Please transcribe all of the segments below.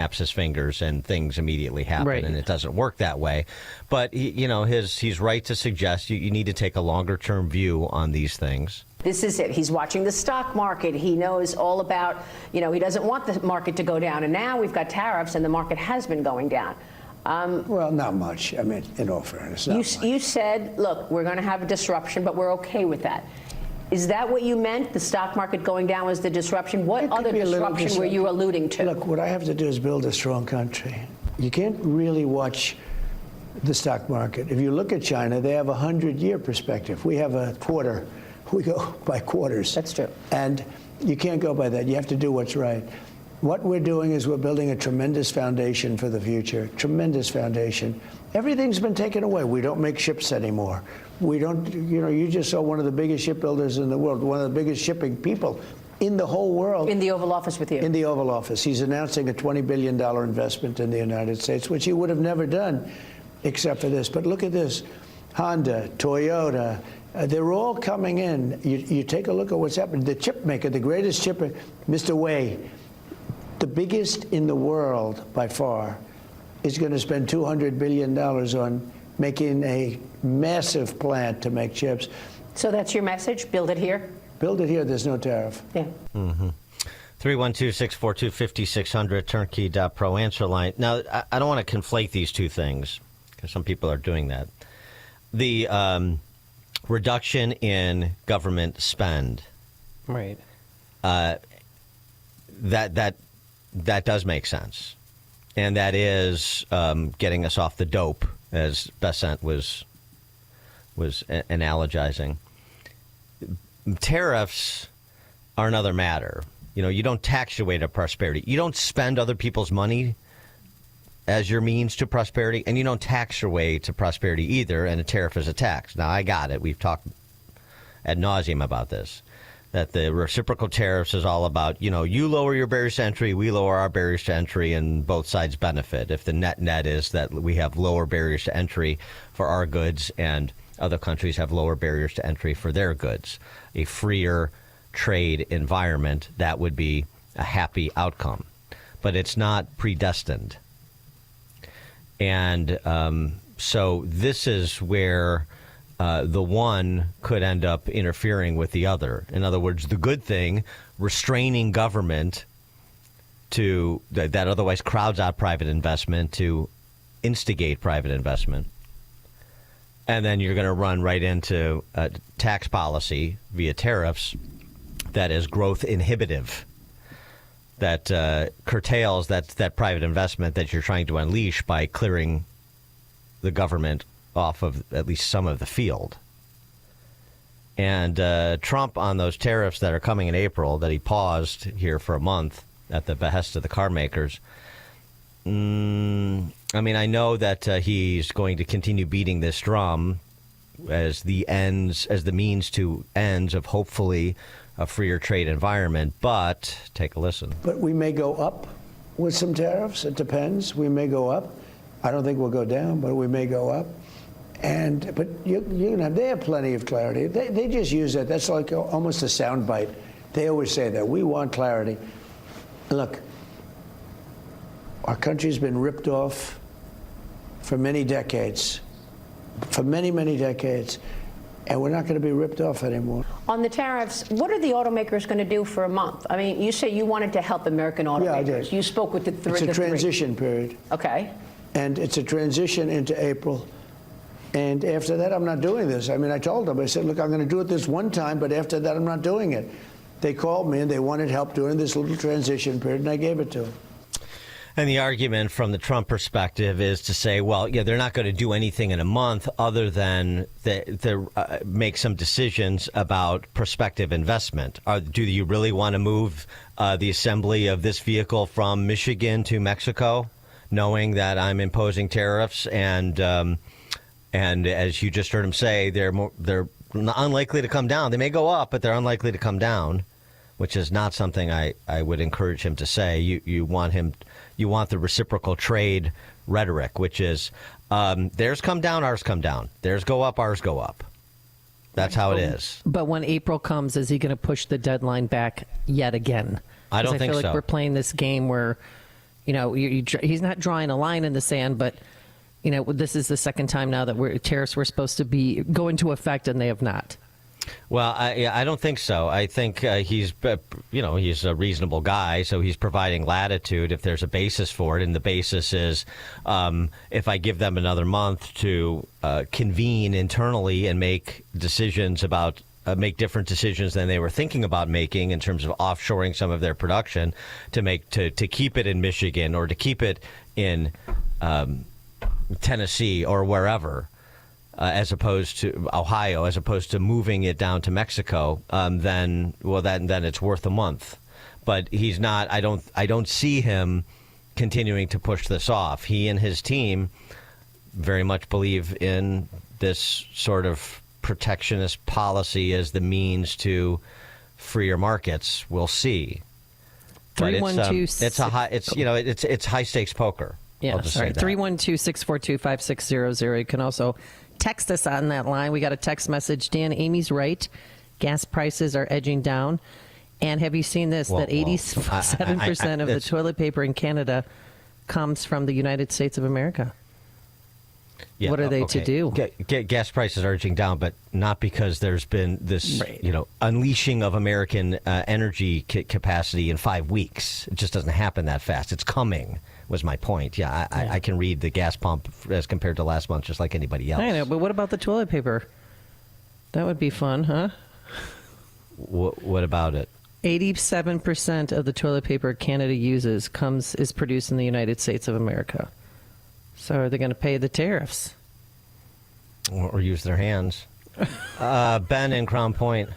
snaps his fingers and things immediately happen, Right. and it doesn't work that way. But he's right to suggest you need to take a longer term view on these things. This is it. He's watching the stock market. He knows all about, he doesn't want the market to go down. And now we've got tariffs, and the market has been going down. Well, not much. I mean, in all fairness, you said, look, we're going to have a disruption, but we're okay with that. Is that what you meant? The stock market going down was the disruption? What other disruption were you alluding to? Look, what I have to do is build a strong country. You can't really watch the stock market. If you look at China, they have a 100-year perspective. We have a quarter. We go by quarters. That's true. And you can't go by that. You have to do what's right. What we're doing is we're building a tremendous foundation for the future, tremendous foundation. Everything's been taken away. We don't make ships anymore. We don't, you just saw one of the biggest shipbuilders in the world, one of the biggest shipping people in the whole world. In the Oval Office with you. In the Oval Office. He's announcing a $20 billion investment in the United States, which he would have never done except for this. But look at this. Honda, Toyota, they're all coming in. You take a look at what's happening. The chip maker, the greatest chipper, Mr. Wei, the biggest in the world by far, is going to spend $200 billion on making a massive plant to make chips. So that's your message? Build it here? Build it here. There's no tariff. Yeah. 312-642-5600, turnkey.pro answer line. Now, I don't want to conflate these two things, because some people are doing that. The reduction in government spend. Right. That does make sense. And that is getting us off the dope, as Besant was analogizing. Tariffs are another matter. You don't tax your way to prosperity. You don't spend other people's money as your means to prosperity, and you don't tax your way to prosperity either, and a tariff is a tax. Now, I got it. We've talked ad nauseum about this, that the reciprocal tariffs is all about, you lower your barriers to entry, we lower our barriers to entry, and both sides benefit. If the net is that we have lower barriers to entry for our goods and other countries have lower barriers to entry for their goods, a freer trade environment, that would be a happy outcome. But it's not predestined. And so this is where the one could end up interfering with the other. In other words, the good thing, restraining government that otherwise crowds out private investment to instigate private investment. And then you're going to run right into tax policy via tariffs that is growth inhibitive, that curtails that private investment that you're trying to unleash by clearing the government off of at least some of the field. And Trump, on those tariffs that are coming in April, that he paused here for a month at the behest of the car makers, I mean, I know that he's going to continue beating this drum as the means to ends of hopefully a freer trade environment. But take a listen. But we may go up with some tariffs. It depends. We may go up. I don't think we'll go down, but we may go up. But they have plenty of clarity. They just use that. That's like almost a soundbite. They always say that. We want clarity. Look, our country's been ripped off for many decades, for many, many decades, and we're not going to be ripped off anymore. On the tariffs, what are the automakers going to do for a month? I mean, you say you wanted to help American automakers. Yeah, I did. You spoke with the three. It's a transition period. Okay. And it's a transition into April. And after that, I'm not doing this. I mean, I told them, I said, look, I'm going to do it this one time, but after that, I'm not doing it. They called me, and they wanted help during this little transition period, and I gave it to them. And the argument from the Trump perspective is to say, well, yeah, they're not going to do anything in a month other than make some decisions about prospective investment. Do you really want to move the assembly of this vehicle from Michigan to Mexico, knowing that I'm imposing tariffs? And as you just heard him say, they're unlikely to come down. They may go up, but they're unlikely to come down, which is not something I would encourage him to say. You want the reciprocal trade rhetoric, which is theirs come down, ours come down. Theirs go up, ours go up. That's how it is. But when April comes, is he going to push the deadline back yet again? I don't think so. I feel like we're playing this game where, he's not drawing a line in the sand, but this is the second time now that tariffs were supposed to go into effect and they have not. Well, I don't think so. I think he's a reasonable guy, so he's providing latitude if there's a basis for it, and the basis is if I give them another month to convene internally and make decisions about make different decisions than they were thinking about making in terms of offshoring some of their production to keep it in Michigan or to keep it in Tennessee or wherever. As opposed to Ohio, as opposed to moving it down to Mexico, then it's worth a month. But he's not. I don't see him continuing to push this off. He and his team very much believe in this sort of protectionist policy as the means to freer markets. We'll see. But it's high stakes poker. Yeah, sorry. 312-642-5600. You can also text us on that line. We got a text message. Dan, Amy's right. Gas prices are edging down. And have you seen this? That 87% of the toilet paper in Canada comes from the United States of America. Yeah, what are they to do? Gas prices are edging down, but not because there's been this, unleashing of American energy capacity in 5 weeks. It just doesn't happen that fast. It's coming. Was my point. Yeah, I can read the gas pump as compared to last month just like anybody else. I know, but what about the toilet paper? That would be fun, huh? What about it? 87% of the toilet paper Canada uses is produced in the United States of America. So are they going to pay the tariffs? Or use their hands? Ben in Crown Point.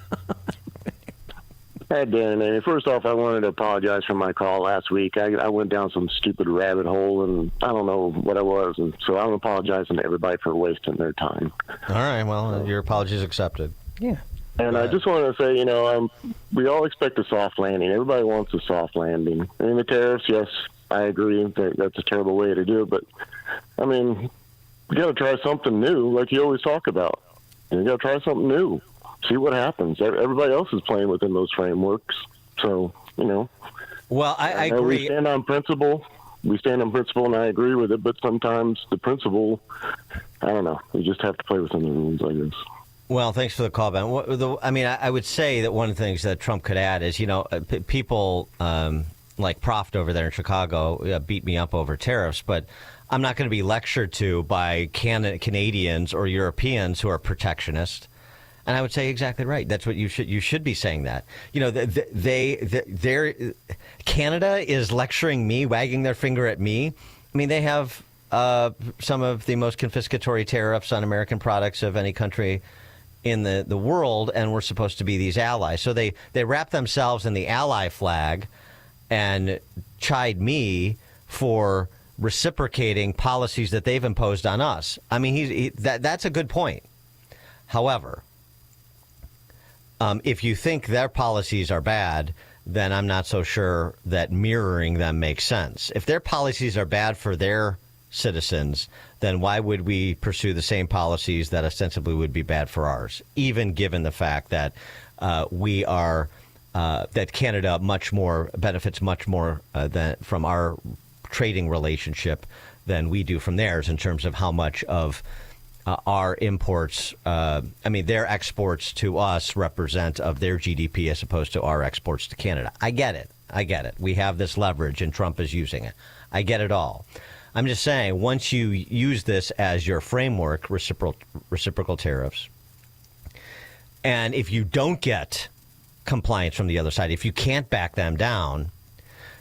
Hey, Dan and Amy. First off, I wanted to apologize for my call last week. I went down some stupid rabbit hole, and I don't know what I was. And so I'm apologizing to everybody for wasting their time. All right. Well, your apology is accepted. Yeah. And I just wanted to say, we all expect a soft landing. Everybody wants a soft landing. I mean, the tariffs, yes, I agree that that's a terrible way to do it. But, I mean, you got to try something new, like you always talk about. You got to try something new. See what happens. Everybody else is playing within those frameworks. So, Well, I agree. We stand on principle. And I agree with it. But sometimes the principle, I don't know. You just have to play within the rules, I guess. Well, thanks for the call, Ben. I would say that one of the things that Trump could add is, people like Proft over there in Chicago beat me up over tariffs, but I'm not going to be lectured to by Canadians or Europeans who are protectionist. And I would say exactly right. That's what you should be saying that. Canada is lecturing me, wagging their finger at me. I mean, they have some of the most confiscatory tariffs on American products of any country in the world, and we're supposed to be these allies. So they wrap themselves in the ally flag and chide me for reciprocating policies that they've imposed on us. I mean, that's a good point. However, if you think their policies are bad, then I'm not so sure that mirroring them makes sense. If their policies are bad for their citizens, then why would we pursue the same policies that ostensibly would be bad for ours, even given the fact that that Canada benefits much more from our trading relationship than we do from theirs in terms of how much of our imports, their exports to us represent of their GDP as opposed to our exports to Canada. I get it. We have this leverage and Trump is using it. I get it all. I'm just saying, once you use this as your framework, reciprocal tariffs, and if you don't get compliance from the other side, if you can't back them down,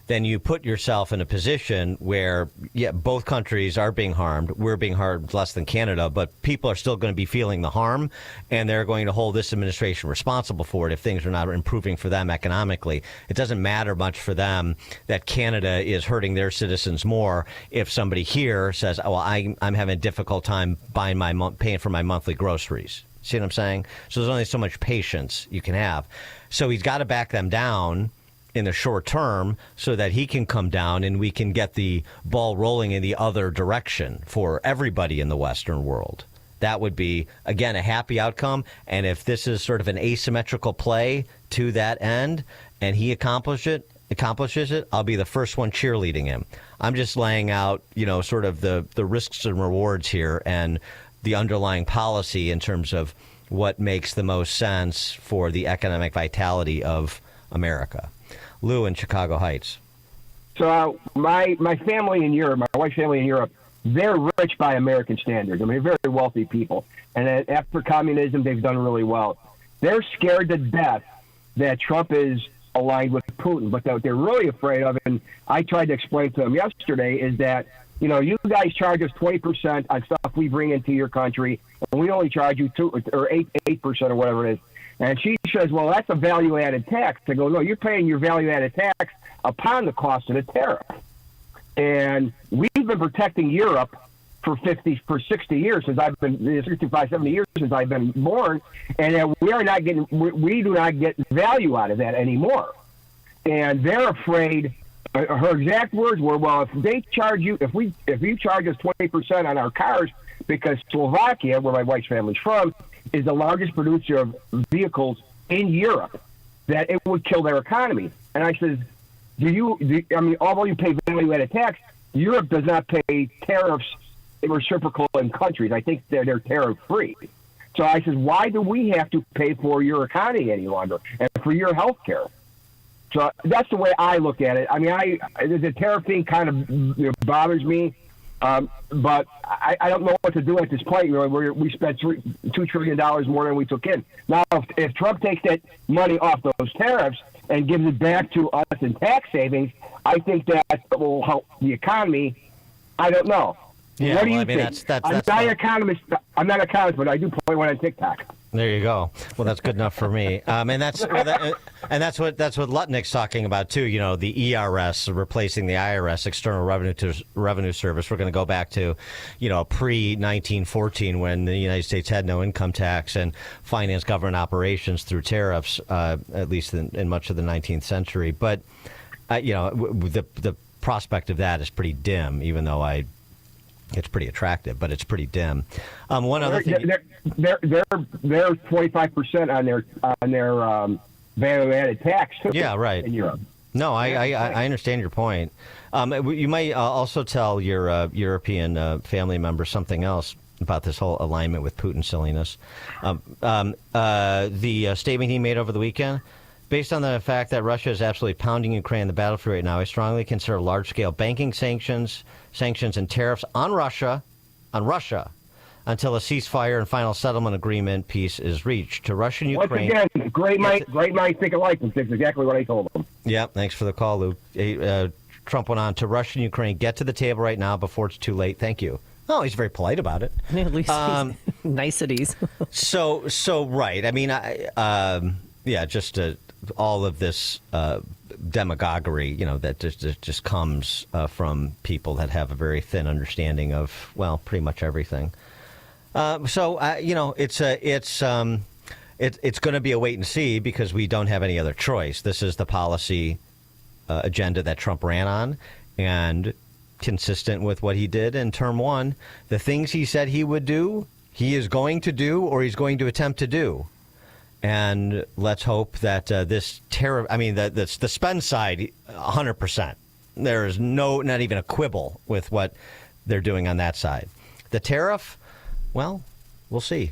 then you put yourself in a position where, both countries are being harmed. We're being harmed less than Canada, but people are still going to be feeling the harm, and they're going to hold this administration responsible for it if things are not improving for them economically. It doesn't matter much for them that Canada is hurting their citizens more if somebody here says, "Oh, well, I'm having a difficult time paying for my monthly groceries." See what I'm saying? So there's only so much patience you can have. So he's got to back them down in the short term so that he can come down and we can get the ball rolling in the other direction for everybody in the Western world. That would be, again, a happy outcome. And if this is sort of an asymmetrical play to that end and he accomplished it accomplishes it, I'll be the first one cheerleading him. I'm just laying out, sort of the risks and rewards here and the underlying policy in terms of what makes the most sense for the economic vitality of America. Lou in Chicago Heights. So my family in Europe, my wife's family in Europe, they're rich by American standards. I mean, they're very wealthy people. And after communism, they've done really well. They're scared to death that Trump is aligned with Putin. But what they're really afraid of, and I tried to explain to them yesterday, is that, you guys charge us 20% on stuff we bring into your country, and we only charge you 8% or whatever it is. And she says, well, that's a value-added tax. I go, no, you're paying your value-added tax upon the cost of the tariff. And we've been protecting Europe for 60 years since I've been 65, 70 years since I've been born, and we do not get value out of that anymore. And they're afraid. Her exact words were, well, if you charge us 20% on our cars, because Slovakia, where my wife's family's from, is the largest producer of vehicles in Europe, that it would kill their economy. And I says, although you pay value-added tax, Europe does not pay tariffs reciprocal in countries. I think they're tariff-free. So I says, why do we have to pay for your economy any longer and for your health care? So that's the way I look at it. I mean, the tariff thing kind of bothers me, but I don't know what to do at this point. We spent $2 trillion more than we took in. Now, if Trump takes that money off those tariffs and gives it back to us in tax savings, I think that will help the economy. I don't know. Yeah, what do you think? I'm not an economist, but I do play one on TikTok. There you go. Well, that's good enough for me. And that's what Lutnick's talking about too. The ERS replacing the IRS, External Revenue Service. We're going to go back to, pre-1914 when the United States had no income tax and financed government operations through tariffs, at least in much of the 19th century. But the prospect of that is pretty dim, even though it's pretty attractive, but it's pretty dim. One other thing, they're 25% on their value-added tax too. Yeah, right. In Europe. No, I understand your point. You might also tell your European family members something else about this whole alignment with Putin silliness. The statement he made over the weekend. Based on the fact that Russia is absolutely pounding Ukraine on the battlefield right now, I strongly consider large-scale banking sanctions and tariffs on Russia until a ceasefire and final settlement agreement peace is reached. To Russia and Ukraine. Once again, great minds think alike. That's exactly what I told them. Yeah, thanks for the call, Luke. Trump went on, to Russia and Ukraine, get to the table right now before it's too late. Thank you. Oh, he's very polite about it. At least niceties. So right. I mean, all of this demagoguery, that just comes from people that have a very thin understanding of, well, pretty much everything. It's going to be a wait and see because we don't have any other choice. This is the policy agenda that Trump ran on, and consistent with what he did in term one, the things he said he would do, he is going to do, or he's going to attempt to do. And let's hope that this tariff, the spend side, 100%. There is not even a quibble with what they're doing on that side. The tariff, well, we'll see.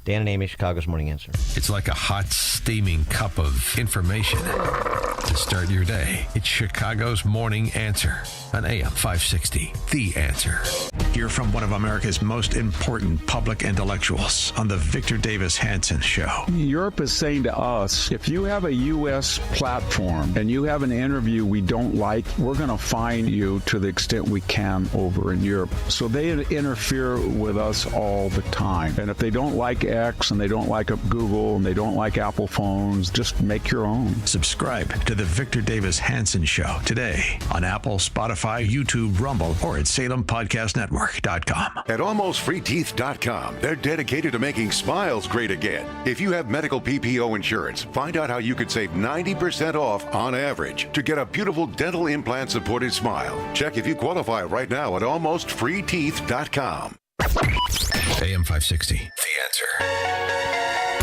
Dan and Amy, Chicago's Morning Answer. It's like a hot, steaming cup of information to start your day. It's Chicago's Morning Answer on AM 560. The Answer. Hear from one of America's most important public intellectuals on the Victor Davis Hanson Show. Europe is saying to us, if you have a U.S. platform and you have an interview we don't like, we're going to fine you to the extent we can over in Europe. So they interfere with us all the time. And if they don't like X and they don't like Google and they don't like Apple phones, just make your own. Subscribe to the Victor Davis Hanson Show today on Apple, Spotify, YouTube, Rumble, or at SalemPodcastNetwork.com. At AlmostFreeTeeth.com, they're dedicated to making smiles great again. If you have medical PPO insurance, find out how you could save 90% off on average to get a beautiful dental implant supported smile. Check if you qualify right now at AlmostFreeTeeth.com. AM 560, The Answer.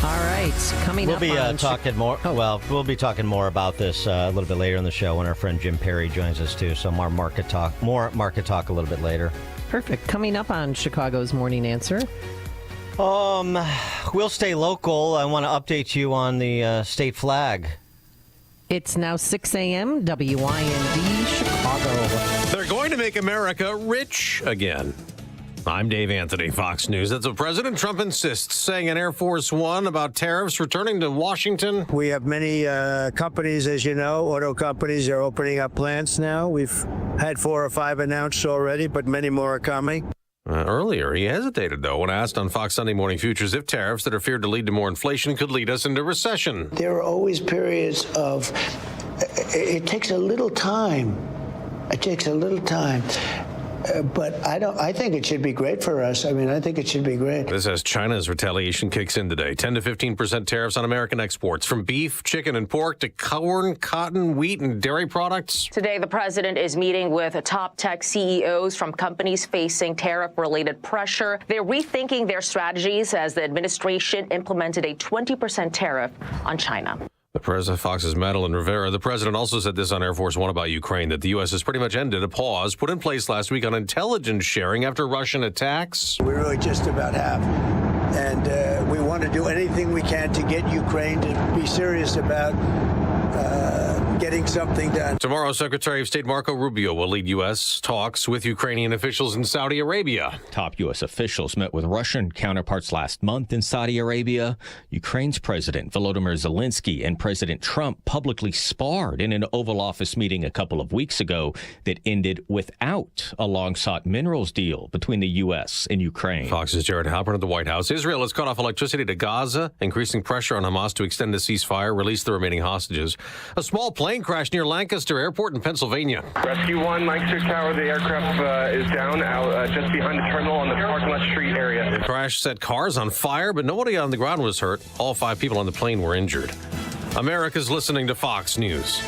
All right, coming we'll up be on talking more. Well, we'll be talking more about this a little bit later in the show when our friend Jim Perry joins us too. So more market talk a little bit later. Perfect. Coming up on Chicago's Morning Answer. We'll stay local. I want to update you on the state flag. It's now 6 a.m. WIND Chicago. They're going to make America rich again. I'm Dave Anthony, Fox News. That's what President Trump insists, saying in Air Force One about tariffs returning to Washington. We have many companies, as you know, auto companies are opening up plants now. We've had 4 or 5 announced already, but many more are coming. Earlier, he hesitated, though, when asked on Fox Sunday Morning Futures if tariffs that are feared to lead to more inflation could lead us into recession. There are always periods of, it takes a little time. But I think it should be great for us. I mean, I think it should be great. This as China's retaliation kicks in today. 10 to 15% tariffs on American exports, from beef, chicken, and pork to corn, cotton, wheat, and dairy products. Today, the president is meeting with top tech CEOs from companies facing tariff-related pressure. They're rethinking their strategies as the administration implemented a 20% tariff on China. The president, Fox's Madeline Rivera. The president also said this on Air Force One about Ukraine, that the U.S. has pretty much ended a pause put in place last week on intelligence sharing after Russian attacks. We really just about have. And we want to do anything we can to get Ukraine to be serious about getting something done. Tomorrow, Secretary of State Marco Rubio will lead U.S. talks with Ukrainian officials in Saudi Arabia. Top U.S. officials met with Russian counterparts last month in Saudi Arabia. Ukraine's President Volodymyr Zelensky and President Trump publicly sparred in an Oval Office meeting a couple of weeks ago that ended without a long-sought minerals deal between the U.S. and Ukraine. Fox's Jared Halpern at the White House. Israel has cut off electricity to Gaza, increasing pressure on Hamas to extend the ceasefire, release the remaining hostages. A small plane crashed near Lancaster Airport in Pennsylvania. Rescue 1, Lancaster Tower. The aircraft is down out just behind the terminal on the parking lot street area. The crash set cars on fire, but nobody on the ground was hurt. All 5 people on the plane were injured. America's listening to Fox News.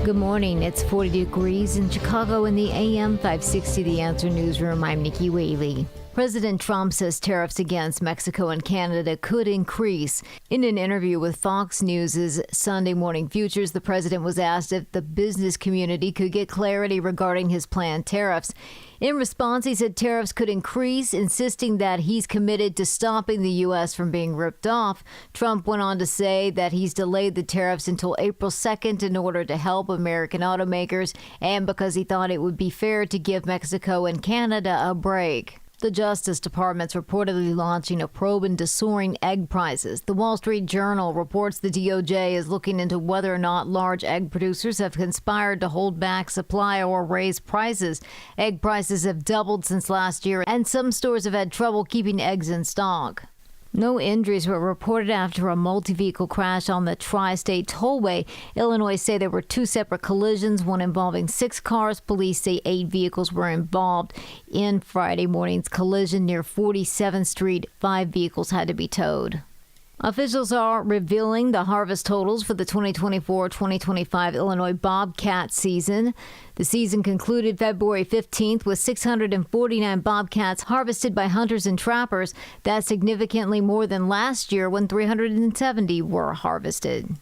Good morning. It's 40 degrees in Chicago in the AM 560 The Answer newsroom. I'm Nikki Whaley. President Trump says tariffs against Mexico and Canada could increase. In an interview with Fox News' Sunday Morning Futures, the president was asked if the business community could get clarity regarding his planned tariffs. In response, he said tariffs could increase, insisting that he's committed to stopping the U.S. from being ripped off. Trump went on to say that he's delayed the tariffs until April 2nd in order to help American automakers and because he thought it would be fair to give Mexico and Canada a break. The Justice Department's reportedly launching a probe into soaring egg prices. The Wall Street Journal reports the DOJ is looking into whether or not large egg producers have conspired to hold back supply or raise prices. Egg prices have doubled since last year, and some stores have had trouble keeping eggs in stock. No injuries were reported after a multi-vehicle crash on the Tri-State Tollway. Illinois say there were 2 separate collisions, one involving 6 cars. Police say 8 vehicles were involved in Friday morning's collision near 47th Street. 5 vehicles had to be towed. Officials are revealing the harvest totals for the 2024-2025 Illinois bobcat season. The season concluded February 15th with 649 bobcats harvested by hunters and trappers. That's significantly more than last year when 370 were harvested.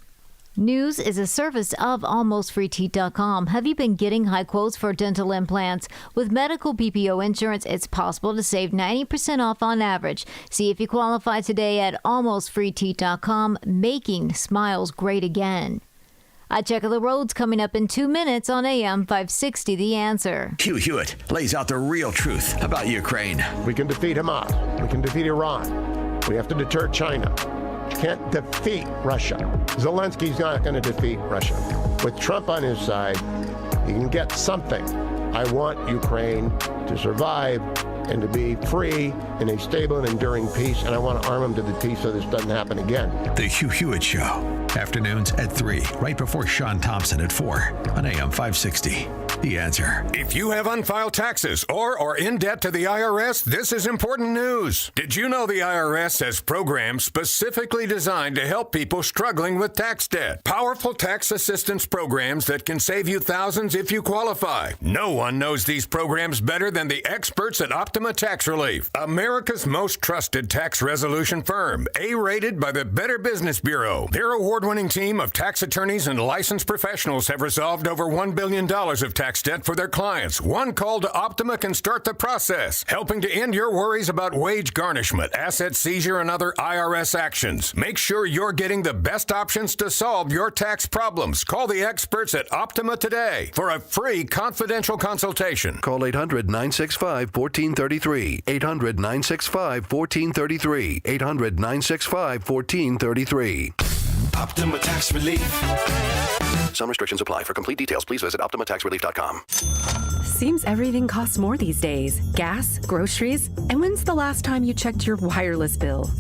News is a service of AlmostFreeTeeth.com. Have you been getting high quotes for dental implants? With medical PPO insurance, it's possible to save 90% off on average. See if you qualify today at AlmostFreeTeeth.com, making smiles great again. A check of the roads coming up in 2 minutes on AM 560 The Answer. Hugh Hewitt lays out the real truth about Ukraine. We can defeat Hamas. We can defeat Iran. We have to deter China. Can't defeat Russia. Zelensky's not going to defeat Russia. With Trump on his side, he can get something. I want Ukraine to survive and to be free in a stable and enduring peace, and I want to arm them to the teeth so this doesn't happen again. The Hugh Hewitt Show. Afternoons at 3, right before Sean Thompson at 4 on AM 560. The Answer. If you have unfiled taxes or are in debt to the IRS, this is important news. Did you know the IRS has programs specifically designed to help people struggling with tax debt? Powerful tax assistance programs that can save you thousands if you qualify. No one knows these programs better than the experts at Optima Tax Relief, America's most trusted tax resolution firm, A-rated by the Better Business Bureau. Their award-winning team of tax attorneys and licensed professionals have resolved over $1 billion of tax debt for their clients. One call to Optima can start the process, helping to end your worries about wage garnishment, asset seizure, and other IRS actions. Make sure you're getting the best options to solve your tax problems. Call the experts at Optima today for a free confidential consultation. Call 800-965-1433. 800-965-1433. 800-965-1433. Optima Tax Relief. Some restrictions apply. For complete details, please visit OptimaTaxRelief.com. Seems everything costs more these days. Gas, groceries, and when's the last time you checked your wireless bill?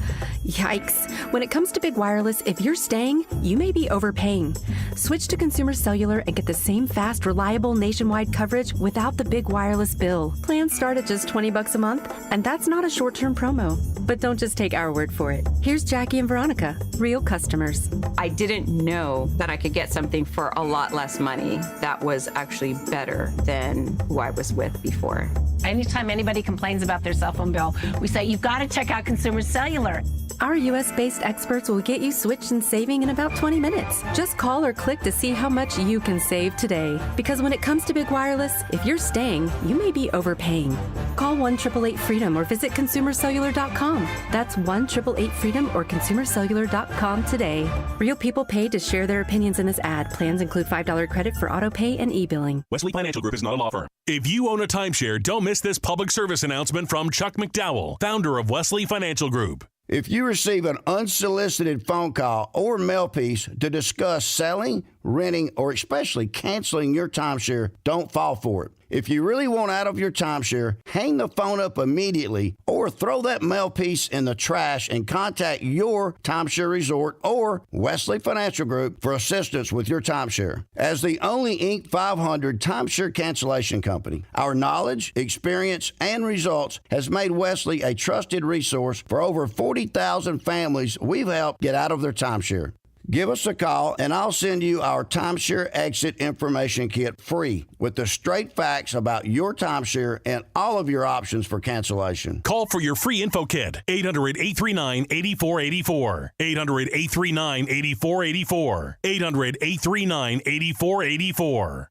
Yikes. When it comes to big wireless, if you're staying, you may be overpaying. Switch to Consumer Cellular and get the same fast, reliable nationwide coverage without the big wireless bill. Plans start at just $20 a month, and that's not a short-term promo. But don't just take our word for it. Here's Jackie and Veronica, real customers. I didn't know that I could get something for a lot less money that was actually better than who I was with before. Anytime anybody complains about their cell phone bill, we say, you've got to check out Consumer Cellular. Our U.S.-based experts will get you switched and saving in about 20 minutes. Just call or click to see how much you can save today. Because when it comes to big wireless, if you're staying, you may be overpaying. Call 1-888-FREEDOM or visit ConsumerCellular.com. That's 1-888-FREEDOM or ConsumerCellular.com today. Real people pay to share their opinions in this ad. Plans include $5 credit for auto pay and e-billing. Wesley Financial Group is not a law firm. If you own a timeshare, don't miss this public service announcement from Chuck McDowell, founder of Wesley Financial Group. If you receive an unsolicited phone call or mail piece to discuss selling, renting, or especially canceling your timeshare, don't fall for it. If you really want out of your timeshare, hang the phone up immediately or throw that mail piece in the trash and contact your timeshare resort or Wesley Financial Group for assistance with your timeshare. As the only Inc. 500 timeshare cancellation company, our knowledge, experience, and results has made Wesley a trusted resource for over 40,000 families we've helped get out of their timeshare. Give us a call, and I'll send you our timeshare exit information kit free with the straight facts about your timeshare and all of your options for cancellation. Call for your free info kit, 800-839-8484. 800-839-8484. 800-839-8484.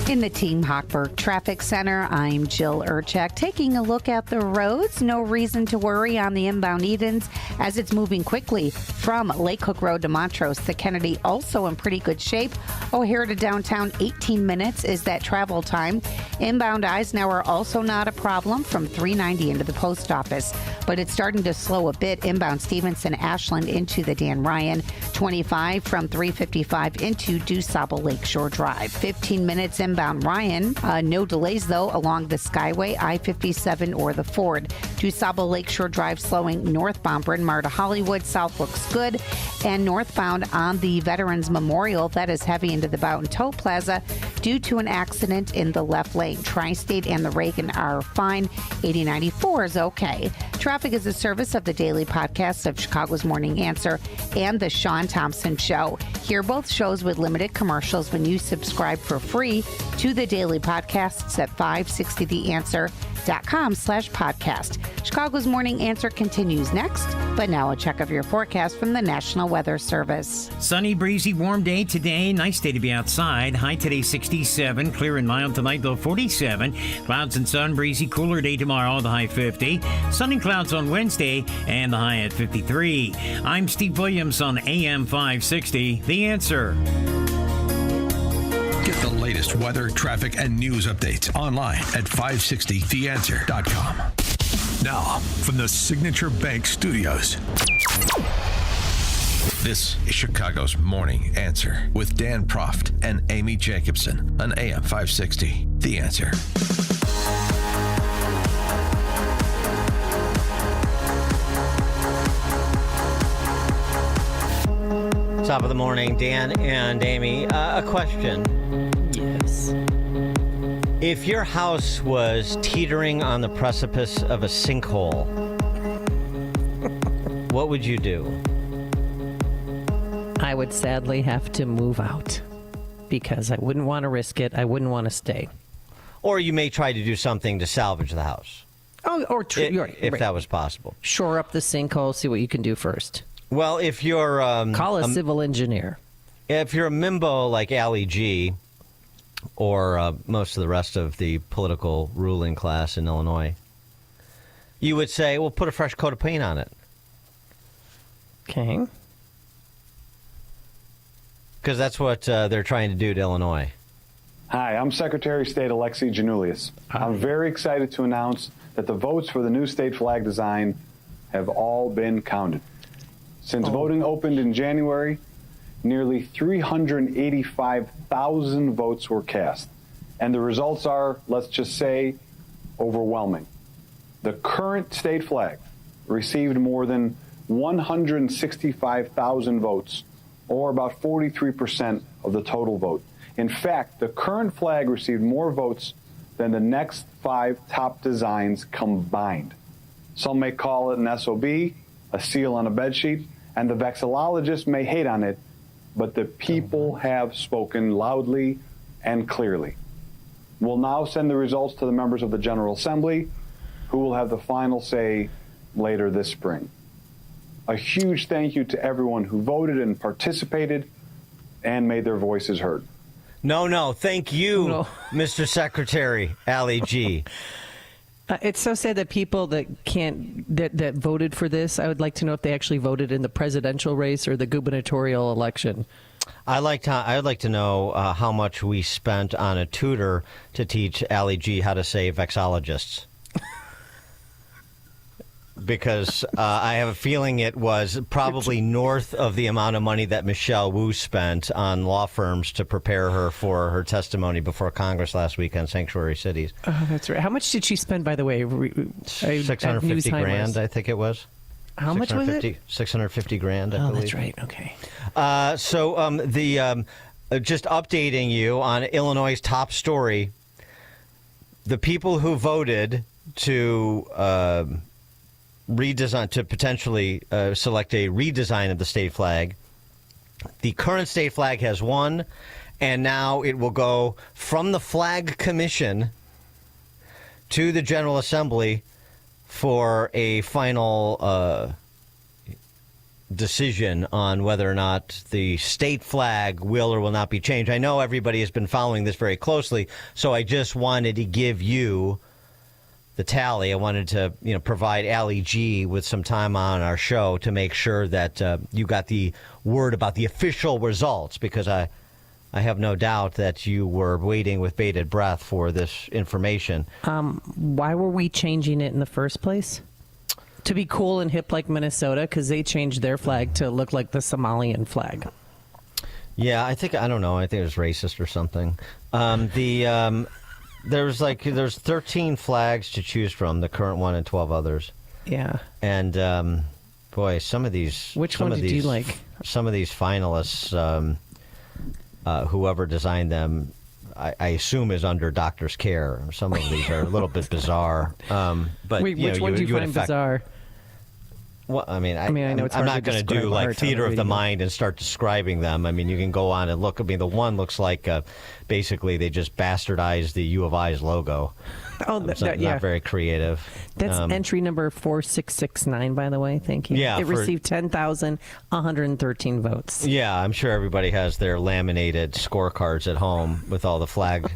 In the Team Hochberg Traffic Center, I'm Jill Urchak. Taking a look at the roads, no reason to worry on the inbound Edens as it's moving quickly from Lake Hook Road to Montrose. The Kennedy also in pretty good shape. O'Hare to downtown, 18 minutes is that travel time. Inbound Eisenhower also not a problem from 390 into the post office, but it's starting to slow a bit. Inbound Stevenson, Ashland into the Dan Ryan, 25 from 355 into DuSable Lakeshore Drive. 15 minutes inbound Ryan. No delays, though, along the Skyway, I-57 or the Ford. DuSable Lakeshore Drive slowing northbound Bryn Mawr to Hollywood. South looks good. And northbound on the Veterans Memorial, that is heavy into the Boughton Toll Plaza due to an accident in the left lane. Tri-State and the Reagan are fine. 8094 is okay. Traffic is a service of the daily podcast of Chicago's Morning Answer and the Sean Thompson Show. Hear both shows with limited commercials when you subscribe for free to the daily podcasts at 560theanswer.com/podcast. Chicago's Morning Answer continues next, but now a check of your forecast from the National Weather Service. Sunny, breezy, warm day today. Nice day to be outside. High today 67. Clear and mild tonight, though 47. Clouds and sun, breezy, cooler day tomorrow, the high 50. Sun and clouds on Wednesday, and the high at 53. I'm Steve Williams on AM 560. The Answer. Get the latest weather, traffic, and news updates online at 560theanswer.com. Now, from the Signature Bank Studios, this is Chicago's Morning Answer with Dan Proft and Amy Jacobson on AM 560. The Answer. Top of the morning, Dan and Amy. A question. Yes. If your house was teetering on the precipice of a sinkhole, what would you do? I would sadly have to move out because I wouldn't want to risk it. I wouldn't want to stay. Or you may try to do something to salvage the house. Oh, or if that was possible. Shore up the sinkhole, see what you can do first. Well, if you're... call a civil engineer. If you're a Mimbo like Ali G, or most of the rest of the political ruling class in Illinois, you would say, well, put a fresh coat of paint on it. Okay. Because that's what they're trying to do to Illinois. Hi, I'm Secretary of State Alexi Janulius. I'm very excited to announce that the votes for the new state flag design have all been counted. Since voting opened in January, nearly 385,000 votes were cast. And the results are, let's just say, overwhelming. The current state flag received more than 165,000 votes, or about 43% of the total vote. In fact, the current flag received more votes than the next 5 top designs combined. Some may call it an SOB, a seal on a bedsheet, and the vexillologists may hate on it, but the people have spoken loudly and clearly. We'll now send the results to the members of the General Assembly, who will have the final say later this spring. A huge thank you to everyone who voted and participated and made their voices heard. No, thank you, Mr. Secretary, Ali G. It's so sad that people that that voted for this, I would like to know if they actually voted in the presidential race or the gubernatorial election. I would like to know how much we spent on a tutor to teach Ali G how to say vexillologists. Because I have a feeling it was probably north of the amount of money that Michelle Wu spent on law firms to prepare her for her testimony before Congress last week on sanctuary cities. Oh, that's right. How much did she spend, by the way? 650 grand, I think it was. How much was it? 650 grand, I believe. Oh, that's right. Okay. Just updating you on Illinois' top story, the people who voted to potentially select a redesign of the state flag. The current state flag has won, and now it will go from the Flag Commission to the General Assembly for a final decision on whether or not the state flag will or will not be changed. I know everybody has been following this very closely, so I just wanted to give you the tally. I wanted to, provide Ali G with some time on our show to make sure that you got the word about the official results, because I have no doubt that you were waiting with bated breath for this information. Why were we changing it in the first place? To be cool and hip like Minnesota, because they changed their flag to look like the Somalian flag. Yeah, I don't know. I think it was racist or something. There's 13 flags to choose from, the current one and 12 others. Yeah. And boy, some of these. Which one did you like? Some of these finalists, whoever designed them, I assume is under doctor's care. Some of these are a little bit bizarre. But wait, which one do you find bizarre? Well, I know I'm not going to do like theater of the mind and start describing them. I mean, you can go on and look. I mean, the one looks like basically they just bastardized the U of I's logo. Oh, not very creative. That's entry number 4669, by the way. Thank you. Yeah, it received 10,113 votes. Yeah, I'm sure everybody has their laminated scorecards at home with all the flag,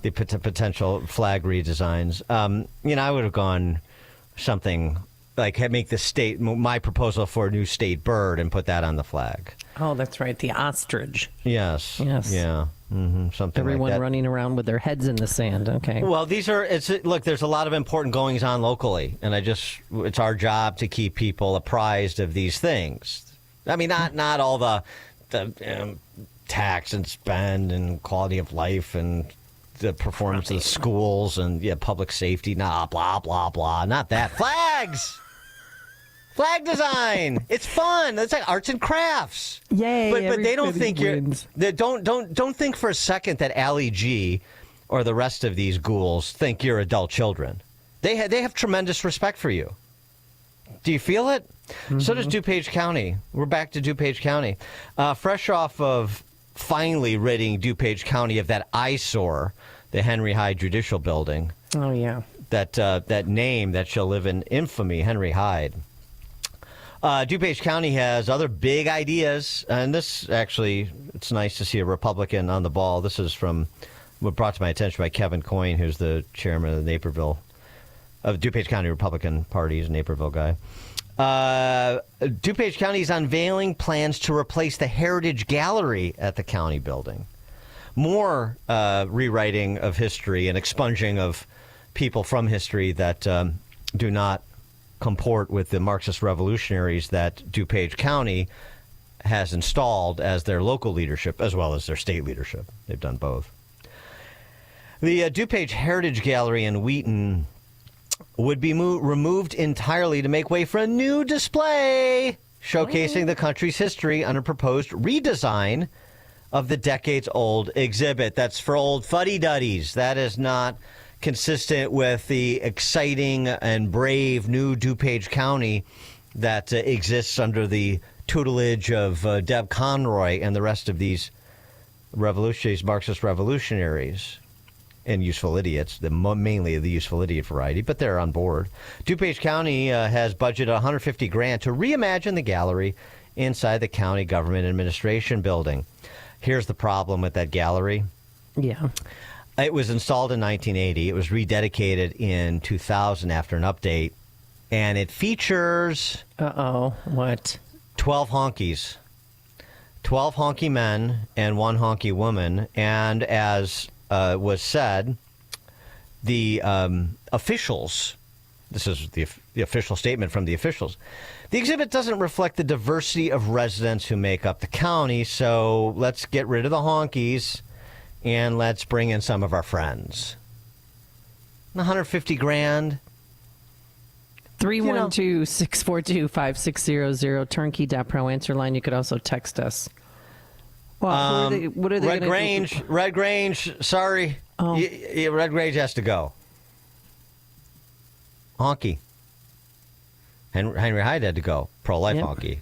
the potential flag redesigns. I would have gone something like make the state, my proposal for a new state bird, and put that on the flag. Oh, that's right, the ostrich. Yes. Yeah. Something Everyone like that. Running around with their heads in the sand. Okay. Well, look, there's a lot of important goings on locally, and it's our job to keep people apprised of these things. I mean, not all the tax and spend and quality of life and the performance of the schools and public safety, blah, blah, blah. Not that. Flags! Flag design. It's fun. It's like arts and crafts. Yay! But they don't think wins. Don't think for a second that Ali G or the rest of these ghouls think you're adult children. They have tremendous respect for you. Do you feel it? Mm-hmm. So does DuPage County. We're back to DuPage County. Fresh off of finally ridding DuPage County of that eyesore, the Henry Hyde Judicial Building. Oh, yeah. That name that shall live in infamy, Henry Hyde. DuPage County has other big ideas, and this actually, it's nice to see a Republican on the ball. This is from what brought to my attention by Kevin Coyne, who's the chairman of the DuPage County Republican Party's Naperville guy. DuPage County is unveiling plans to replace the Heritage Gallery at the county building. More rewriting of history and expunging of people from history that do not comport with the Marxist revolutionaries that DuPage County has installed as their local leadership as well as their state leadership. They've done both. The DuPage Heritage Gallery in Wheaton would be removed entirely to make way for a new display showcasing the country's history on a proposed redesign of the decades-old exhibit. That's for old fuddy-duddies. That is not consistent with the exciting and brave new DuPage County that exists under the tutelage of Deb Conroy and the rest of these Marxist revolutionaries. And useful idiots, mainly the useful idiot variety, but they're on board. DuPage County has budgeted $150,000 to reimagine the gallery inside the county government administration building. Here's the problem with that gallery. Yeah. It was installed in 1980. It was rededicated in 2000 after an update, and it features... What? 12 honkies. 12 honky men and 1 honky woman, and as... was said, the officials, this is the official statement from the officials, the exhibit doesn't reflect the diversity of residents who make up the county, so let's get rid of the honkies and let's bring in some of our friends. $150,000. 312-642-5600, turnkey.pro answer line. You could also text us. Well, what are they Red Grange, Red Grange, sorry. Oh. Red Grange has to go. Honky. Henry Hyde had to go. Pro-life honky.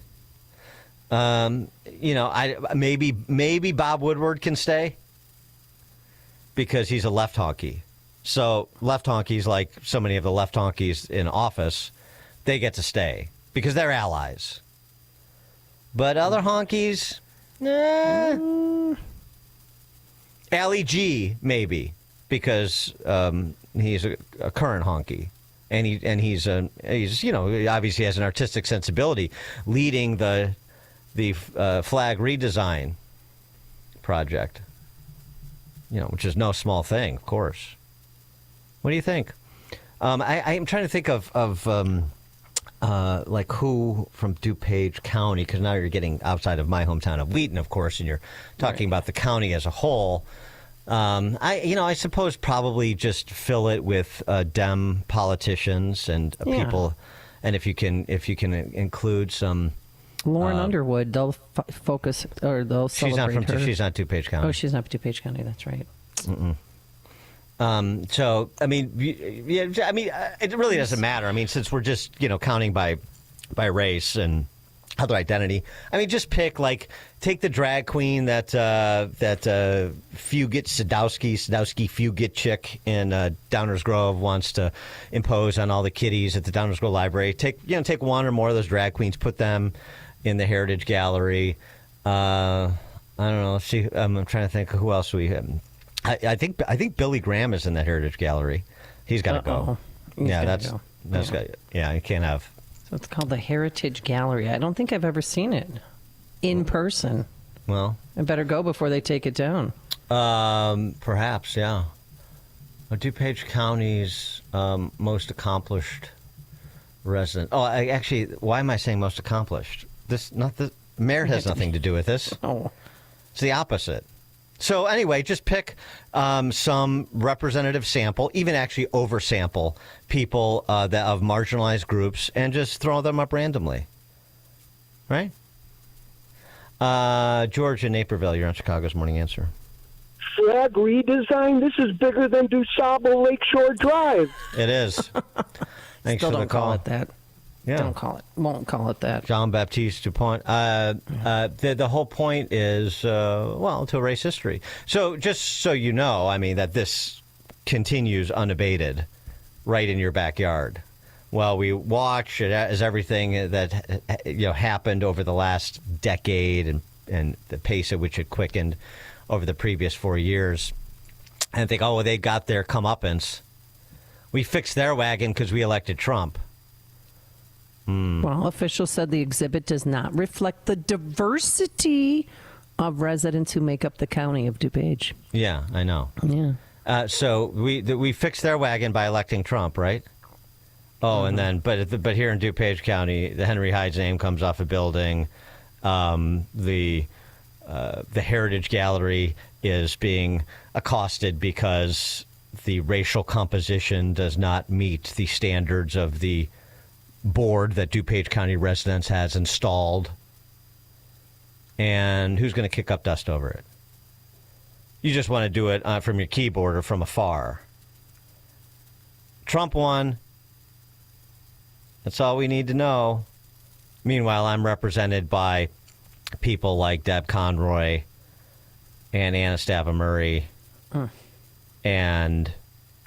Maybe Bob Woodward can stay because he's a left honky. So left honkies, like so many of the left honkies in office, they get to stay because they're allies. But other honkies... Ali G, maybe, because he's a current honky, and he's obviously has an artistic sensibility, leading the flag redesign project, which is no small thing, of course. What do you think? I'm trying to think of like who from DuPage County, because now you're getting outside of my hometown of Wheaton, of course, and you're talking about the county as a whole. I suppose probably just fill it with Dem politicians and people, and if you can include some Lauren Underwood, they'll focus or they'll celebrate her. She's not DuPage County. Oh, she's not DuPage County. That's right. Mm-mm. So, it really doesn't matter. I mean, since we're just, counting by race and other identity, just take the drag queen that Fugit Sadowski Fugit chick in Downers Grove wants to impose on all the kiddies at the Downers Grove Library. Take one or more of those drag queens, put them in the Heritage Gallery. I don't know. I'm trying to think of who else we have. I think Billy Graham is in the Heritage Gallery. He's got to go. He can't have. So it's called the Heritage Gallery. I don't think I've ever seen it in person. Well, I better go before they take it down. Perhaps, yeah. DuPage County's most accomplished resident. Oh, actually, why am I saying most accomplished? Merit has nothing to do with this. Oh, it's the opposite. So anyway, just pick some representative sample, even actually oversample people that of marginalized groups, and just throw them up randomly. Right? George in Naperville, you're on Chicago's Morning Answer. Flag redesign? This is bigger than DuSable Lakeshore Drive. It is. Thanks Still for the don't call. call it that. Yeah. Won't call it that. Jean Baptiste Dupont. The whole point is, to erase history. So just so you know, I mean, that this continues unabated right in your backyard. Well, we watch it as everything that happened over the last decade and the pace at which it quickened over the previous 4 years, and think, they got their comeuppance. We fixed their wagon because we elected Trump. Well, officials said the exhibit does not reflect the diversity of residents who make up the county of DuPage. Yeah, I know. Yeah. So we fixed their wagon by electing Trump, right? Oh, and then, but here in DuPage County, the Henry Hyde's name comes off a building. The Heritage Gallery is being accosted because the racial composition does not meet the standards of the board that DuPage County residents has installed. And who's going to kick up dust over it? You just want to do it from your keyboard or from afar. Trump won. That's all we need to know. Meanwhile, I'm represented by people like Deb Conroy and Anastasia Murray and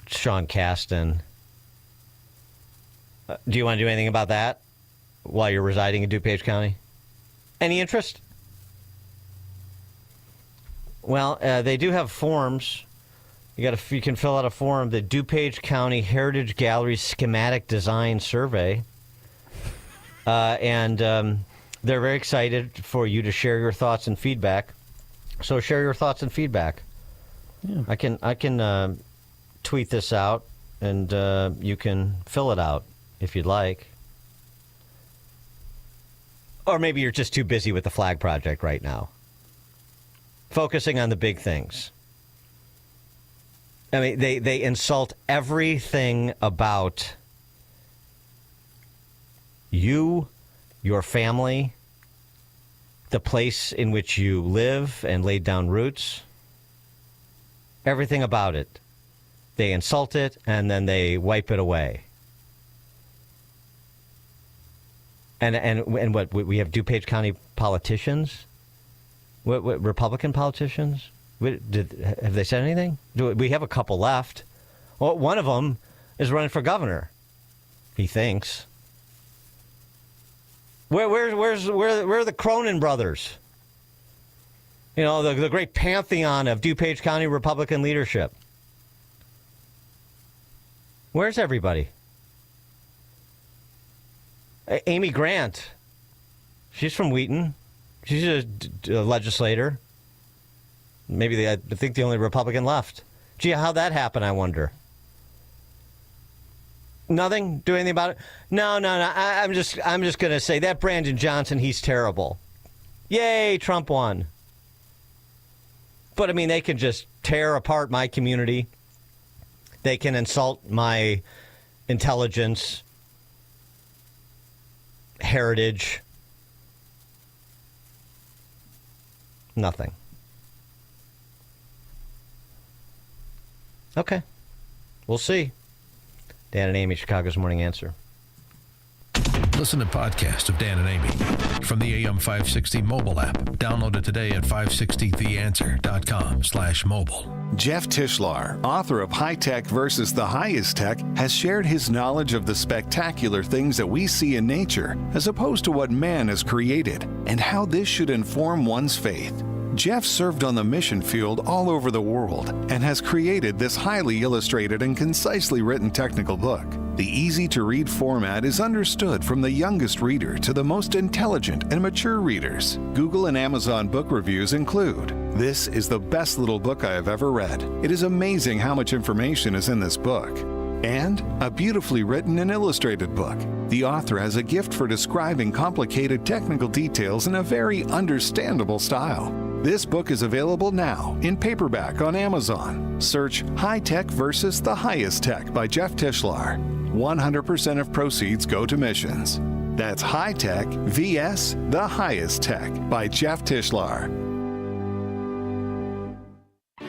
Sean Casten. Do you want to do anything about that while you're residing in DuPage County? Any interest? Well, they do have forms. You can fill out a form, the DuPage County Heritage Gallery Schematic Design Survey. And they're very excited for you to share your thoughts and feedback. So share your thoughts and feedback. Yeah. I can tweet this out, and you can fill it out if you'd like. Or maybe you're just too busy with the flag project right now, focusing on the big things. I mean, they insult everything about you, your family, the place in which you live and laid down roots. Everything about it. They insult it and then they wipe it away. And what, we have DuPage County politicians? What Republican politicians? Have they said anything? We have a couple left. Well, one of them is running for governor, he thinks. Where are the Cronin brothers? You know, the great pantheon of DuPage County Republican leadership. Where's everybody? Amy Grant. She's from Wheaton. She's a legislator. Maybe I think the only Republican left. Gee, how'd that happen, I wonder? Nothing? Do anything about it? No. I'm just going to say that Brandon Johnson, he's terrible. Yay, Trump won. But, I mean, they can just tear apart my community. They can insult my intelligence, heritage. Nothing. Okay. We'll see. Dan and Amy, Chicago's Morning Answer. Listen to podcasts of Dan and Amy from the AM 560 mobile app. Download it today at 560theanswer.com/mobile. Jeff Tishlar, author of High Tech versus the Highest Tech, has shared his knowledge of the spectacular things that we see in nature as opposed to what man has created and how this should inform one's faith. Jeff served on the mission field all over the world and has created this highly illustrated and concisely written technical book. The easy-to-read format is understood from the youngest reader to the most intelligent and mature readers. Google and Amazon book reviews include, "This is the best little book I have ever read. It is amazing how much information is in this book." And a beautifully written and illustrated book. The author has a gift for describing complicated technical details in a very understandable style. This book is available now in paperback on Amazon. Search High Tech versus the Highest Tech by Jeff Tischler. 100% of proceeds go to missions. That's High Tech vs. the Highest Tech by Jeff Tischler.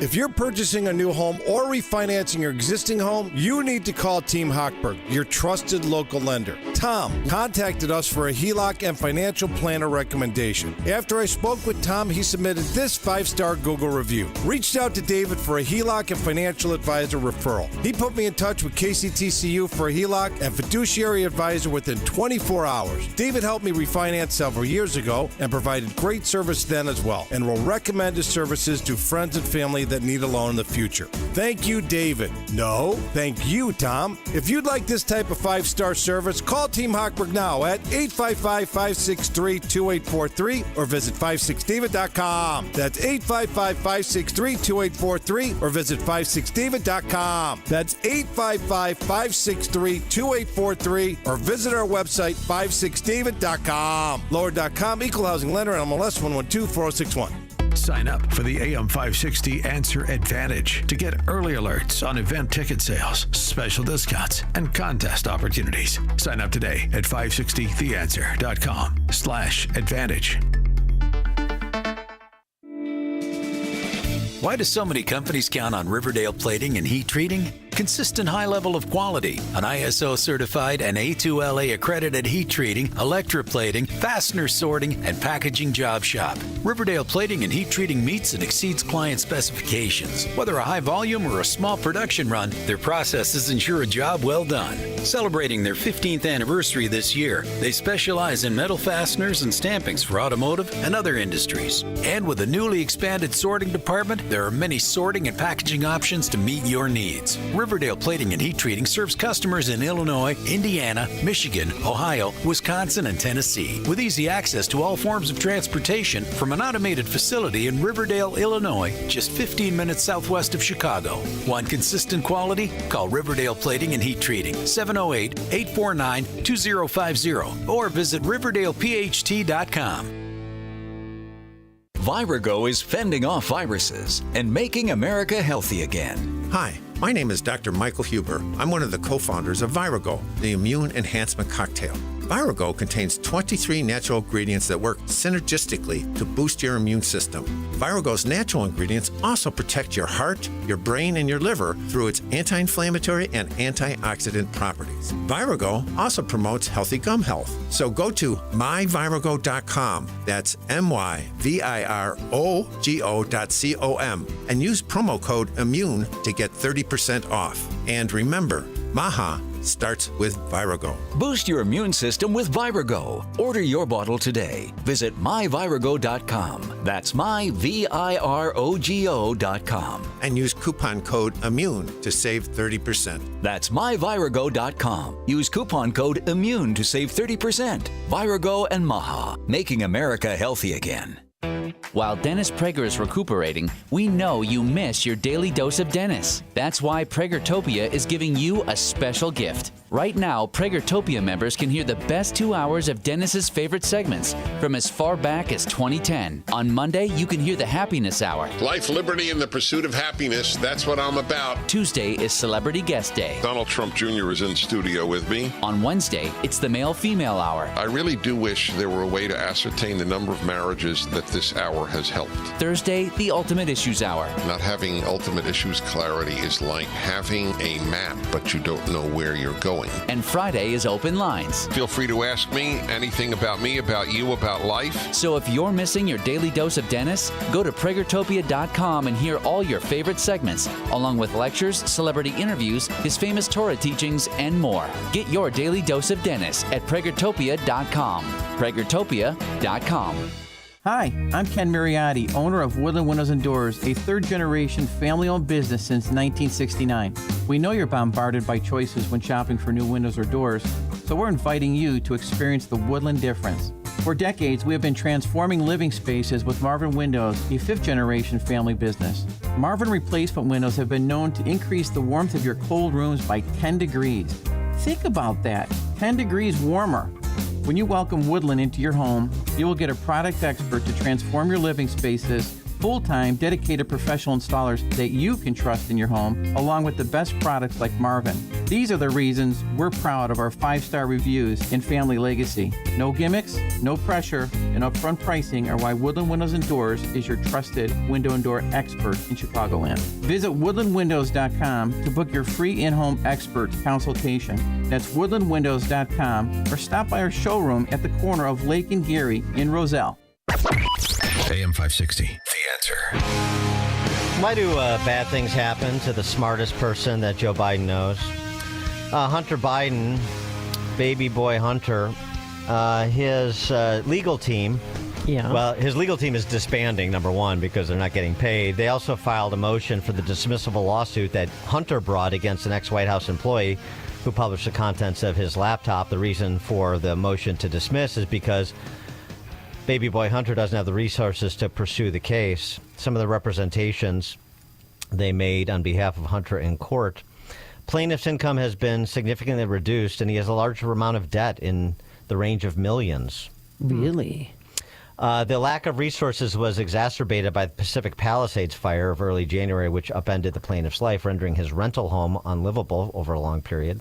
If you're purchasing a new home or refinancing your existing home, you need to call Team Hochberg, your trusted local lender. Tom contacted us for a HELOC and financial planner recommendation. After I spoke with Tom, he submitted this 5-star Google review. Reached out to David for a HELOC and financial advisor referral. He put me in touch with KCTCU for a HELOC and fiduciary advisor within 24 hours. David helped me refinance several years ago and provided great service then as well, and will recommend his services to friends and family that need a loan in the future. Thank you, David. No, thank you, Tom. If you'd like this type of 5-star service, call Team Hochberg now at 855-563-2843 or visit 56david.com. That's 855-563-2843 or visit 56david.com. That's 855-563-2843 or visit our website 56david.com. Lower.com, equal housing lender, MLS 112-4061. Sign up for the AM 560 Answer Advantage to get early alerts on event ticket sales, special discounts, and contest opportunities. Sign up today at 560theanswer.com/advantage. Why do so many companies count on Riverdale Plating and Heat Treating? Consistent high level of quality, an ISO certified and A2LA accredited heat treating, electroplating, fastener sorting, and packaging job shop. Riverdale Plating and Heat Treating meets and exceeds client specifications. Whether a high volume or a small production run, their processes ensure a job well done. Celebrating their 15th anniversary this year, they specialize in metal fasteners and stampings for automotive and other industries. And with a newly expanded sorting department, there are many sorting and packaging options to meet your needs. Riverdale Plating and Heat Treating serves customers in Illinois, Indiana, Michigan, Ohio, Wisconsin, and Tennessee, with easy access to all forms of transportation from an automated facility in Riverdale, Illinois, just 15 minutes southwest of Chicago. Want consistent quality? Call Riverdale Plating and Heat Treating, 708-849-2050, or visit riverdalePHT.com. Virago is fending off viruses and making America healthy again. Hi, my name is Dr. Michael Huber. I'm one of the co-founders of Virago, the immune enhancement cocktail. Virago contains 23 natural ingredients that work synergistically to boost your immune system. Virago's natural ingredients also protect your heart, your brain, and your liver through its anti-inflammatory and antioxidant properties. Virago also promotes healthy gum health. So go to myvirago.com, that's myvirago.com, and use promo code IMMUNE to get 30% off. And remember, Maha starts with Virago. Boost your immune system with Virago. Order your bottle today. Visit myvirago.com. That's myvirago.com. And use coupon code IMMUNE to save 30%. That's myvirago.com. Use coupon code IMMUNE to save 30%. Virago and Maha, making America healthy again. While Dennis Prager is recuperating, we know you miss your daily dose of Dennis. That's why Pragertopia is giving you a special gift. Right now, Pragertopia members can hear the best 2 hours of Dennis's favorite segments from as far back as 2010. On Monday, you can hear the Happiness Hour. Life, liberty, and the pursuit of happiness. That's what I'm about. Tuesday is Celebrity Guest Day. Donald Trump Jr. is in studio with me. On Wednesday, it's the Male-Female Hour. I really do wish there were a way to ascertain the number of marriages that this hour has helped. Thursday, the Ultimate Issues Hour. Not having ultimate issues clarity is like having a map, but you don't know where you're going. And Friday is Open Lines. Feel free to ask me anything about me, about you, about life. So if you're missing your daily dose of Dennis, go to Pragertopia.com and hear all your favorite segments, along with lectures, celebrity interviews, his famous Torah teachings, and more. Get your daily dose of Dennis at Pragertopia.com. Pragertopia.com. Hi, I'm Ken Mariotti, owner of Woodland Windows and Doors, a third-generation family-owned business since 1969. We know you're bombarded by choices when shopping for new windows or doors, so we're inviting you to experience the Woodland difference. For decades, we have been transforming living spaces with Marvin Windows, a fifth-generation family business. Marvin replacement windows have been known to increase the warmth of your cold rooms by 10 degrees. Think about that, 10 degrees warmer. When you welcome Woodland into your home, you will get a product expert to transform your living spaces full-time, dedicated professional installers that you can trust in your home, along with the best products like Marvin. These are the reasons we're proud of our 5-star reviews in Family Legacy. No gimmicks, no pressure, and upfront pricing are why Woodland Windows and Doors is your trusted window and door expert in Chicagoland. Visit woodlandwindows.com to book your free in-home expert consultation. That's woodlandwindows.com, or stop by our showroom at the corner of Lake and Geary in Roselle. AM 560, The Answer. Why do bad things happen to the smartest person that Joe Biden knows? Hunter Biden, baby boy Hunter, his legal team. Yeah. Well, his legal team is disbanding, number one, because they're not getting paid. They also filed a motion for the dismissal of a lawsuit that Hunter brought against an ex-White House employee who published the contents of his laptop. The reason for the motion to dismiss is because baby boy Hunter doesn't have the resources to pursue the case. Some of the representations they made on behalf of Hunter in court. Plaintiff's income has been significantly reduced, and he has a large amount of debt in the range of millions. Really? The lack of resources was exacerbated by the Pacific Palisades fire of early January, which upended the plaintiff's life, rendering his rental home unlivable over a long period.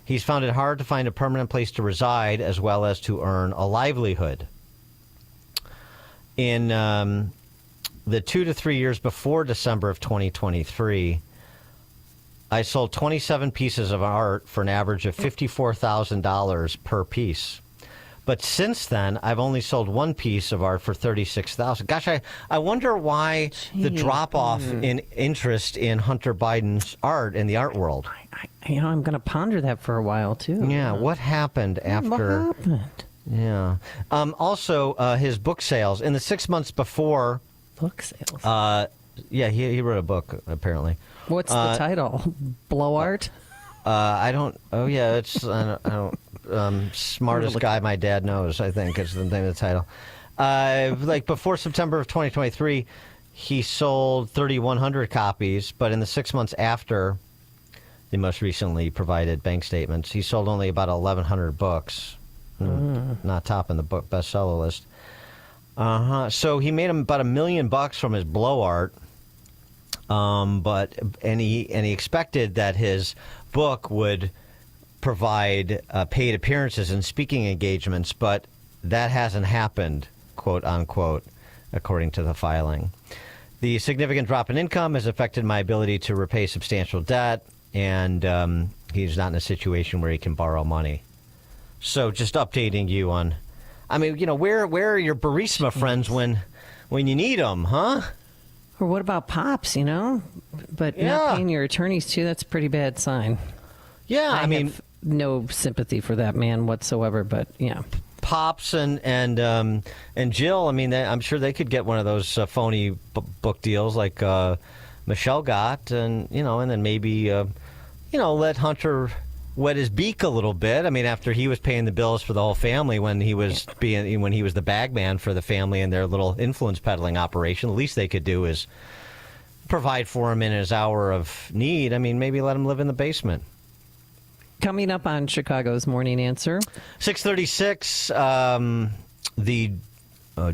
He's found it hard to find a permanent place to reside as well as to earn a livelihood. In the 2 to 3 years before December of 2023, I sold 27 pieces of art for an average of $54,000 per piece. But since then, I've only sold one piece of art for $36,000. Gosh, I wonder why the drop-off in interest in Hunter Biden's art in the art world. I'm going to ponder that for a while, too. Yeah, what happened after... What happened? Yeah. Also, his book sales in the 6 months before. Book sales. Yeah, he wrote a book apparently. What's the title? Blow art. I don't. Oh yeah, it's I don't. Smartest guy my dad knows, I think is the name of the title. Like before September of 2023, he sold 3,100 copies, but in the 6 months after the most recently provided bank statements, he sold only about 1,100 books. Not topping the book bestseller list. So he made about $1 million from his blow art, but he expected that his book would provide paid appearances and speaking engagements, but that hasn't happened, quote unquote, according to the filing. The significant drop in income has affected my ability to repay substantial debt, and he's not in a situation where he can borrow money. So just updating you on, I mean, where are your Burisma friends when you need them, huh? Or what about Pops, But not paying your attorneys, too, that's a pretty bad sign. Yeah, I mean, have no sympathy for that man whatsoever, but yeah. Pops and Jill, I mean, I'm sure they could get one of those phony book deals like Michelle got, and then maybe, let Hunter wet his beak a little bit. I mean, after he was paying the bills for the whole family when he was the bag man for the family and their little influence peddling operation, the least they could do is provide for him in his hour of need. I mean, maybe let him live in the basement. Coming up on Chicago's Morning Answer. 6:36, the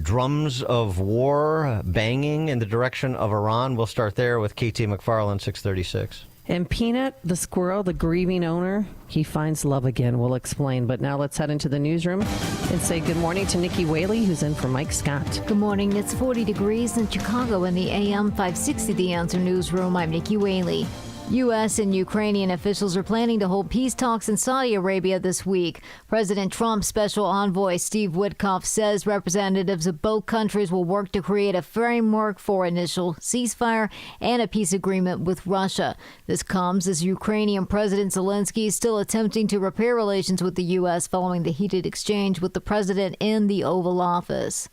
drums of war banging in the direction of Iran. We'll start there with KT McFarland, 6:36. And Peanut, the squirrel, the grieving owner, he finds love again. We'll explain. But now let's head into the newsroom and say good morning to Nikki Whaley, who's in for Mike Scott. Good morning. It's 40 degrees in Chicago in the AM 560 The Answer newsroom. I'm Nikki Whaley. U.S. and Ukrainian officials are planning to hold peace talks in Saudi Arabia this week. President Trump's special envoy, Steve Witkoff, says representatives of both countries will work to create a framework for initial ceasefire and a peace agreement with Russia. This comes as Ukrainian President Zelensky is still attempting to repair relations with the U.S. following the heated exchange with the president in the Oval Office.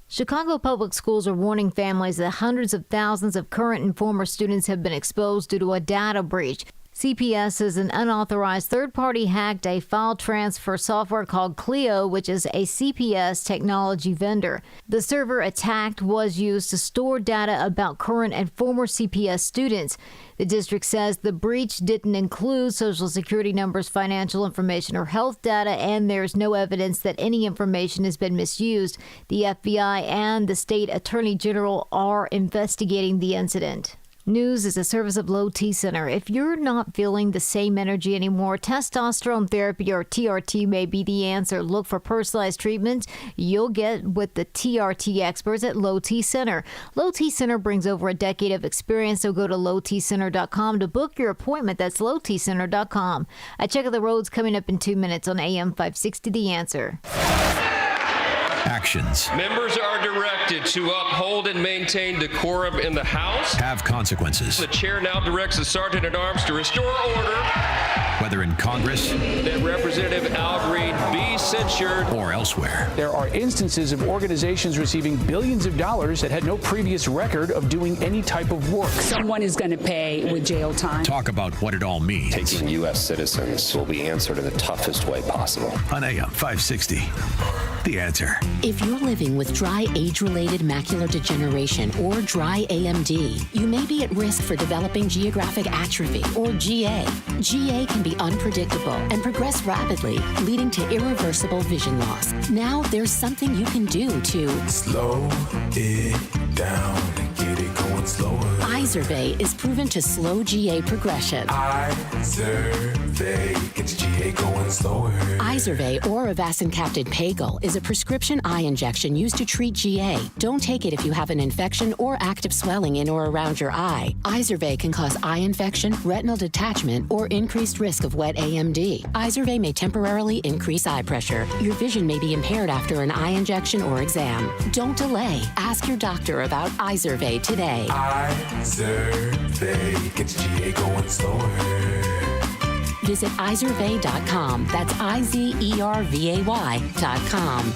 Chicago Public Schools are warning families that hundreds of thousands of current and former students have been exposed due to a data breach. CPS says an unauthorized third party hacked a file transfer software called Clio, which is a CPS technology vendor. The server attacked was used to store data about current and former CPS students. The district says the breach didn't include Social Security numbers, financial information, or health data, and there's no evidence that any information has been misused. The FBI and the state attorney general are investigating the incident. News is a service of Low T Center. If you're not feeling the same energy anymore, testosterone therapy or TRT may be the answer. Look for personalized treatment you'll get with the TRT experts at Low T Center. Low T Center brings over a decade of experience, so go to lowtcenter.com to book your appointment. That's lowtcenter.com. A check of the roads coming up in 2 minutes on AM 560 The Answer. Actions Members are directed to uphold and maintain decorum in the House. have consequences. The chair now directs the Sergeant at Arms to restore order. Whether in Congress, That Representative Al Green be censured. or elsewhere. There are instances of organizations receiving billions of dollars that had no previous record of doing any type of work. Someone is going to pay with jail time. Talk about what it all means. Taking U.S. citizens will be answered in the toughest way possible. On AM 560, The Answer. If you're living with dry age-related macular degeneration or dry AMD, you may be at risk for developing geographic atrophy or GA. GA can be unpredictable and progress rapidly, leading to irreversible vision loss. Now there's something you can do to slow it down and get it going slower. Izervay is proven to slow GA progression. Izervay gets GA going slower. Izervay or avacincaptad pagel is a prescription eye injection used to treat GA. Don't take it if you have an infection or active swelling in or around your eye. Izervay can cause eye infection, retinal detachment, or increased risk of wet AMD. Izervay may temporarily increase eye pressure. Your vision may be impaired after an eye injection or exam. Don't delay. Ask your doctor about Izervay today. Izervay gets GA going slower. Visit Izervay.com. That's IZERVAY.com.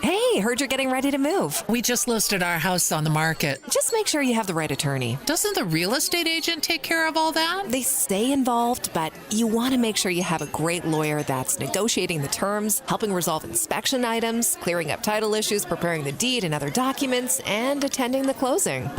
Hey, heard you're getting ready to move. We just listed our house on the market. Just make sure you have the right attorney. Doesn't the real estate agent take care of all that? They stay involved, but you want to make sure you have a great lawyer that's negotiating the terms, helping resolve inspection items, clearing up title issues, preparing the deed and other documents, and attending the closing.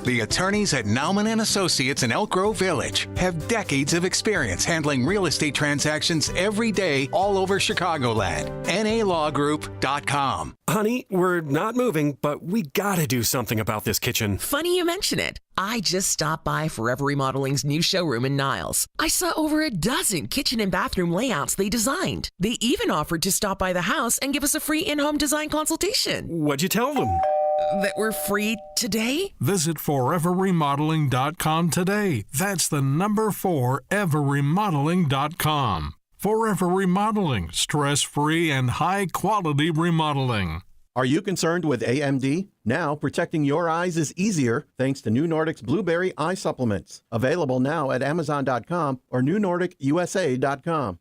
The attorneys at Nauman & Associates in Elk Grove Village have decades of experience handling real estate transactions every day all over Chicagoland. NALawGroup.com. Honey, we're not moving, but we gotta do something about this kitchen. Funny you mention it. I just stopped by Forever Remodeling's new showroom in Niles. I saw over a dozen kitchen and bathroom layouts they designed. They even offered to stop by the house and give us a free in-home design consultation. What'd you tell them? That we're free today? Visit foreverremodeling.com today. That's the number 4, everremodeling.com. Forever Remodeling, stress-free and high-quality remodeling. Are you concerned with AMD? Now, protecting your eyes is easier thanks to New Nordic's Blueberry Eye Supplements. Available now at Amazon.com or NewNordicUSA.com.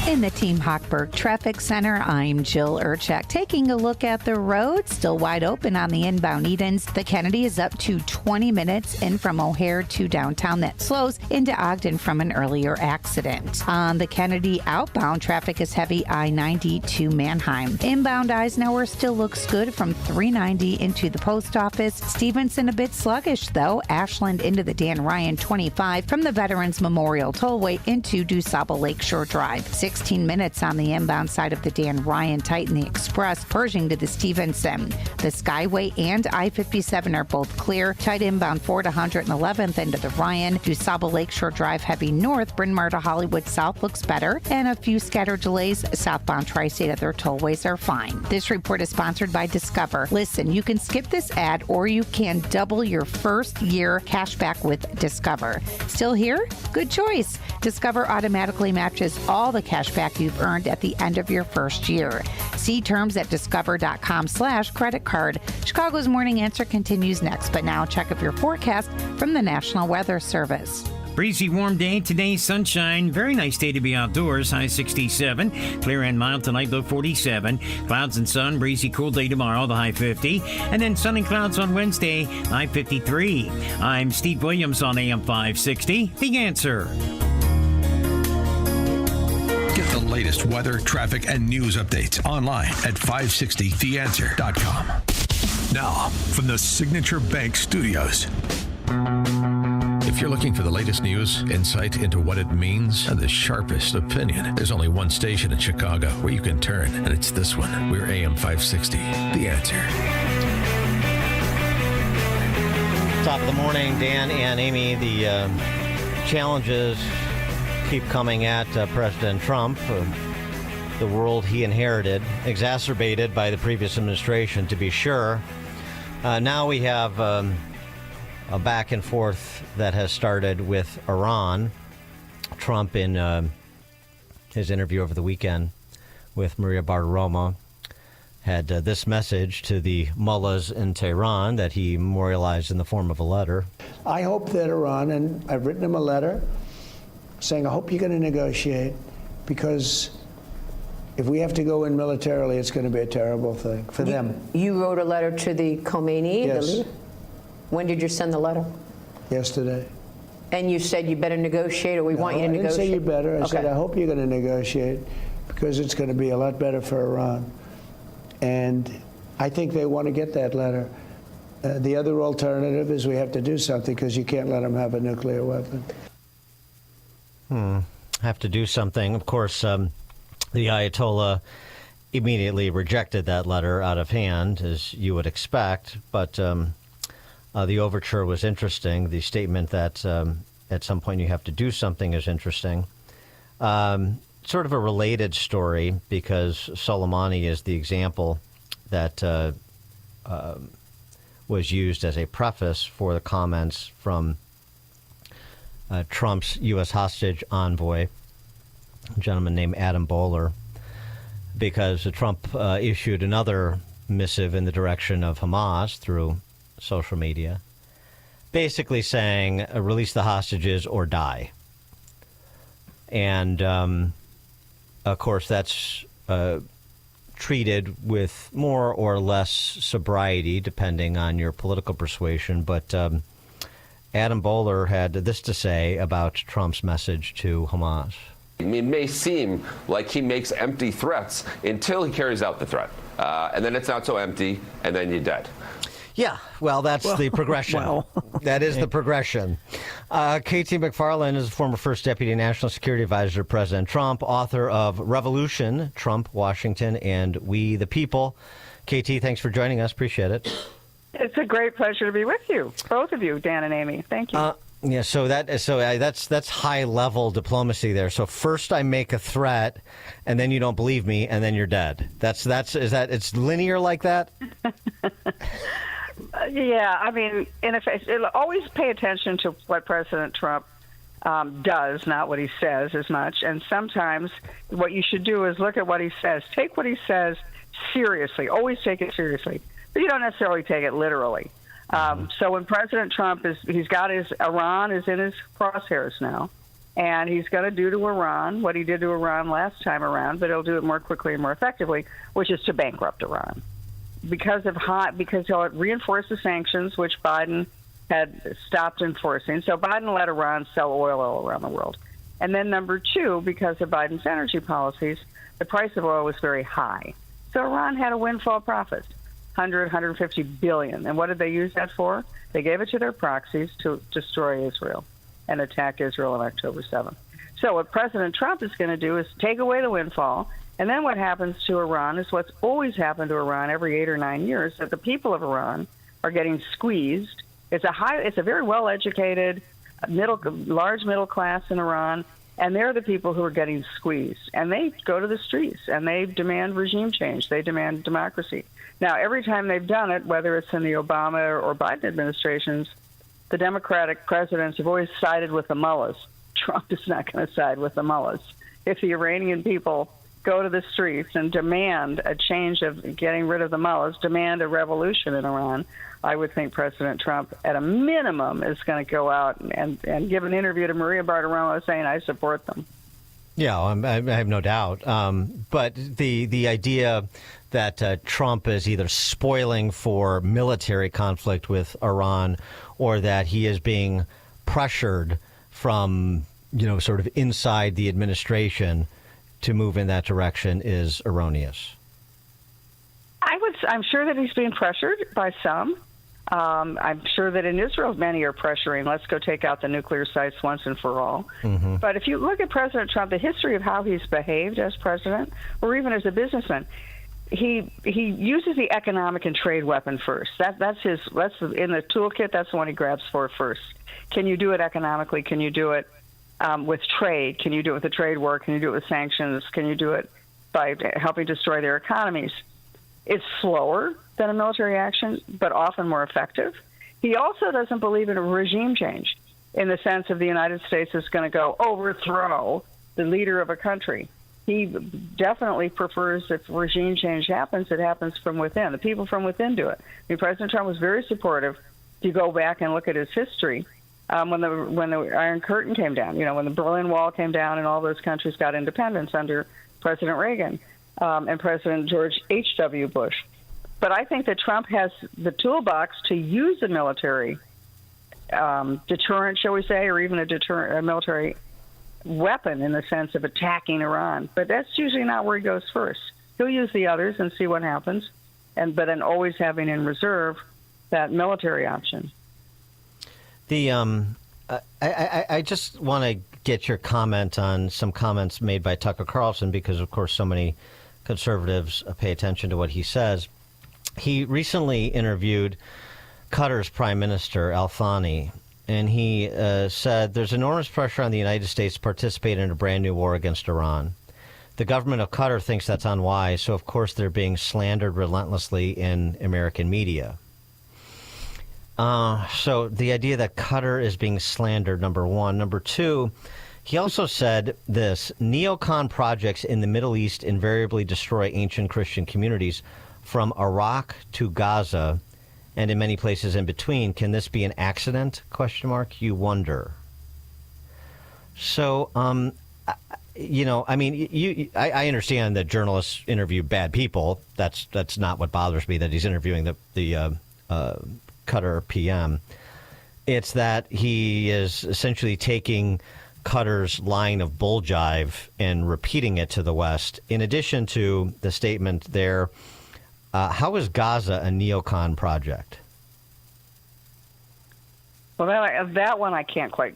In the Team Hochberg Traffic Center, I'm Jill Urchak. Taking a look at the road, still wide open on the inbound Edens. The Kennedy is up to 20 minutes in from O'Hare to downtown. That slows into Ogden from an earlier accident. On the Kennedy outbound, traffic is heavy I-90 to Manheim. Inbound Eisenhower still looks good from 390 into the post office. Stevenson a bit sluggish, though. Ashland into the Dan Ryan 25 from the Veterans Memorial Tollway into DuSable Lakeshore Drive. 16 minutes on the inbound side of the Dan Ryan. Tighten the Express, Pershing to the Stevenson. The Skyway and I-57 are both clear. Tight inbound 4 to 111th into the Ryan. DuSable Lakeshore Drive heavy north. Bryn Mawr to Hollywood South looks better. And a few scattered delays. Southbound Tri-State other tollways are fine. This report is sponsored by Discover. Listen, you can skip this ad or you can double your first year cash back with Discover. Still here? Good choice. Discover automatically matches all the cash back you've earned at the end of your first year. See terms at discover.com/credit card. Chicago's Morning Answer continues next, but now check up your forecast from the National Weather Service. Breezy, warm day today, sunshine. Very nice day to be outdoors. High 67. Clear and mild tonight, low 47. Clouds and sun. Breezy, cool day tomorrow, the high 50. And then sun and clouds on Wednesday, high 53. I'm Steve Williams on AM 560. The Answer. Get the latest weather, traffic, and news updates online at 560theanswer.com. Now, from the Signature Bank Studios. If you're looking for the latest news, insight into what it means, and the sharpest opinion, there's only one station in Chicago where you can turn, and it's this one. We're AM 560, The Answer. Top of the morning, Dan and Amy. The challenges keep coming at President Trump. The world he inherited, exacerbated by the previous administration, to be sure. Now we have a back and forth that has started with Iran. Trump, in his interview over the weekend with Maria Bartiromo, had this message to the mullahs in Tehran that he memorialized in the form of a letter. I hope that Iran, and I've written him a letter saying, I hope you're going to negotiate, because if we have to go in militarily, it's going to be a terrible thing for them. You wrote a letter to the Khomeini? Yes. The leader? When did you send the letter? Yesterday. And you said you better negotiate, or we want you to negotiate? I didn't say you better. I said I hope you're going to negotiate, because it's going to be a lot better for Iran. And I think they want to get that letter. The other alternative is we have to do something, because you can't let them have a nuclear weapon. Have to do something. Of course, the Ayatollah immediately rejected that letter out of hand, as you would expect. But the overture was interesting. The statement that at some point you have to do something is interesting. Sort of a related story, because Soleimani is the example that was used as a preface for the comments from Trump's U.S. hostage envoy, a gentleman named Adam Boehler, because Trump issued another missive in the direction of Hamas through social media, basically saying, release the hostages or die. And, of course, that's treated with more or less sobriety, depending on your political persuasion. But Adam Boehler had this to say about Trump's message to Hamas. It may seem like he makes empty threats until he carries out the threat. And then it's not so empty, and then you're dead. Yeah, well, that's the progression. That is the progression. KT McFarland is a former first deputy national security advisor to President Trump, author of Revolution, Trump, Washington, and We the People. KT, thanks for joining us. Appreciate it. It's a great pleasure to be with you, both of you, Dan and Amy. Thank you. Yeah, that's high level diplomacy there. So first I make a threat, and then you don't believe me, and then you're dead. It's linear like that? Yeah, I mean, in effect, always pay attention to what President Trump does, not what he says as much. And sometimes what you should do is look at what he says. Take what he says seriously. Always take it seriously. But you don't necessarily take it literally. So when President Trump Iran is in his crosshairs now, and he's going to do to Iran what he did to Iran last time around, but he'll do it more quickly and more effectively, which is to bankrupt Iran. Because he'll reinforce the sanctions, which Biden had stopped enforcing. So Biden let Iran sell oil all around the world. And then number two, because of Biden's energy policies, the price of oil was very high. So Iran had a windfall profit, 150 billion. And what did they use that for? They gave it to their proxies to destroy Israel and attack Israel on October 7th. So what President Trump is going to do is take away the windfall. And then what happens to Iran is what's always happened to Iran every 8 or 9 years, that the people of Iran are getting squeezed. It's a very well-educated, large middle class in Iran, and they're the people who are getting squeezed. And they go to the streets, and they demand regime change. They demand democracy. Now, every time they've done it, whether it's in the Obama or Biden administrations, the Democratic presidents have always sided with the mullahs. Trump is not going to side with the mullahs. If the Iranian people go to the streets and demand a change of getting rid of the mullahs, demand a revolution in Iran, I would think President Trump, at a minimum, is going to go out and give an interview to Maria Bartiromo saying, I support them. Yeah, I have no doubt. But the idea that Trump is either spoiling for military conflict with Iran or that he is being pressured from, sort of inside the administration to move in that direction is erroneous. I'm sure that he's being pressured by some. I'm sure that in Israel, many are pressuring, let's go take out the nuclear sites once and for all. Mm-hmm. But if you look at President Trump, the history of how he's behaved as president, or even as a businessman, he uses the economic and trade weapon first. That's in the toolkit. That's the one he grabs for first. Can you do it economically? Can you do it with trade? Can you do it with a trade war? Can you do it with sanctions? Can you do it by helping destroy their economies? It's slower than a military action, but often more effective. He also doesn't believe in a regime change in the sense of the United States is going to go overthrow the leader of a country. He definitely prefers if regime change happens, it happens from within. The people from within do it. I mean, President Trump was very supportive. If you go back and look at his history, when the Iron Curtain came down, when the Berlin Wall came down and all those countries got independence under President Reagan and President George H.W. Bush. But I think that Trump has the toolbox to use a military deterrent, shall we say, or even a military weapon in the sense of attacking Iran. But that's usually not where he goes first. He'll use the others and see what happens, but then always having in reserve that military option. I just want to get your comment on some comments made by Tucker Carlson because, of course, so many conservatives pay attention to what he says. He recently interviewed Qatar's Prime Minister, Al Thani, and he said there's enormous pressure on the United States to participate in a brand new war against Iran. The government of Qatar thinks that's unwise, so of course they're being slandered relentlessly in American media. So the idea that Qatar is being slandered, number one. Number two, he also said this: neocon projects in the Middle East invariably destroy ancient Christian communities from Iraq to Gaza and in many places in between. Can this be an accident? ? You wonder. So, I understand that journalists interview bad people. That's not what bothers me, that he's interviewing the Qatar PM. It's that he is essentially taking Qatar's line of bull jive and repeating it to the West. In addition to the statement there, how is Gaza a neocon project? Well, that one I can't quite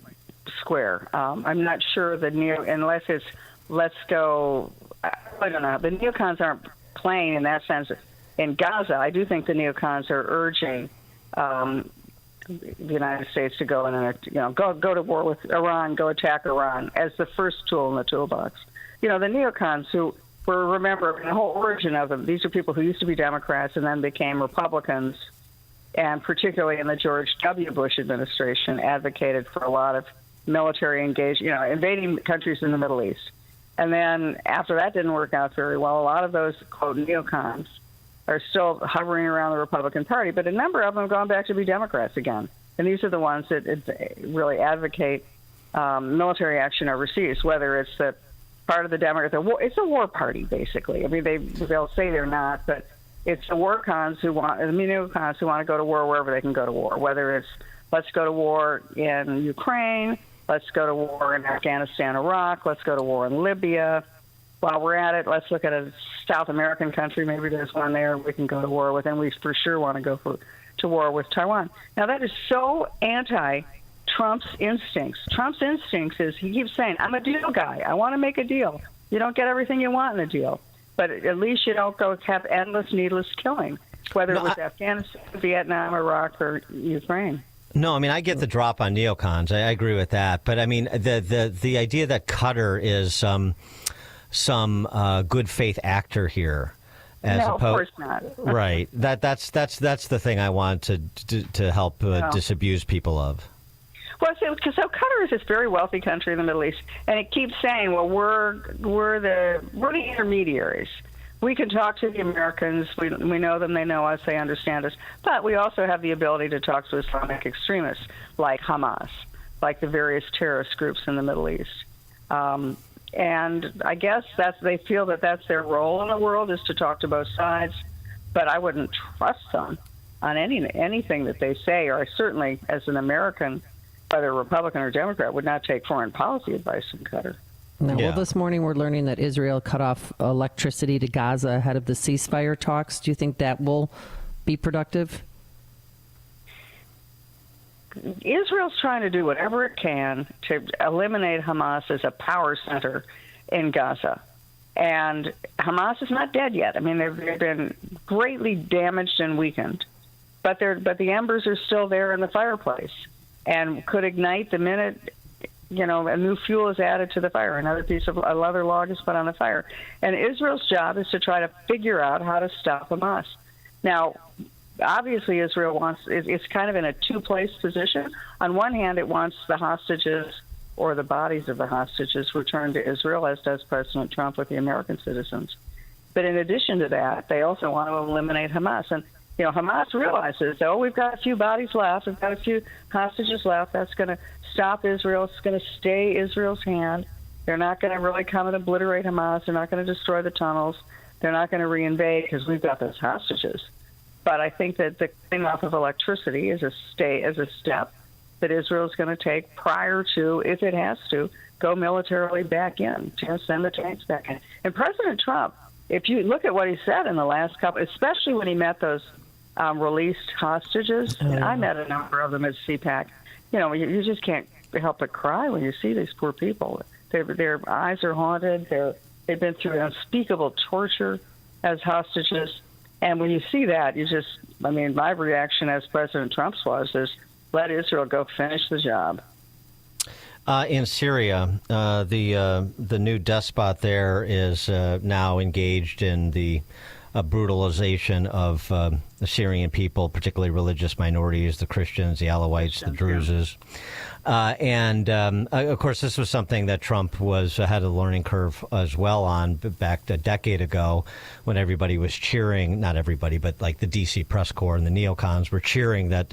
square. I'm not sure unless it's let's go. I don't know. The neocons aren't playing in that sense. In Gaza, I do think the neocons are urging the United States to go in and go to war with Iran, go attack Iran as the first tool in the toolbox. The neocons who remember the whole origin of them. These are people who used to be Democrats and then became Republicans, and particularly in the George W. Bush administration, advocated for a lot of military engagement, invading countries in the Middle East. And then after that didn't work out very well, a lot of those, quote, neocons are still hovering around the Republican Party, but a number of them have gone back to be Democrats again. And these are the ones that really advocate military action overseas, whether it's the part of the Democrats. It's a war party, basically. I mean, they'll say they're not, but it's the neocons who want to go to war wherever they can go to war, whether it's let's go to war in Ukraine, let's go to war in Afghanistan, Iraq, let's go to war in Libya. While we're at it, let's look at a South American country. Maybe there's one there we can go to war with, and we for sure want to go to war with Taiwan. Now, that is so anti-Trump's instincts. Trump's instincts is he keeps saying, I'm a deal guy. I want to make a deal. You don't get everything you want in a deal, but at least you don't go have endless, needless killing, whether it was Afghanistan, Vietnam, Iraq, or Ukraine. No, I mean, I get the drop on neocons. I agree with that. But, I mean, the idea that Qatar is some good faith actor here, of course not. Right. That's the thing I want to help disabuse people of. Well, so Qatar is this very wealthy country in the Middle East, and it keeps saying, well, we're the intermediaries. We can talk to the Americans. We know them. They know us. They understand us. But we also have the ability to talk to Islamic extremists like Hamas, like the various terrorist groups in the Middle East. And I guess they feel that that's their role in the world, is to talk to both sides. But I wouldn't trust them on anything that they say, or I certainly, as an American, whether Republican or Democrat, would not take foreign policy advice from Qatar. No, well, this morning we're learning that Israel cut off electricity to Gaza ahead of the ceasefire talks. Do you think that will be productive? Israel's trying to do whatever it can to eliminate Hamas as a power center in Gaza. And Hamas is not dead yet. I mean, they've been greatly damaged and weakened. But the embers are still there in the fireplace and could ignite the minute, a new fuel is added to the fire. Another log is put on the fire. And Israel's job is to try to figure out how to stop Hamas. Now, obviously, Israel it's kind of in a two-place position. On one hand, it wants the hostages or the bodies of the hostages returned to Israel, as does President Trump with the American citizens. But in addition to that, they also want to eliminate Hamas. And, Hamas realizes, we've got a few bodies left, we've got a few hostages left, that's going to stop Israel, it's going to stay Israel's hand. They're not going to really come and obliterate Hamas, they're not going to destroy the tunnels, they're not going to reinvade because we've got those hostages. But I think that the cutting off of electricity is a step that Israel is going to take prior to, if it has to, go militarily back in, send the tanks back in. And President Trump, if you look at what he said in the last couple, especially when he met those released hostages, and I met a number of them at CPAC, you just can't help but cry when you see these poor people. Their eyes are haunted. They've been through unspeakable torture as hostages. And when you see that, my reaction as President Trump's is, let Israel go finish the job. In Syria, the new despot there is now engaged in the brutalization of the Syrian people, particularly religious minorities, the Christians, the Alawites, the Druzes. Of course, this was something that Trump had a learning curve as well on back a decade ago when everybody was cheering, not everybody, but like the D.C. press corps and the neocons were cheering that,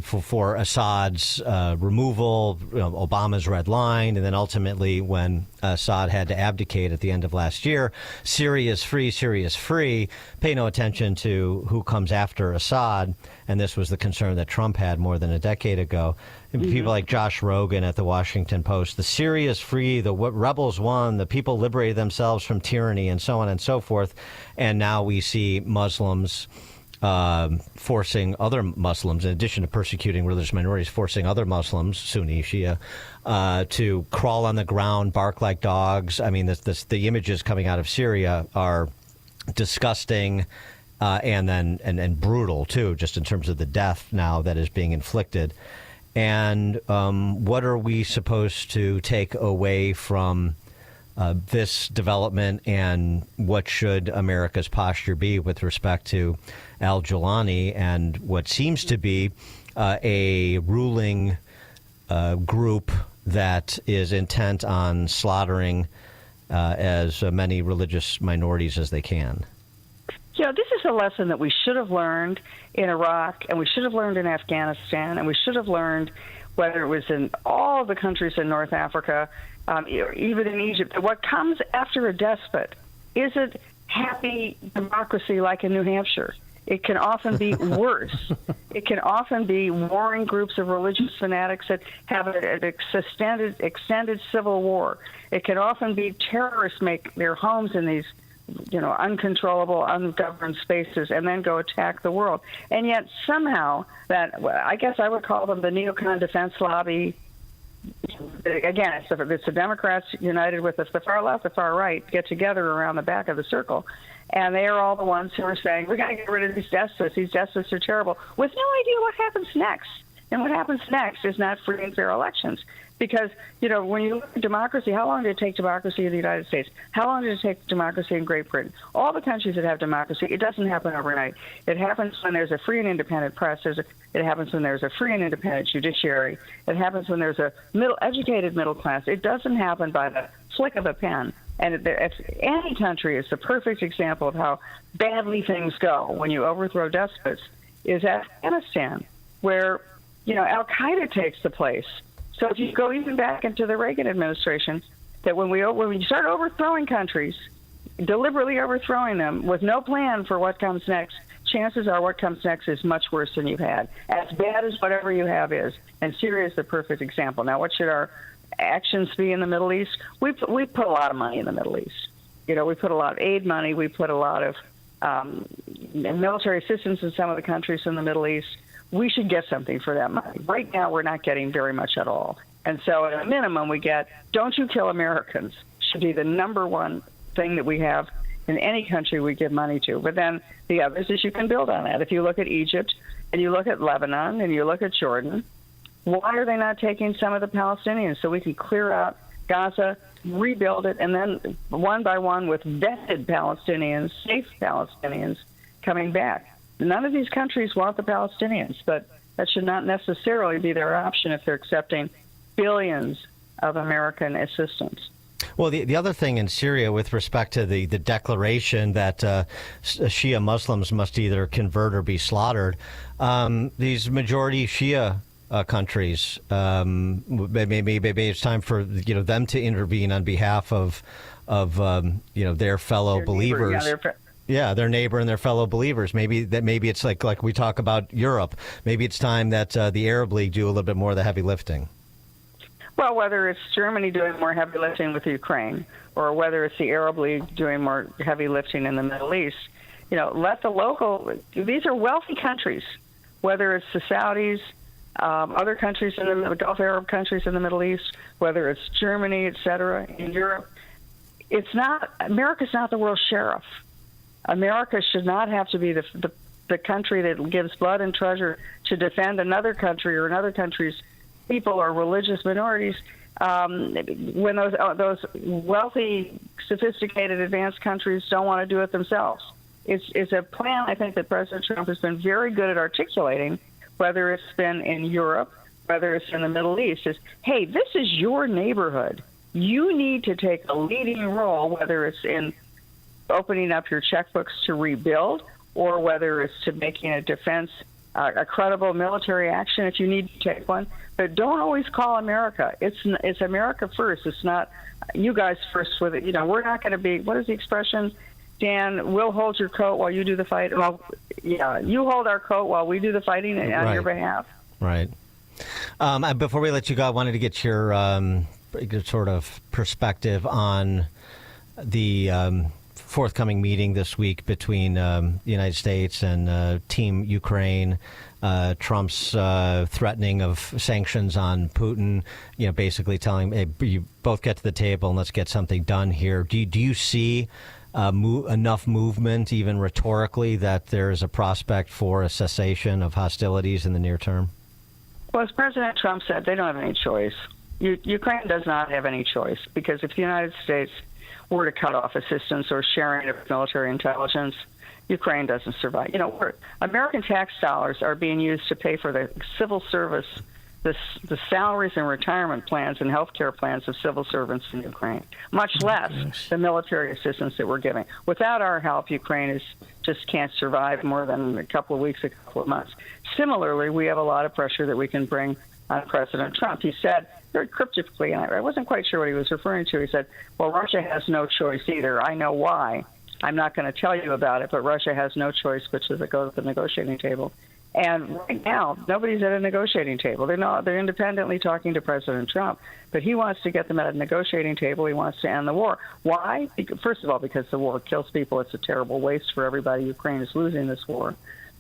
for Assad's removal, Obama's red line. And then ultimately when Assad had to abdicate at the end of last year, Syria's free, Syria's free. Pay no attention to who comes after Assad. And this was the concern that Trump had more than a decade ago. And people like Josh Rogan at the Washington Post, the Syria's free, the rebels won, the people liberated themselves from tyranny, and so on and so forth. And now we see Muslims forcing other Muslims, in addition to persecuting religious minorities, forcing other Muslims, Sunni, Shia, to crawl on the ground, bark like dogs. I mean, the images coming out of Syria are disgusting. And brutal too, just in terms of the death now that is being inflicted. And what are we supposed to take away from this development, and what should America's posture be with respect to al-Jawlani and what seems to be a ruling group that is intent on slaughtering as many religious minorities as they can? This is a lesson that we should have learned in Iraq, and we should have learned in Afghanistan, and we should have learned whether it was in all the countries in North Africa, even in Egypt. What comes after a despot isn't happy democracy like in New Hampshire. It can often be worse. It can often be warring groups of religious fanatics that have an extended civil war. It can often be terrorists make their homes in these uncontrollable, ungoverned spaces and then go attack the world. And yet somehow I guess I would call them the Neocon defense lobby. Again, it's the Democrats united with the far left, the far right, get together around the back of the circle. And they are all the ones who are saying, we got to get rid of these despots. These despots are terrible, with no idea what happens next. And what happens next is not free and fair elections. Because, when you look at democracy, how long did it take democracy in the United States? How long did it take democracy in Great Britain? All the countries that have democracy, it doesn't happen overnight. It happens when there's a free and independent press. It happens when there's a free and independent judiciary. It happens when there's a educated middle class. It doesn't happen by the flick of a pen. And if any country is the perfect example of how badly things go when you overthrow despots, is Afghanistan, where, Al-Qaeda takes the place. So if you go even back into the Reagan administration, that when we start overthrowing countries, deliberately overthrowing them with no plan for what comes next, chances are what comes next is much worse than you've had, as bad as whatever you have is. And Syria is the perfect example. Now, what should our actions be in the Middle East? We put a lot of money in the Middle East. We put a lot of aid money. We put a lot of military assistance in some of the countries in the Middle East. We should get something for that money. Right now, we're not getting very much at all. And so at a minimum, we get, don't you kill Americans, should be the number one thing that we have in any country we give money to. But then the others is you can build on that. If you look at Egypt and you look at Lebanon and you look at Jordan, why are they not taking some of the Palestinians so we can clear out Gaza, rebuild it, and then one by one with vetted Palestinians, safe Palestinians, coming back? None of these countries want the Palestinians, but that should not necessarily be their option if they're accepting billions of American assistance. Well, the other thing in Syria with respect to the declaration that Shia Muslims must either convert or be slaughtered, these majority Shia countries, maybe it's time for them to intervene on behalf of their fellow believers. Yeah, their neighbor and their fellow believers. Maybe it's like we talk about Europe. Maybe it's time that the Arab League do a little bit more of the heavy lifting. Well, whether it's Germany doing more heavy lifting with Ukraine, or whether it's the Arab League doing more heavy lifting in the Middle East, let the local. These are wealthy countries. Whether it's the Saudis, other countries in the Gulf Arab countries in the Middle East, whether it's Germany, etc., in Europe, America's not the world sheriff. America should not have to be the country that gives blood and treasure to defend another country or another country's people or religious minorities. When those wealthy, sophisticated, advanced countries don't want to do it themselves, it's a plan I think that President Trump has been very good at articulating. Whether it's been in Europe, whether it's in the Middle East, is hey, this is your neighborhood. You need to take a leading role, whether it's in opening up your checkbooks to rebuild, or whether it's to making a defense a credible military action if you need to take one. But don't always call America. It's America first. It's not you guys first with it. We're not going to be, what is the expression, Dan? We'll hold your coat while you do the fight. Well, yeah, you hold our coat while we do the fighting on your behalf. Right. Before we let you go, I wanted to get your sort of perspective on the forthcoming meeting this week between the United States and Team Ukraine. Trump's threatening of sanctions on Putin, basically telling him, hey, you both get to the table and let's get something done here. Do you see enough movement, even rhetorically, that there is a prospect for a cessation of hostilities in the near term? Well, as President Trump said, they don't have any choice. Ukraine does not have any choice, because if the United States were to cut off assistance or sharing of military intelligence, Ukraine doesn't survive. American tax dollars are being used to pay for the civil service, the salaries and retirement plans and health care plans of civil servants in Ukraine, much less the military assistance that we're giving. Without our help, Ukraine just can't survive more than a couple of weeks, a couple of months. Similarly, we have a lot of pressure that we can bring on President Trump. He said very cryptically, and I wasn't quite sure what he was referring to, he said, well, Russia has no choice either. I know why. I'm not going to tell you about it, but Russia has no choice but to go to the negotiating table. And right now, nobody's at a negotiating table. They're independently talking to President Trump, but he wants to get them at a negotiating table. He wants to end the war. Why? First of all, because the war kills people. It's a terrible waste for everybody. Ukraine is losing this war.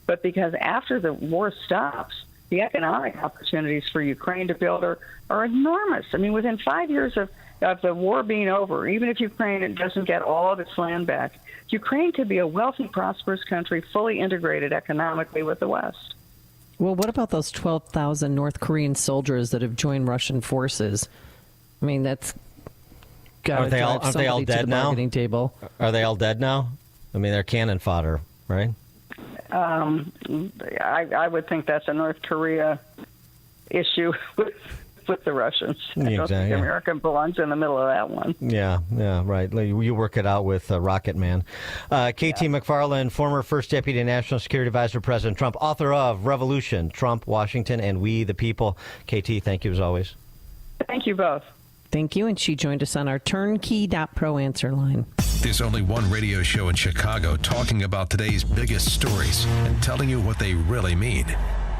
But because after the war stops, the economic opportunities for Ukraine to build are enormous. I mean, within 5 years of the war being over, even if Ukraine doesn't get all of its land back, Ukraine could be a wealthy, prosperous country, fully integrated economically with the West. Well, what about those 12,000 North Korean soldiers that have joined Russian forces? I mean, that's got to drive somebody to the bargaining table. Are they all dead now? I mean, they're cannon fodder, right? I would think that's a North Korea issue with the Russians. I don't think America belongs in the middle of that one. Yeah, right. You work it out with Rocket Man. KT McFarland, former First Deputy National Security Advisor, President Trump, author of Revolution, Trump, Washington, and We the People. KT, thank you as always. Thank you both. Thank you, and she joined us on our Turnkey.pro answer line. There's only one radio show in Chicago talking about today's biggest stories and telling you what they really mean.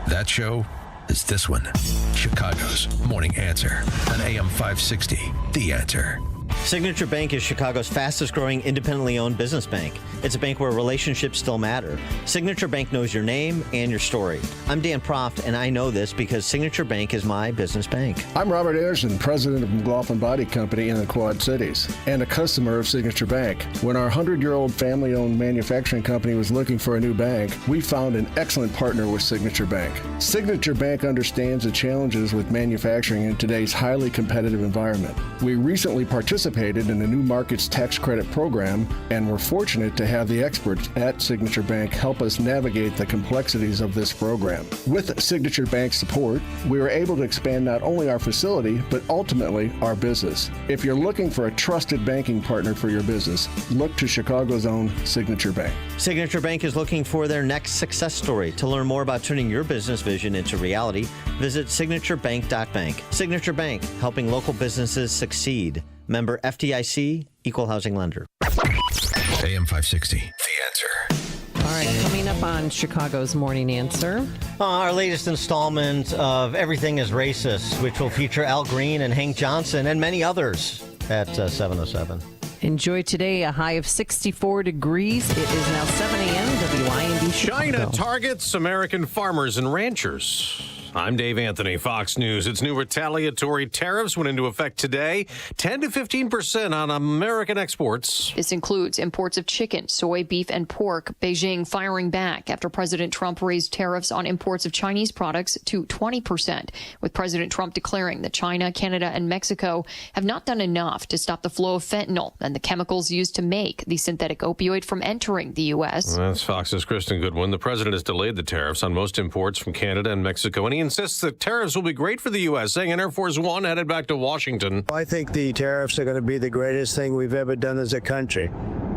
That show is this one, Chicago's Morning Answer on AM 560, The Answer. Signature Bank is Chicago's fastest growing independently owned business bank. It's a bank where relationships still matter. Signature Bank knows your name and your story. I'm Dan Proft, and I know this because Signature Bank is my business bank. I'm Robert Anderson, president of McLaughlin Body Company in the Quad Cities, and a customer of Signature Bank. When our 100-year-old family-owned manufacturing company was looking for a new bank, we found an excellent partner with Signature Bank. Signature Bank understands the challenges with manufacturing in today's highly competitive environment. We recently participated in the New Markets Tax Credit Program, and we're fortunate to have the experts at Signature Bank help us navigate the complexities of this program. With Signature Bank's support, we were able to expand not only our facility, but ultimately our business. If you're looking for a trusted banking partner for your business, look to Chicago's own Signature Bank. Signature Bank is looking for their next success story. To learn more about turning your business vision into reality, visit signaturebank.bank. Signature Bank, helping local businesses succeed. Member FDIC, Equal Housing Lender. AM 560, The Answer. All right, coming up on Chicago's Morning Answer. Our latest installment of Everything is Racist, which will feature Al Green and Hank Johnson and many others at 7:07. Enjoy today, a high of 64 degrees. It is now 7 a.m. WIND Chicago. China targets American farmers and ranchers. I'm Dave Anthony, Fox News. Its new retaliatory tariffs went into effect today, 10 to 15% on American exports. This includes imports of chicken, soy, beef, and pork. Beijing firing back after President Trump raised tariffs on imports of Chinese products to 20%, with President Trump declaring that China, Canada, and Mexico have not done enough to stop the flow of fentanyl and the chemicals used to make the synthetic opioid from entering the U.S. That's Fox's Kristen Goodwin. The president has delayed the tariffs on most imports from Canada and Mexico, and he insists that tariffs will be great for the U.S., saying an Air Force One headed back to Washington. I think the tariffs are going to be the greatest thing we've ever done as a country.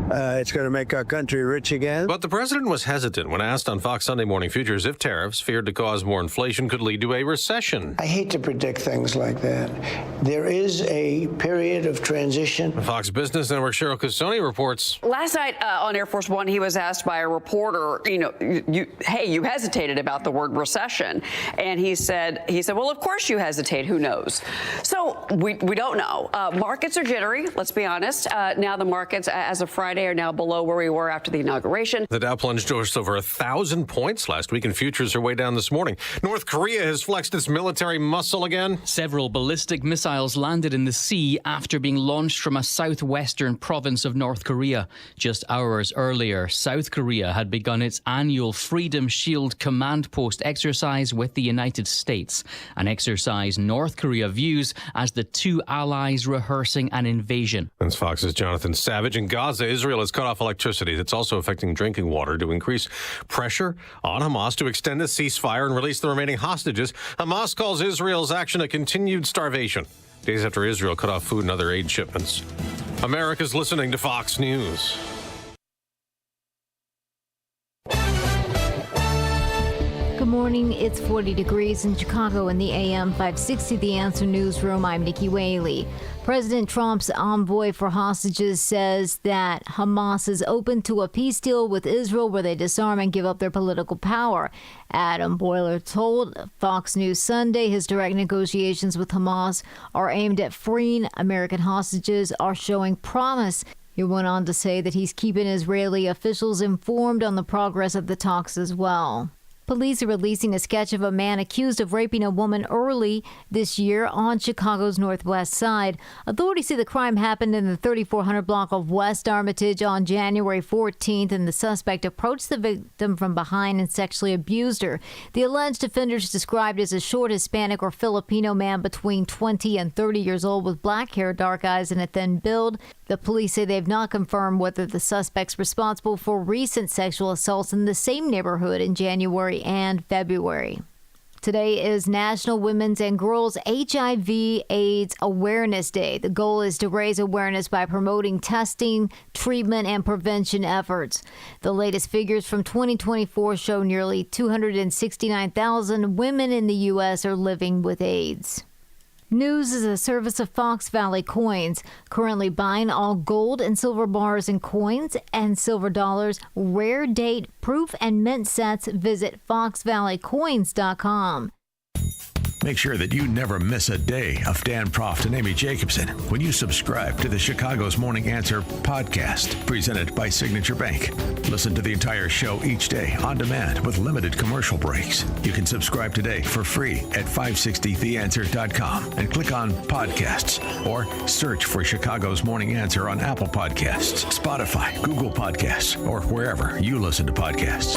It's going to make our country rich again. But the president was hesitant when asked on Fox Sunday Morning Futures if tariffs, feared to cause more inflation, could lead to a recession. I hate to predict things like that. There is a period of transition. Fox Business Network Cheryl Cassoni reports. Last night on Air Force One, he was asked by a reporter, you hesitated about the word recession. And he said, well, of course you hesitate. Who knows? So we don't know. Markets are jittery, let's be honest. Now the markets, as of Friday, are now below where we were after the inauguration. The Dow plunged just over 1,000 points last week, and futures are way down this morning. North Korea has flexed its military muscle again. Several ballistic missiles landed in the sea after being launched from a southwestern province of North Korea. Just hours earlier, South Korea had begun its annual Freedom Shield command post exercise with the United States, an exercise North Korea views as the two allies rehearsing an invasion. That's Fox's Jonathan Savage. In Gaza, Israel has cut off electricity. That's also affecting drinking water to increase pressure on Hamas to extend the ceasefire and release the remaining hostages. Hamas calls Israel's action a continued starvation, days after Israel cut off food and other aid shipments. America's listening to Fox News. Good morning. It's 40 degrees in Chicago in the AM 560 The Answer newsroom. I'm Nikki Whaley. President Trump's envoy for hostages says that Hamas is open to a peace deal with Israel where they disarm and give up their political power. Adam Boiler told Fox News Sunday his direct negotiations with Hamas are aimed at freeing American hostages, are showing promise. He went on to say that he's keeping Israeli officials informed on the progress of the talks as well. Police are releasing a sketch of a man accused of raping a woman early this year on Chicago's Northwest Side. Authorities say the crime happened in the 3400 block of West Armitage on January 14th, and the suspect approached the victim from behind and sexually abused her. The alleged offender is described as a short Hispanic or Filipino man between 20 and 30 years old with black hair, dark eyes, and a thin build. The police say they have not confirmed whether the suspect's responsible for recent sexual assaults in the same neighborhood in January and February. Today is National Women's and Girls HIV/AIDS Awareness Day. The goal is to raise awareness by promoting testing, treatment, and prevention efforts. The latest figures from 2024 show nearly 269,000 women in the U.S. are living with AIDS. News is a service of Fox Valley Coins, currently buying all gold and silver bars and coins and silver dollars, rare date, proof, and mint sets. Visit foxvalleycoins.com. Make sure that you never miss a day of Dan Proft and Amy Jacobson when you subscribe to the Chicago's Morning Answer podcast, presented by Signature Bank. Listen to the entire show each day on demand with limited commercial breaks. You can subscribe today for free at 560theanswer.com and click on podcasts or search for Chicago's Morning Answer on Apple Podcasts, Spotify, Google Podcasts, or wherever you listen to podcasts.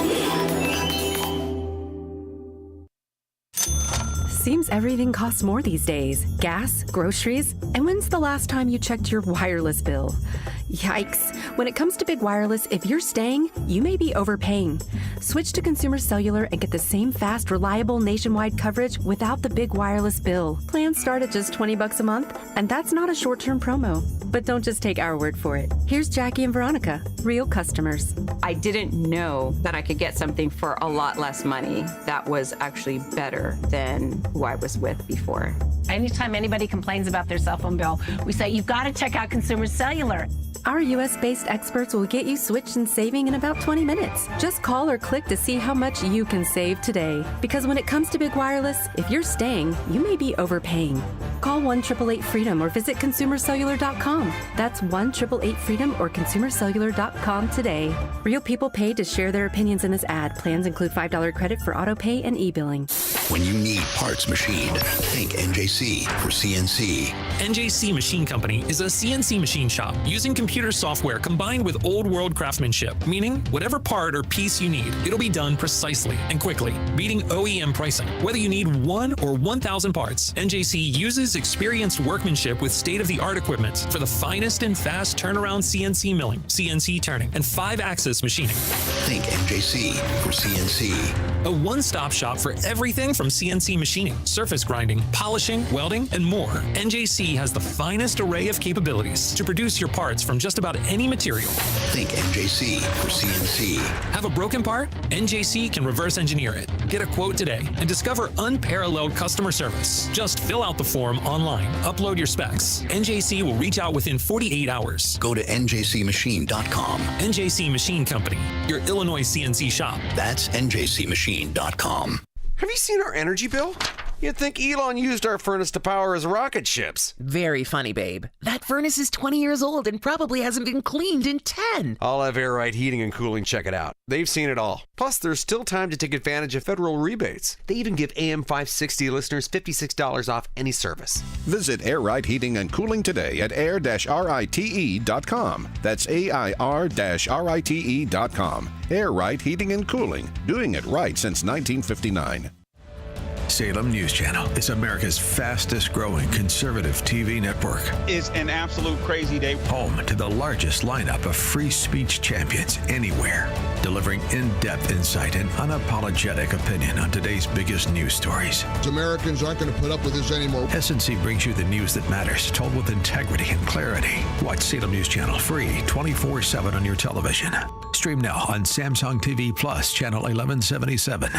Seems everything costs more these days. Gas, groceries, and when's the last time you checked your wireless bill? Yikes. When it comes to big wireless, if you're staying, you may be overpaying. Switch to Consumer Cellular and get the same fast, reliable nationwide coverage without the big wireless bill. Plans start at just $20 a month, and that's not a short-term promo. But don't just take our word for it. Here's Jackie and Veronica, real customers. I didn't know that I could get something for a lot less money that was actually better than who I was with before. Anytime anybody complains about their cell phone bill, we say, you've got to check out Consumer Cellular. Our U.S.-based experts will get you switched and saving in about 20 minutes. Just call or click to see how much you can save today. Because when it comes to big wireless, if you're staying, you may be overpaying. Call 1-888-FREEDOM or visit ConsumerCellular.com. That's 1-888-FREEDOM or ConsumerCellular.com today. Real people paid to share their opinions in this ad. Plans include $5 credit for auto pay and e-billing. When you need parts machined, think NJC for CNC. NJC Machine Company is a CNC machine shop using computer software combined with old-world craftsmanship, meaning whatever part or piece you need, it'll be done precisely and quickly, beating OEM pricing. Whether you need 1 or 1,000 parts, NJC uses experienced workmanship with state-of-the-art equipment for the finest and fast turnaround CNC milling, CNC turning, and 5-axis machining. Think NJC for CNC. A one-stop shop for everything from CNC machining, surface grinding, polishing, welding, and more. NJC has the finest array of capabilities to produce your parts from just about any material. Think NJC for CNC. Have a broken part? NJC can reverse engineer it. Get a quote today and discover unparalleled customer service. Just fill out the form online, upload your specs. NJC will reach out within 48 hours. Go to njcmachine.com. NJC Machine Company, your Illinois CNC shop. That's njcmachine.com. Have you seen our energy bill? You'd think Elon used our furnace to power his rocket ships. Very funny, babe. That furnace is 20 years old and probably hasn't been cleaned in 10. I'll have Air Right Heating and Cooling check it out. They've seen it all. Plus, there's still time to take advantage of federal rebates. They even give AM 560 listeners $56 off any service. Visit Air Right Heating and Cooling today at air-rite.com. That's AIR-RITE.com. Air Right Heating and Cooling, doing it right since 1959. Salem News Channel is America's fastest growing conservative TV network. It's an absolute crazy day. Home to the largest lineup of free speech champions anywhere, delivering in-depth insight and unapologetic opinion on today's biggest news stories. Americans aren't going to put up with this anymore. SNC brings you the news that matters, told with integrity and clarity. Watch Salem News Channel free 24/7 on your television. Stream now on Samsung TV Plus, channel 1177.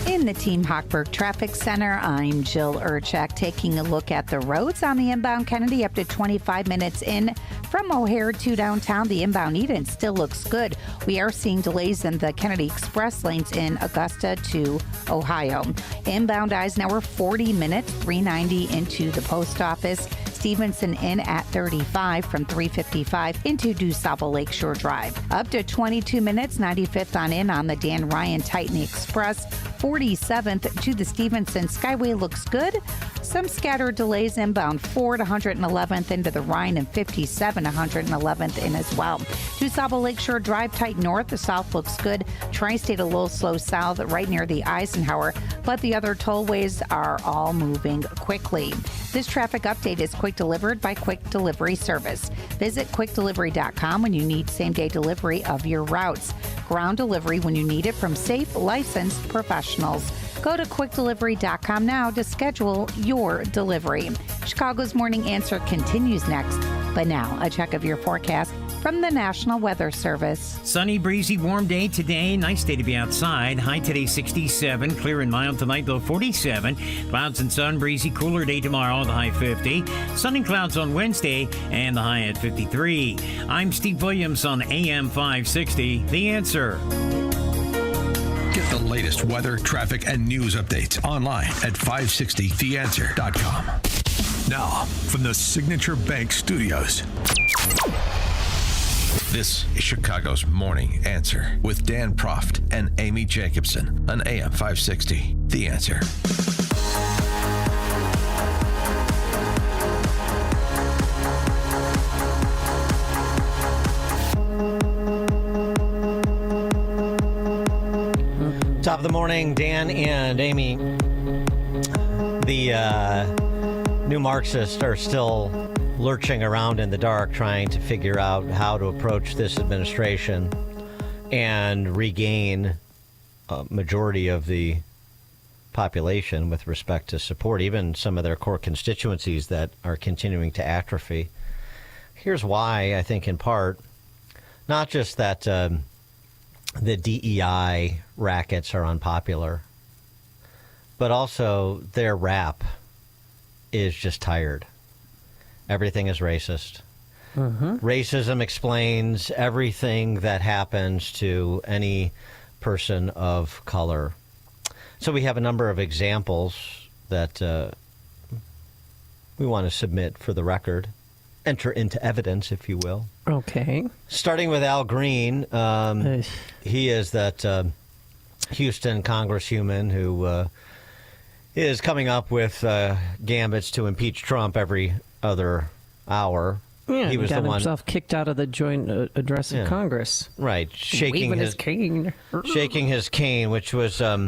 In the Team Hochberg Traffic Center, I'm Jill Urchak, taking a look at the roads on the inbound Kennedy up to 25 minutes in from O'Hare to downtown. The inbound Eden still looks good. We are seeing delays in the Kennedy Express lanes in Augusta to Ohio. Inbound Eisenhower, 40 minutes, 390 into the post office. Stevenson in at 35 from 355 into DuSable Lakeshore Drive. Up to 22 minutes, 95th on in on the Dan Ryan Titan Express. 47th to the Stevenson Skyway looks good. Some scattered delays inbound 4 to 111th into the Rhine and 57 111th in as well. DuSable Lakeshore Drive tight north. The south looks good. Tri-State a little slow south right near the Eisenhower, but the other tollways are all moving quickly. This traffic update is quick delivered by Quick Delivery Service. Visit quickdelivery.com when you need same-day delivery of your routes. Ground delivery when you need it from safe, licensed professionals. Go to quickdelivery.com now to schedule your delivery. Chicago's Morning Answer continues next. But now, a check of your forecast from the National Weather Service. Sunny, breezy, warm day today. Nice day to be outside. High today 67. Clear and mild tonight, low 47. Clouds and sun, breezy, cooler day tomorrow, the high 50. Sun and clouds on Wednesday, and the high at 53. I'm Steve Williams on AM 560. The Answer. Get the latest weather, traffic, and news updates online at 560theanswer.com. Now, from the Signature Bank Studios, this is Chicago's Morning Answer with Dan Proft and Amy Jacobson on AM 560. The Answer. Top of the morning, Dan and Amy. The new Marxists are still lurching around in the dark trying to figure out how to approach this administration and regain a majority of the population with respect to support, even some of their core constituencies that are continuing to atrophy. Here's why, I think, in part, not just that the DEI rackets are unpopular, but also their rap is just tired. Everything is racist. Racism explains everything that happens to any person of color. So we have a number of examples that we want to submit for the record. Enter into evidence, if you will. Okay. Starting with Al Green. He is that Houston congresswoman who is coming up with gambits to impeach Trump every other hour. Yeah, he was got the one himself kicked out of the joint address of Congress. Right, shaking his cane. Shaking his cane, which was sort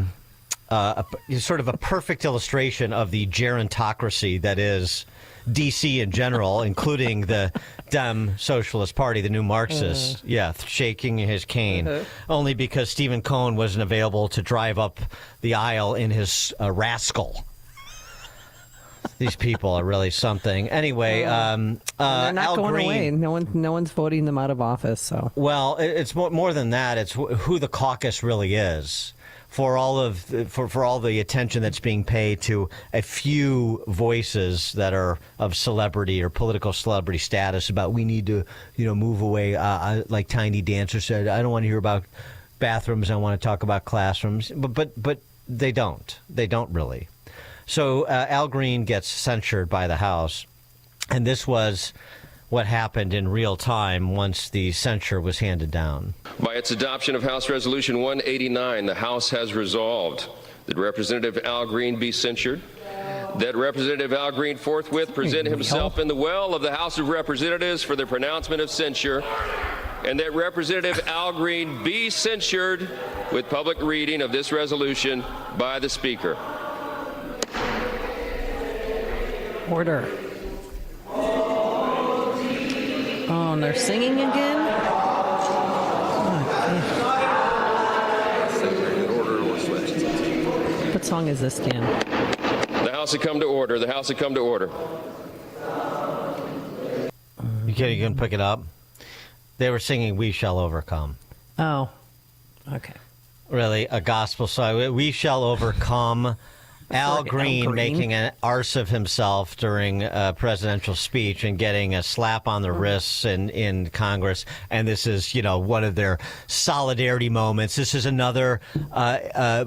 of a perfect illustration of the gerontocracy that is D.C. in general, including the Dem Socialist Party, the new Marxists. Shaking his cane. Only because Stephen Cohen wasn't available to drive up the aisle in his rascal. These people are really something. Anyway, they're not Al going Green, away. No one's voting them out of office. So it's more than that. It's who the caucus really is. For all the attention that's being paid to a few voices that are of celebrity or political celebrity status about we need to move away, like Tiny Dancer said, I don't want to hear about bathrooms, I want to talk about classrooms, but they don't really. So Al Green gets censured by the House, and this was what happened in real time once the censure was handed down. By its adoption of House Resolution 189, the House has resolved that Representative Al Green be censured, that Representative Al Green forthwith present himself in the well of the House of Representatives for the pronouncement of censure, and that Representative Al Green be censured with public reading of this resolution by the Speaker. Order. Oh, and they're singing again? What song is this, Dan? The House had come to order. The House had come to order. You can pick it up? They were singing We Shall Overcome. Oh, okay. Really, a gospel song. We shall overcome Al Green making an arse of himself during a presidential speech and getting a slap on the wrists in Congress. And this is, one of their solidarity moments. This is another,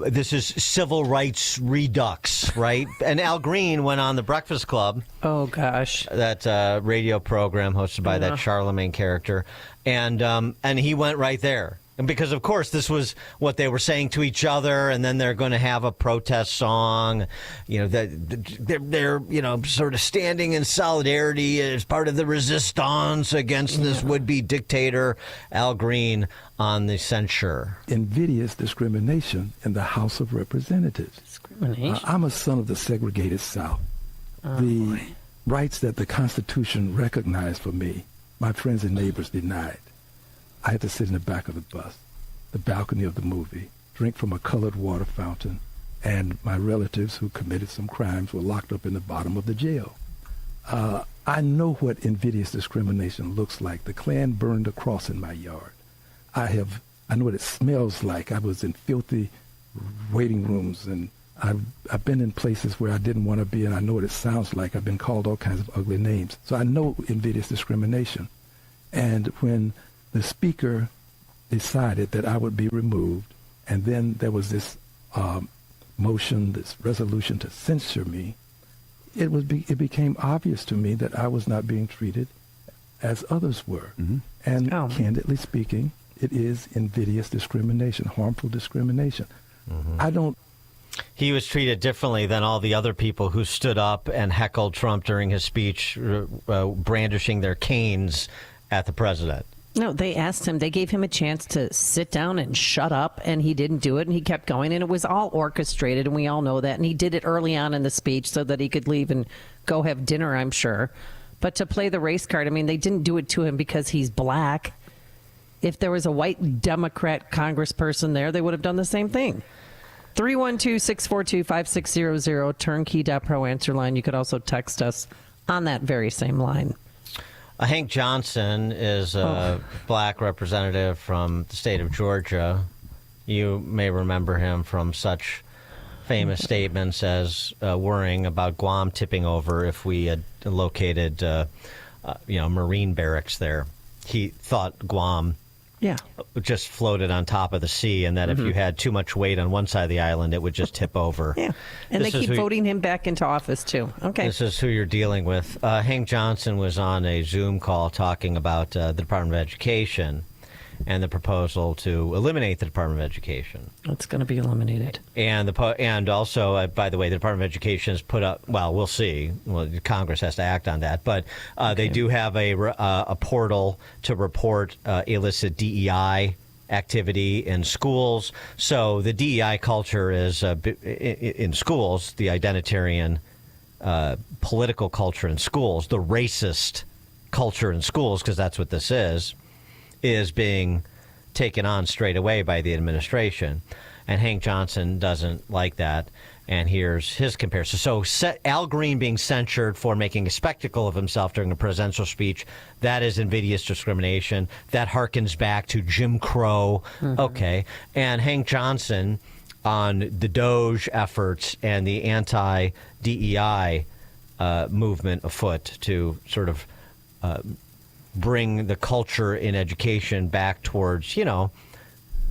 this is civil rights redux, right? And Al Green went on the Breakfast Club. Oh, gosh. That radio program hosted by that Charlemagne character. And he went right there. And because, of course, this was what they were saying to each other, and then they're going to have a protest song, they're sort of standing in solidarity as part of the resistance against this would-be dictator, Al Green, on the censure. Invidious discrimination in the House of Representatives. Discrimination? I'm a son of the segregated South. The rights that the Constitution recognized for me, my friends and neighbors denied. I had to sit in the back of the bus, the balcony of the movie, drink from a colored water fountain, and my relatives who committed some crimes were locked up in the bottom of the jail. I know what invidious discrimination looks like. The Klan burned a cross in my yard. I know what it smells like. I was in filthy waiting rooms, and I've been in places where I didn't want to be, and I know what it sounds like. I've been called all kinds of ugly names. So I know invidious discrimination. And when the speaker decided that I would be removed, and then there was this motion, this resolution to censure me, it became obvious to me that I was not being treated as others were. Mm-hmm. And candidly speaking, it is invidious discrimination, harmful discrimination. Mm-hmm. He was treated differently than all the other people who stood up and heckled Trump during his speech, brandishing their canes at the president. No, they gave him a chance to sit down and shut up, and he didn't do it, and he kept going, and it was all orchestrated, and we all know that, and he did it early on in the speech so that he could leave and go have dinner, I'm sure. But to play the race card, they didn't do it to him because he's black. If there was a white Democrat congressperson there, they would have done the same thing. 312-642-5600, turnkey.pro answer line. You could also text us on that very same line. Hank Johnson is a black representative from the state of Georgia. You may remember him from such famous statements as worrying about Guam tipping over if we had located, Marine barracks there. He thought Guam just floated on top of the sea, and that if you had too much weight on one side of the island, it would just tip over. Yeah, and they keep voting him back into office, too. Okay. This is who you're dealing with. Hank Johnson was on a Zoom call talking about the Department of Education and the proposal to eliminate the Department of Education. It's going to be eliminated. And also, by the way, the Department of Education has put up, well, we'll see. Well, Congress has to act on that. But they do have a portal to report illicit DEI activity in schools. So the DEI culture is, in schools, the identitarian political culture in schools, the racist culture in schools, because that's what this is being taken on straight away by the administration. And Hank Johnson doesn't like that. And here's his comparison. So Al Green being censured for making a spectacle of himself during a presidential speech, that is invidious discrimination. That harkens back to Jim Crow. Mm-hmm. Okay. And Hank Johnson on the Doge efforts and the anti-DEI movement afoot to sort of bring the culture in education back towards,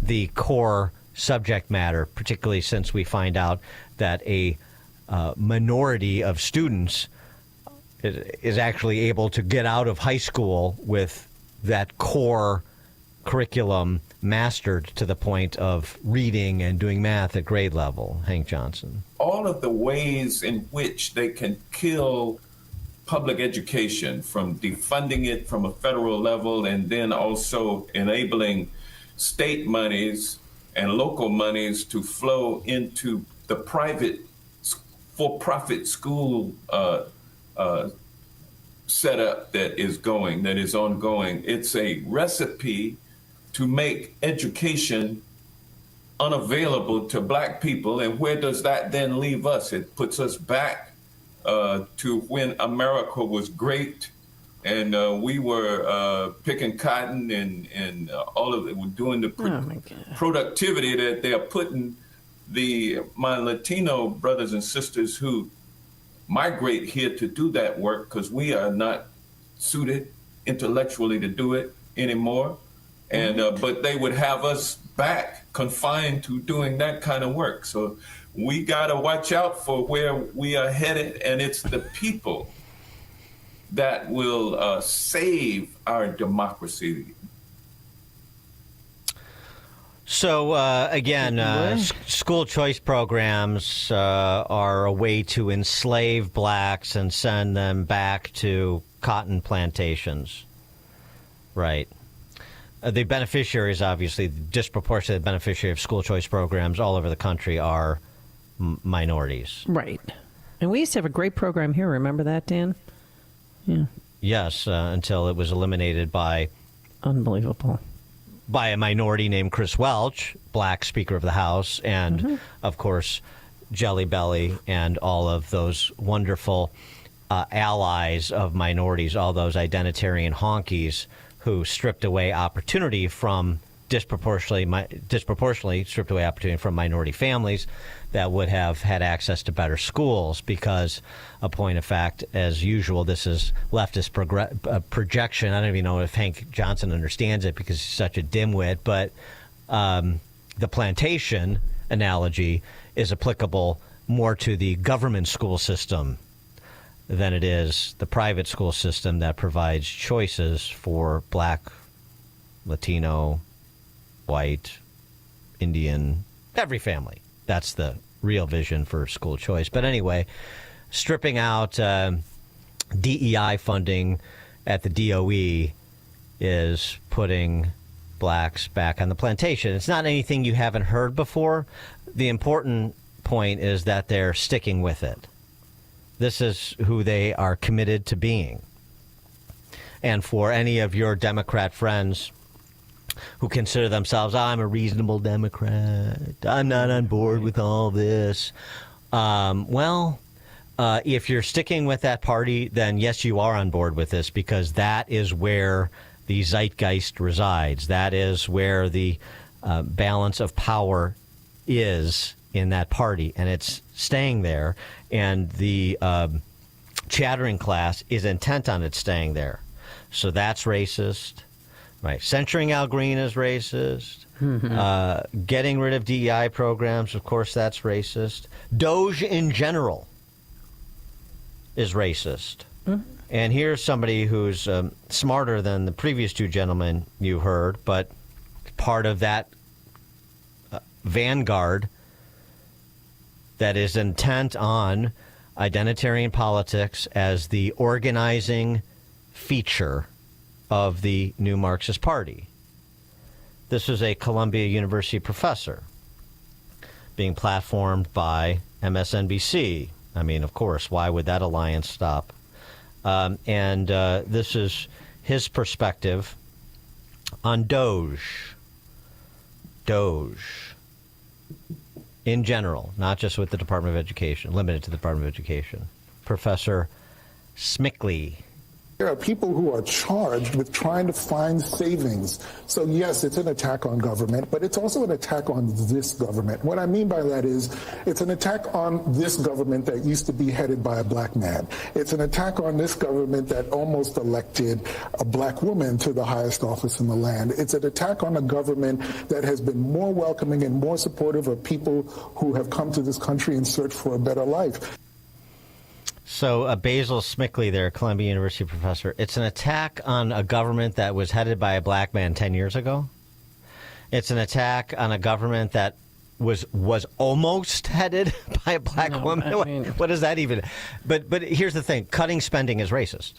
the core subject matter, particularly since we find out that a minority of students is actually able to get out of high school with that core curriculum mastered to the point of reading and doing math at grade level. Hank Johnson. All of the ways in which they can kill public education, from defunding it from a federal level and then also enabling state monies and local monies to flow into the private for-profit school setup that is ongoing. It's a recipe to make education unavailable to black people. And where does that then leave us? It puts us back to when America was great and we were picking cotton and all of it, we're doing the productivity that they're putting my Latino brothers and sisters who migrate here to do that work, because we are not suited intellectually to do it anymore. And but they would have us back confined to doing that kind of work. So we got to watch out for where we are headed, and it's the people that will save our democracy. So, again, school choice programs are a way to enslave blacks and send them back to cotton plantations. Right. The beneficiaries, obviously, disproportionate beneficiary of school choice programs all over the country are minorities. Right. And we used to have a great program here. Remember that, Dan? Yeah. Yes, until it was eliminated by... Unbelievable. By a minority named Chris Welch, black Speaker of the House, and, of course, Jelly Belly and all of those wonderful allies of minorities, all those identitarian honkies who stripped away opportunity from disproportionately stripped away opportunity from minority families that would have had access to better schools, because a point of fact, as usual, this is leftist projection. I don't even know if Hank Johnson understands it because he's such a dimwit, but the plantation analogy is applicable more to the government school system than it is the private school system that provides choices for black, Latino, white, Indian, every family. That's the real vision for school choice. But anyway, stripping out DEI funding at the DOE is putting blacks back on the plantation. It's not anything you haven't heard before. The important point is that they're sticking with it. This is who they are committed to being. And for any of your Democrat friends who consider themselves, I'm a reasonable Democrat, I'm not on board with all this. If you're sticking with that party, then yes, you are on board with this, because that is where the zeitgeist resides. That is where the balance of power is in that party, and it's staying there. And the chattering class is intent on it staying there. So that's racist. Right. Censuring Al Green is racist. Getting rid of DEI programs, of course, that's racist. Doge in general is racist. And here's somebody who's smarter than the previous two gentlemen you heard, but part of that vanguard that is intent on identitarian politics as the organizing feature of the new Marxist Party. This is a Columbia University professor being platformed by MSNBC. I mean, of course, why would that alliance stop? This is his perspective on Doge in general, not just with the Department of Education, limited to the Department of Education. Professor Smickley. There are people who are charged with trying to find savings. So yes, it's an attack on government, but it's also an attack on this government. What I mean by that is it's an attack on this government that used to be headed by a black man. It's an attack on this government that almost elected a black woman to the highest office in the land. It's an attack on a government that has been more welcoming and more supportive of people who have come to this country in search for a better life. So Basil Smickley there, Columbia University professor, it's an attack on a government that was headed by a black man 10 years ago. It's an attack on a government that was almost headed by a black woman. I mean, what is that even? But here's the thing. Cutting spending is racist.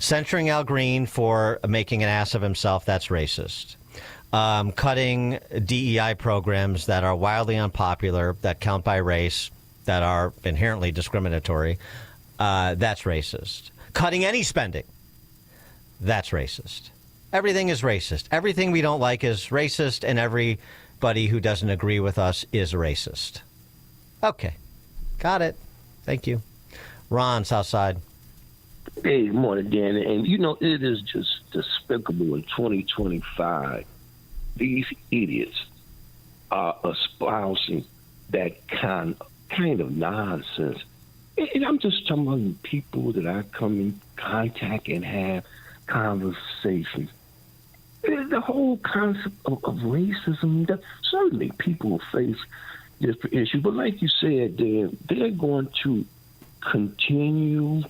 Censuring Al Green for making an ass of himself, that's racist. Cutting DEI programs that are wildly unpopular, that count by race, that are inherently discriminatory, that's racist. Cutting any spending, that's racist. Everything is racist. Everything we don't like is racist, and everybody who doesn't agree with us is racist. Okay. Got it. Thank you. Ron, Southside. Hey, good morning, Dan. And, you know, it is just despicable in 2025. These idiots are espousing that kind of nonsense. And I'm just talking about people that I come in contact and have conversations. The whole concept of racism, that certainly people face different issues, but like you said, they're going to continue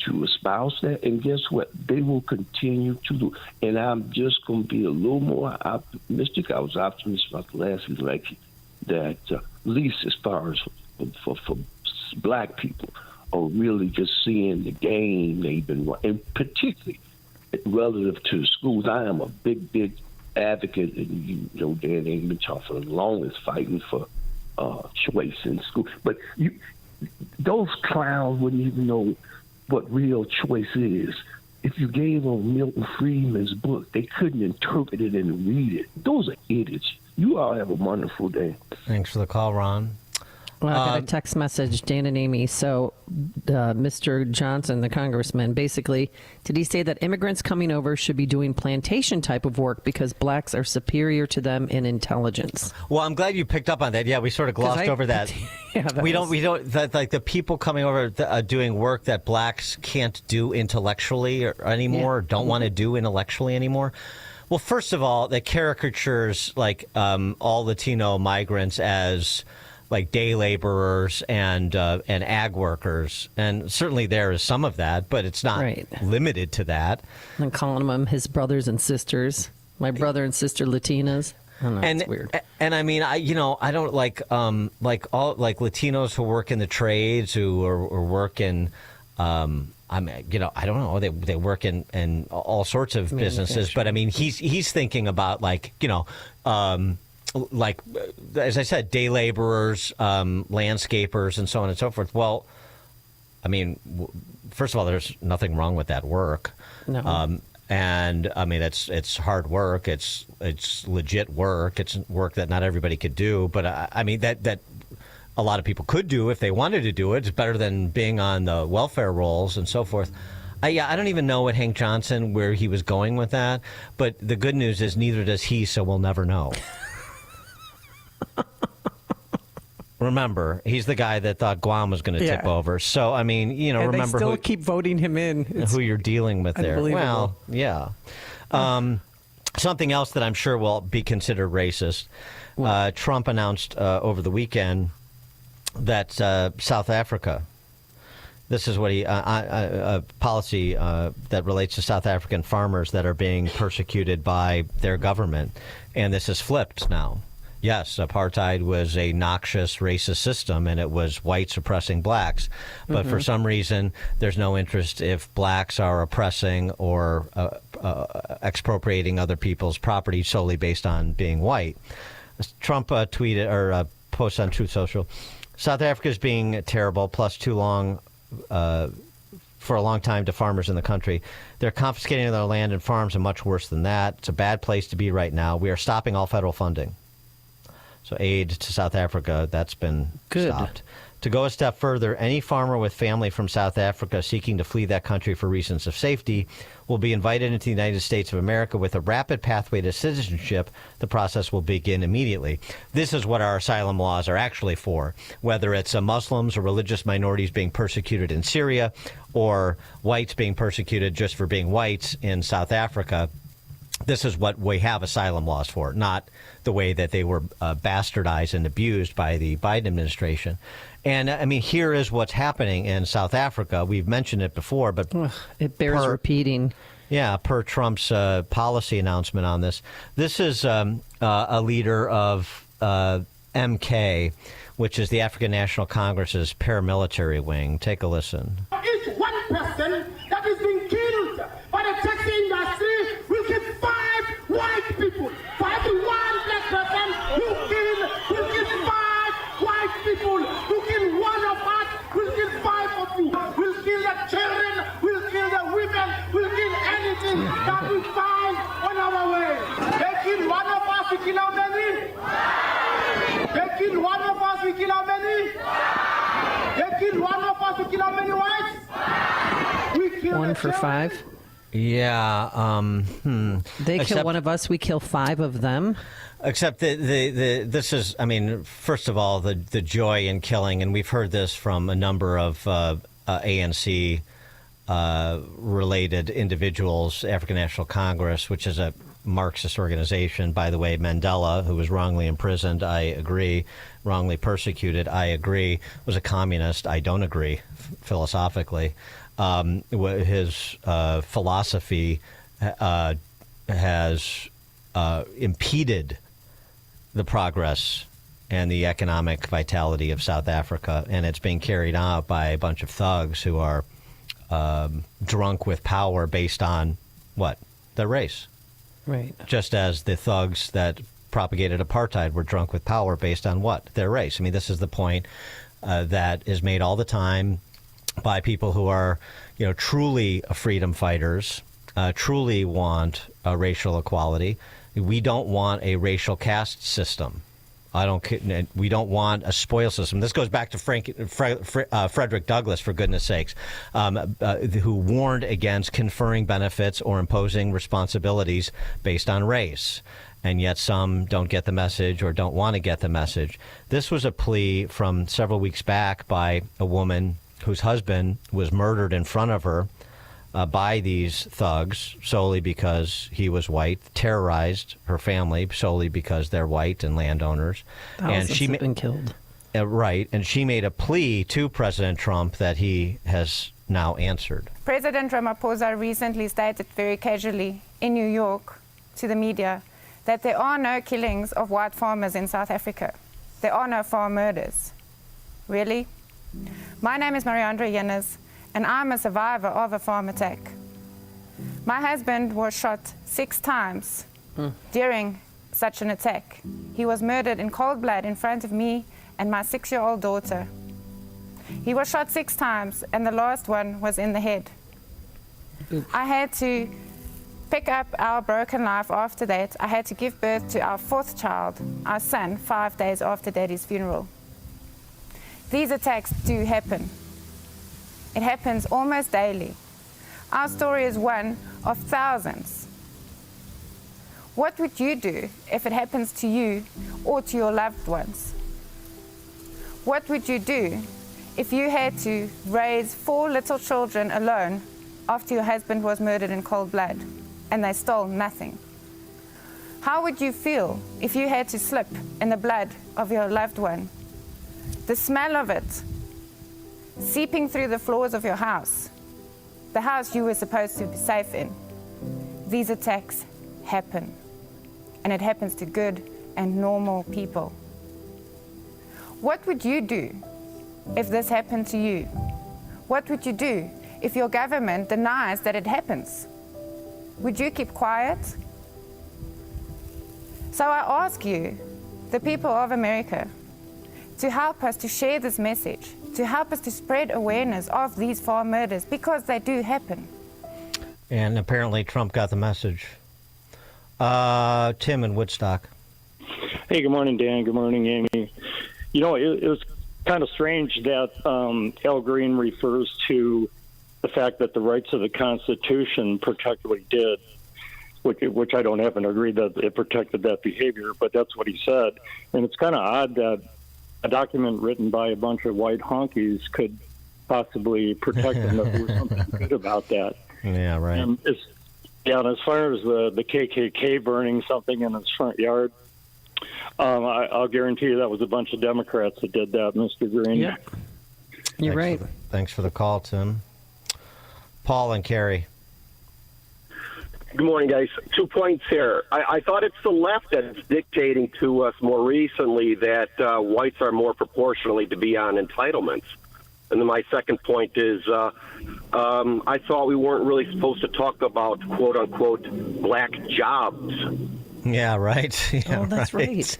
to espouse that, and guess what? They will continue to do. And I'm just going to be a little more optimistic. I was optimistic about the last election that at least as far as for black people are really just seeing the game they've been running, and particularly relative to schools. I am a big advocate, and you know, Dan ain't been talking for the longest, fighting for choice in school. But those clowns wouldn't even know what real choice is. If you gave them Milton Friedman's book, they couldn't interpret it and read it. Those are idiots. You all have a wonderful day. Thanks for the call, Ron. Well, I got a text message, Dan and Amy. So Mr. Johnson, the congressman, basically, did he say that immigrants coming over should be doing plantation type of work because blacks are superior to them in intelligence? Well, I'm glad you picked up on that. Yeah, we sort of glossed over that. We don't, like the people coming over doing work that blacks can't do intellectually anymore, or don't want to do intellectually anymore. Well, first of all, that caricatures like all Latino migrants as like day laborers and ag workers, and certainly there is some of that, but it's not limited to that. And calling them his brothers and sisters, my brother and sister Latinas. I don't know, it's weird. And I mean, I don't like Latinos who work in the trades or work in. I mean, I don't know. They work in all sorts of businesses, but I mean, he's thinking about like as I said, day laborers, landscapers, and so on and so forth. Well, I mean, first of all, there's nothing wrong with that work. No. And I mean, it's hard work. It's legit work. It's work that not everybody could do. But I mean, that a lot of people could do if they wanted to do it. It's better than being on the welfare rolls and so forth. I don't even know what Hank Johnson, where he was going with that. But the good news is neither does he, so we'll never know. Remember, he's the guy that thought Guam was going to tip over. So, I mean, and remember they still keep voting him in. Who you're dealing with there. Well, yeah. Something else that I'm sure will be considered racist. Trump announced over the weekend that South Africa, this is what a policy that relates to South African farmers that are being persecuted by their government. And this is flipped now. Yes, apartheid was a noxious racist system, and it was whites oppressing blacks. But for some reason, there's no interest if blacks are oppressing or expropriating other people's property solely based on being white. Trump tweeted or posted on Truth Social, South Africa is being terrible, plus too long for a long time to farmers in the country. They're confiscating their land and farms, and much worse than that. It's a bad place to be right now. We are stopping all federal funding. So aid to South Africa, that's been stopped. To go a step further, any farmer with family from South Africa seeking to flee that country for reasons of safety will be invited into the United States of America with a rapid pathway to citizenship. The process will begin immediately. This is what our asylum laws are actually for, whether it's Muslims or religious minorities being persecuted in Syria or whites being persecuted just for being whites in South Africa. This is what we have asylum laws for, not the way that they were bastardized and abused by the Biden administration. And, I mean, here is what's happening in South Africa. We've mentioned it before, but it bears repeating. Yeah, per Trump's policy announcement on this. This is a leader of MK, which is the African National Congress's paramilitary wing. Take a listen. Each one person that is being killed by the taxi industry will kill 5 white people. For every 1 black person who will kill 5 white people. Who kill 1 of us will kill 5 of you. Will kill the children, will kill the women, will kill anything that we find on our way. They kill 1 of us, we kill how many? They kill 1 of us, we kill how many? They kill 1 of us, we kill how many whites? We kill 1 for 5. Yeah. They kill one of us, we kill 5 of them. Except this is, I mean, first of all, the joy in killing, and we've heard this from a number of ANC related individuals, African National Congress, which is a Marxist organization. By the way, Mandela, who was wrongly imprisoned, I agree, wrongly persecuted, I agree, was a communist, I don't agree, philosophically. His philosophy has impeded the progress and the economic vitality of South Africa, and it's being carried out by a bunch of thugs who are drunk with power based on what? Their race. Right. Just as the thugs that propagated apartheid were drunk with power based on what? Their race. I mean, this is the point that is made all the time by people who are, truly freedom fighters, truly want racial equality. We don't want a racial caste system. We don't want a spoil system. This goes back to Frederick Douglass, for goodness sakes, who warned against conferring benefits or imposing responsibilities based on race. And yet some don't get the message or don't want to get the message. This was a plea from several weeks back by a woman whose husband was murdered in front of her by these thugs solely because he was white, terrorized her family solely because they're white and landowners. Thousands have been killed. Right, and she made a plea to President Trump that he has now answered. President Ramaphosa recently stated very casually in New York to the media that there are no killings of white farmers in South Africa. There are no farm murders. Really? My name is Mariandra Yennes, and I'm a survivor of a farm attack. My husband was shot 6 times during such an attack. He was murdered in cold blood in front of me and my 6-year-old daughter. He was shot 6 times, and the last one was in the head. I had to pick up our broken life after that. I had to give birth to our 4th child, our son, 5 days after Daddy's funeral. These attacks do happen. It happens almost daily. Our story is one of thousands. What would you do if it happens to you or to your loved ones? What would you do if you had to raise 4 little children alone after your husband was murdered in cold blood and they stole nothing? How would you feel if you had to slip in the blood of your loved one? The smell of it seeping through the floors of your house, the house you were supposed to be safe in. These attacks happen, and it happens to good and normal people. What would you do if this happened to you? What would you do if your government denies that it happens? Would you keep quiet? So I ask you, the people of America, to help us to share this message, to help us to spread awareness of these farm murders, because they do happen. And apparently Trump got the message. Tim in Woodstock. Hey, good morning, Dan. Good morning, Amy. It was kind of strange that Al Green refers to the fact that the rights of the Constitution protect what he did, which I don't happen to agree that it protected that behavior, but that's what he said. And it's kind of odd that a document written by a bunch of white honkies could possibly protect them if there was something good about that. Yeah, right. And as far as the KKK burning something in its front yard, I'll guarantee you that was a bunch of Democrats that did that, Mr. Green. Yeah, you're right. Thanks for the call, Tim. Paul and Carrie. Good morning, guys. 2 points here. I thought it's the left that's dictating to us more recently that whites are more proportionally to be on entitlements. And then my second point is I thought we weren't really supposed to talk about, quote, unquote, black jobs. Yeah, right. Yeah, that's right.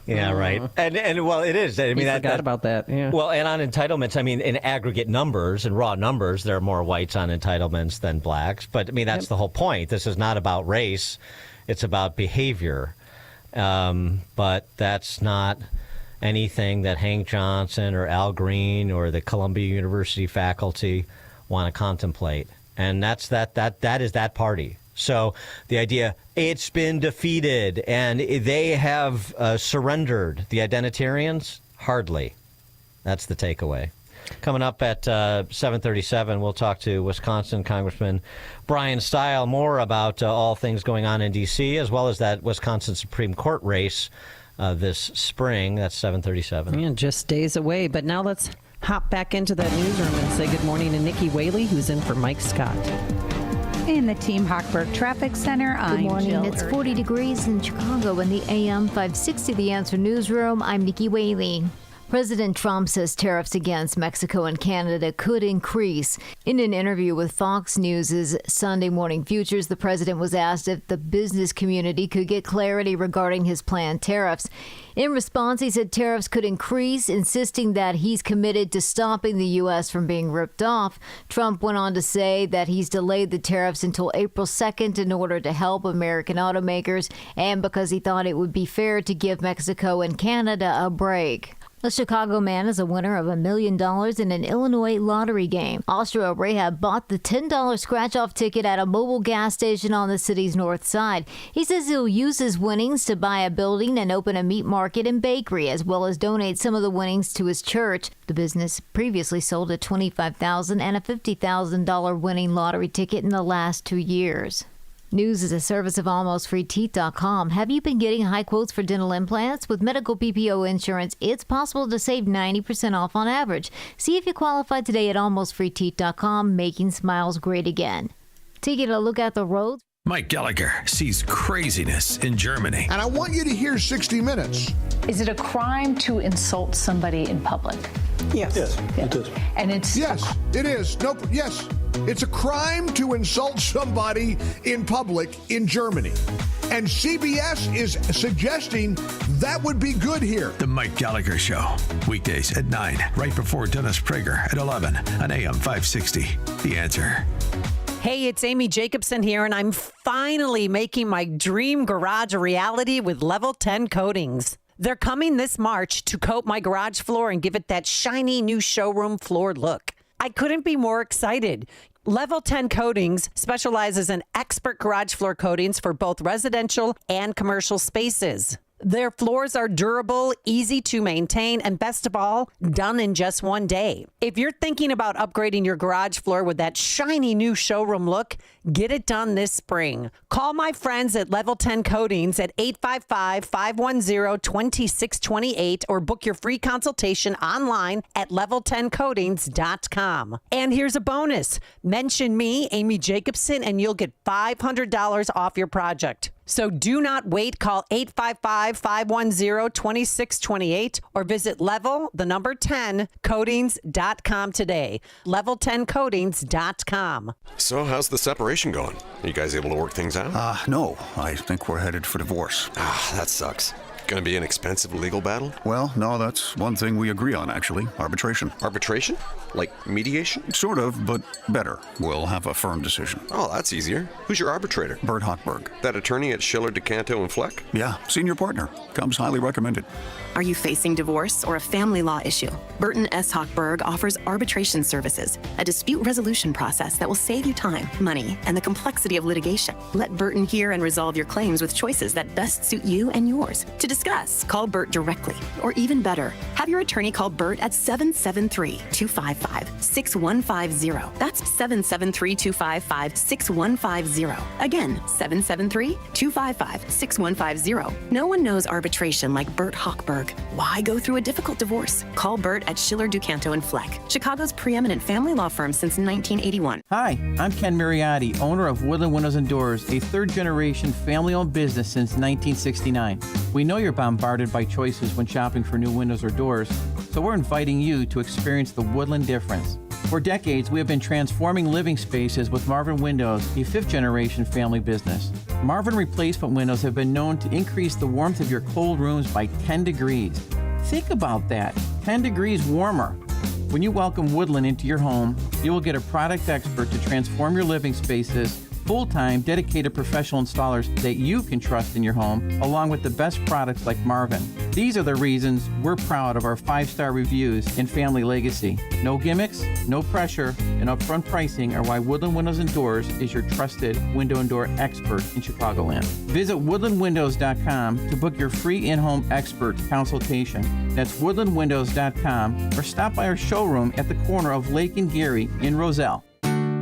Yeah, right. And well, it is. I mean, I forgot about that. Yeah. Well, and on entitlements, I mean, in aggregate numbers and raw numbers, there are more whites on entitlements than blacks. But I mean, that's the whole point. This is not about race; it's about behavior. But that's not anything that Hank Johnson or Al Green or the Columbia University faculty want to contemplate. and that is that party. So the idea, it's been defeated and they have surrendered. The identitarians, hardly. That's the takeaway. Coming up at 7:37, we'll talk to Wisconsin Congressman Brian Steil more about all things going on in D.C., as well as that Wisconsin Supreme Court race this spring. That's 7:37. And just days away. But now let's hop back into that newsroom and say good morning to Nikki Whaley, who's in for Mike Scott. In the Team Hochberg Traffic Center, Good morning. Jill It's 40 degrees in Chicago in the AM 560 The Answer newsroom. I'm Nikki Whaley. President Trump says tariffs against Mexico and Canada could increase. In an interview with Fox News' Sunday Morning Futures, the president was asked if the business community could get clarity regarding his planned tariffs. In response, he said tariffs could increase, insisting that he's committed to stopping the U.S. from being ripped off. Trump went on to say that he's delayed the tariffs until April 2nd in order to help American automakers and because he thought it would be fair to give Mexico and Canada a break. A Chicago man is a winner of $1 million in an Illinois lottery game. Austria Rahab bought the $10 scratch-off ticket at a mobile gas station on the city's north side. He says he'll use his winnings to buy a building and open a meat market and bakery, as well as donate some of the winnings to his church. The business previously sold a $25,000 and a $50,000 winning lottery ticket in the last 2 years. News is a service of AlmostFreeTeeth.com. Have you been getting high quotes for dental implants? With medical PPO insurance, it's possible to save 90% off on average. See if you qualify today at AlmostFreeTeeth.com, making smiles great again. Taking a look at the roads. Mike Gallagher sees craziness in Germany. And I want you to hear 60 Minutes. Is it a crime to insult somebody in public? Yes. It is. And it's... Yes, it is. No, yes. It's a crime to insult somebody in public in Germany. And CBS is suggesting that would be good here. The Mike Gallagher Show. Weekdays at 9, right before Dennis Prager at 11 on AM 560. The Answer. Hey, it's Amy Jacobson here, and I'm finally making my dream garage a reality with Level 10 Coatings. They're coming this March to coat my garage floor and give it that shiny new showroom floor look. I couldn't be more excited. Level 10 Coatings specializes in expert garage floor coatings for both residential and commercial spaces. Their floors are durable, easy to maintain, and best of all, done in just one day. If you're thinking about upgrading your garage floor with that shiny new showroom look, get it done this spring. Call my friends at Level 10 Coatings at 855-510-2628 or book your free consultation online at level10coatings.com. And here's a bonus. Mention me, Amy Jacobson, and you'll get $500 off your project. So do not wait. Call 855-510-2628 or visit level10coatings.com today. level10coatings.com. So how's the separation going? Are you guys able to work things out? No. I think we're headed for divorce. That sucks. Going to be an expensive legal battle? Well, no, that's one thing we agree on, actually. Arbitration. Arbitration? Like mediation? Sort of, but better. We'll have a firm decision. Oh, that's easier. Who's your arbitrator? Bert Hochberg. That attorney at Schiller, DeCanto, and Fleck? Yeah, senior partner. Comes highly recommended. Are you facing divorce or a family law issue? Burton S. Hochberg offers arbitration services, a dispute resolution process that will save you time, money, and the complexity of litigation. Let Burton hear and resolve your claims with choices that best suit you and yours. To discuss, call Bert directly. Or even better, have your attorney call Bert at 773-255-6150. That's 773-255-6150. Again, 773-255-6150. No one knows arbitration like Bert Hochberg. Why go through a difficult divorce? Call Bert at Schiller, DuCanto, and Fleck, Chicago's preeminent family law firm since 1981. Hi, I'm Ken Mariotti, owner of Woodland Windows and Doors, a third-generation family-owned business since 1969. We know you're bombarded by choices when shopping for new windows or doors, so we're inviting you to experience the Woodland difference. For decades, we have been transforming living spaces with Marvin Windows, a fifth-generation family business. Marvin replacement windows have been known to increase the warmth of your cold rooms by 10 degrees. Think about that, 10 degrees warmer. When you welcome Woodland into your home, you will get a product expert to transform your living spaces, full-time, dedicated professional installers that you can trust in your home, along with the best products like Marvin. These are the reasons we're proud of our 5-star reviews in Family Legacy. No gimmicks, no pressure, and upfront pricing are why Woodland Windows and Doors is your trusted window and door expert in Chicagoland. Visit woodlandwindows.com to book your free in-home expert consultation. That's woodlandwindows.com, or stop by our showroom at the corner of Lake and Geary in Roselle.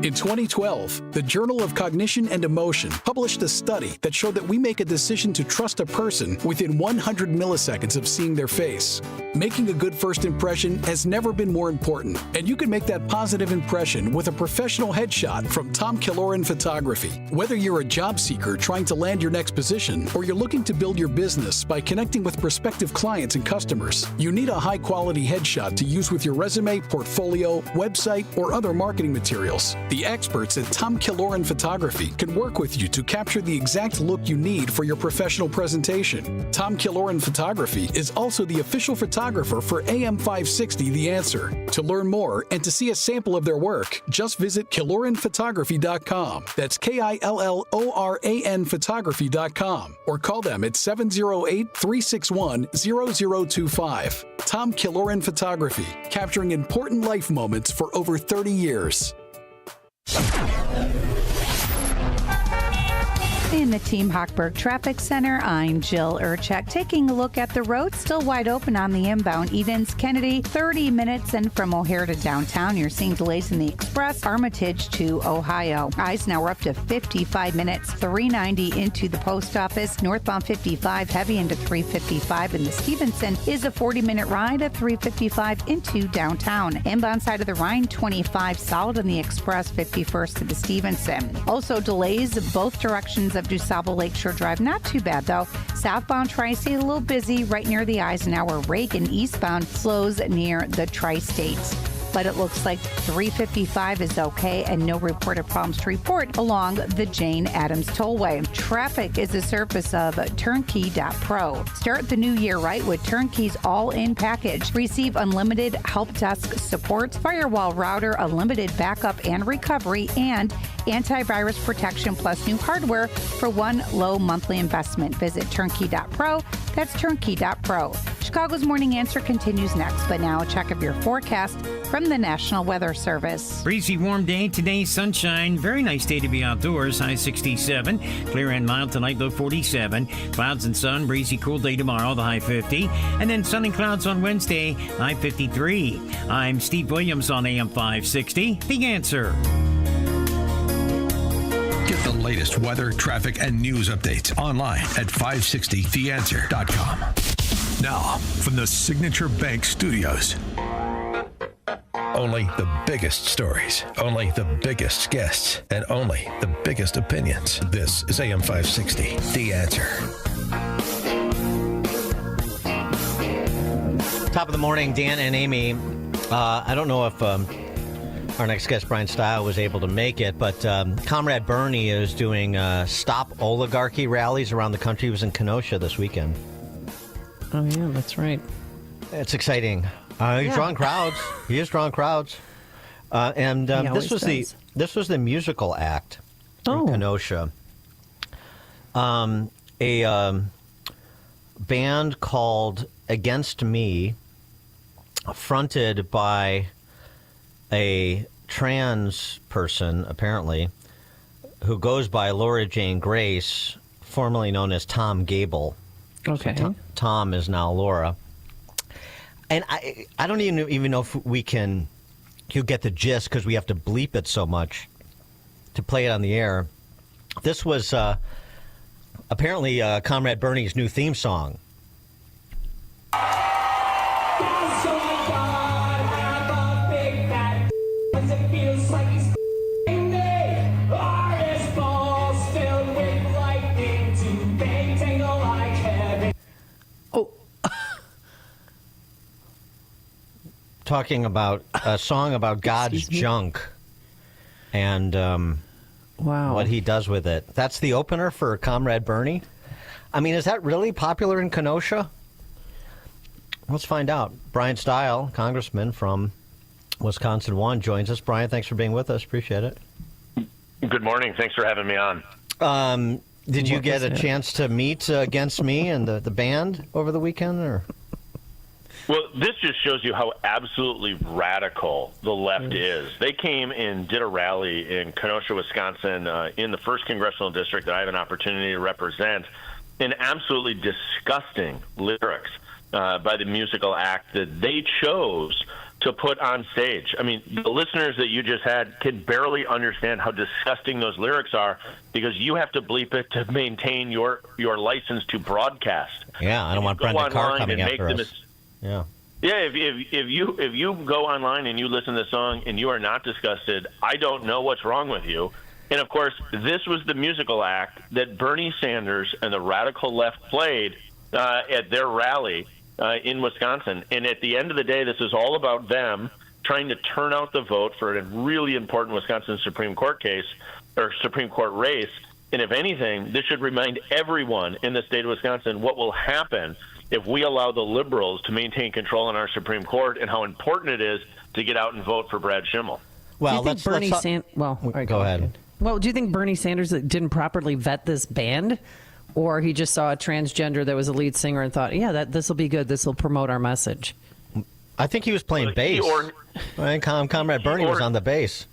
In 2012, the Journal of Cognition and Emotion published a study that showed that we make a decision to trust a person within 100 milliseconds of seeing their face. Making a good first impression has never been more important, and you can make that positive impression with a professional headshot from Tom Killoran Photography. Whether you're a job seeker trying to land your next position, or you're looking to build your business by connecting with prospective clients and customers, you need a high-quality headshot to use with your resume, portfolio, website, or other marketing materials. The experts at Tom Killoran Photography can work with you to capture the exact look you need for your professional presentation. Tom Killoran Photography is also the official photographer for AM 560 The Answer. To learn more and to see a sample of their work, just visit KilloranPhotography.com. That's KILLORAN Photography.com, or call them at 708-361-0025. Tom Killoran Photography, capturing important life moments for over 30 years. In the Team Hochberg Traffic Center, I'm Jill Urchak, taking a look at the road still wide open on the inbound Edens-Kennedy, 30 minutes in from O'Hare to downtown. You're seeing delays in the Express, Armitage to Ohio. Eisenhower up to 55 minutes, 390 into the post office, northbound 55 heavy into 355, and the Stevenson is a 40-minute ride at 355 into downtown. Inbound side of the Rhine, 25 solid on the Express, 51st to the Stevenson. Also delays both directions of DuSable Lakeshore Drive. Not too bad, though. Southbound Tri-State a little busy right near the Eisenhower. Reagan eastbound slows near the Tri-States. But it looks like 355 is okay and no reported problems to report along the Jane Addams Tollway. Traffic is the surface of turnkey.pro. Start the new year right with Turnkey's all-in package. Receive unlimited help desk support, firewall router, unlimited backup and recovery, and antivirus protection plus new hardware for one low monthly investment. Visit turnkey.pro. That's turnkey.pro. Chicago's Morning Answer continues next, but now a check of your forecast from the National Weather Service. Breezy, warm day today, sunshine. Very nice day to be outdoors. High 67. Clear and mild tonight, low 47. Clouds and sun. Breezy, cool day tomorrow, the high 50. And then sun and clouds on Wednesday, high 53. I'm Steve Williams on AM 560. The Answer. Get the latest weather, traffic, and news updates online at 560theanswer.com. Now, from the Signature Bank Studios. Only the biggest stories, only the biggest guests, and only the biggest opinions. This is AM 560, The Answer. Top of the morning, Dan and Amy. I don't know if our next guest, Brian Steil, was able to make it, but Comrade Bernie is doing Stop Oligarchy rallies around the country. He was in Kenosha this weekend. Oh, yeah, that's right. It's exciting. He's drawing crowds. He is drawing crowds. And this was the musical act in Kenosha. A band called Against Me, fronted by a trans person, apparently, who goes by Laura Jane Grace, formerly known as Tom Gable. Okay. So Tom is now Laura. And I don't even know if you'll get the gist because we have to bleep it so much to play it on the air. This was apparently Comrade Bernie's new theme song. Talking about a song about God's junk and what he does with it. That's the opener for Comrade Bernie. I mean, is that really popular in Kenosha? Let's find out. Brian Steil, congressman from Wisconsin 1, joins us. Brian, thanks for being with us. Appreciate it. Good morning. Thanks for having me on. Did you get a chance to meet Against Me and the band over the weekend? Or? Well, this just shows you how absolutely radical the left is. They came and did a rally in Kenosha, Wisconsin, in the 1st Congressional District that I have an opportunity to represent, in absolutely disgusting lyrics by the musical act that they chose to put on stage. I mean, the listeners that you just had can barely understand how disgusting those lyrics are because you have to bleep it to maintain your license to broadcast. Yeah, I don't want Brenda Carr coming after us. Yeah. Yeah, if you go online and you listen to the song and you are not disgusted, I don't know what's wrong with you. And of course, this was the musical act that Bernie Sanders and the radical left played at their rally in Wisconsin. And at the end of the day, this is all about them trying to turn out the vote for a really important Wisconsin Supreme Court case or Supreme Court race. And if anything, this should remind everyone in the state of Wisconsin what will happen if we allow the liberals to maintain control in our Supreme Court and how important it is to get out and vote for Brad Schimmel. Well, go ahead. Well, do you think Bernie Sanders didn't properly vet this band? Or he just saw a transgender that was a lead singer and thought, yeah, this will be good. This will promote our message. I think he was playing bass. Comrade Bernie was on the bass.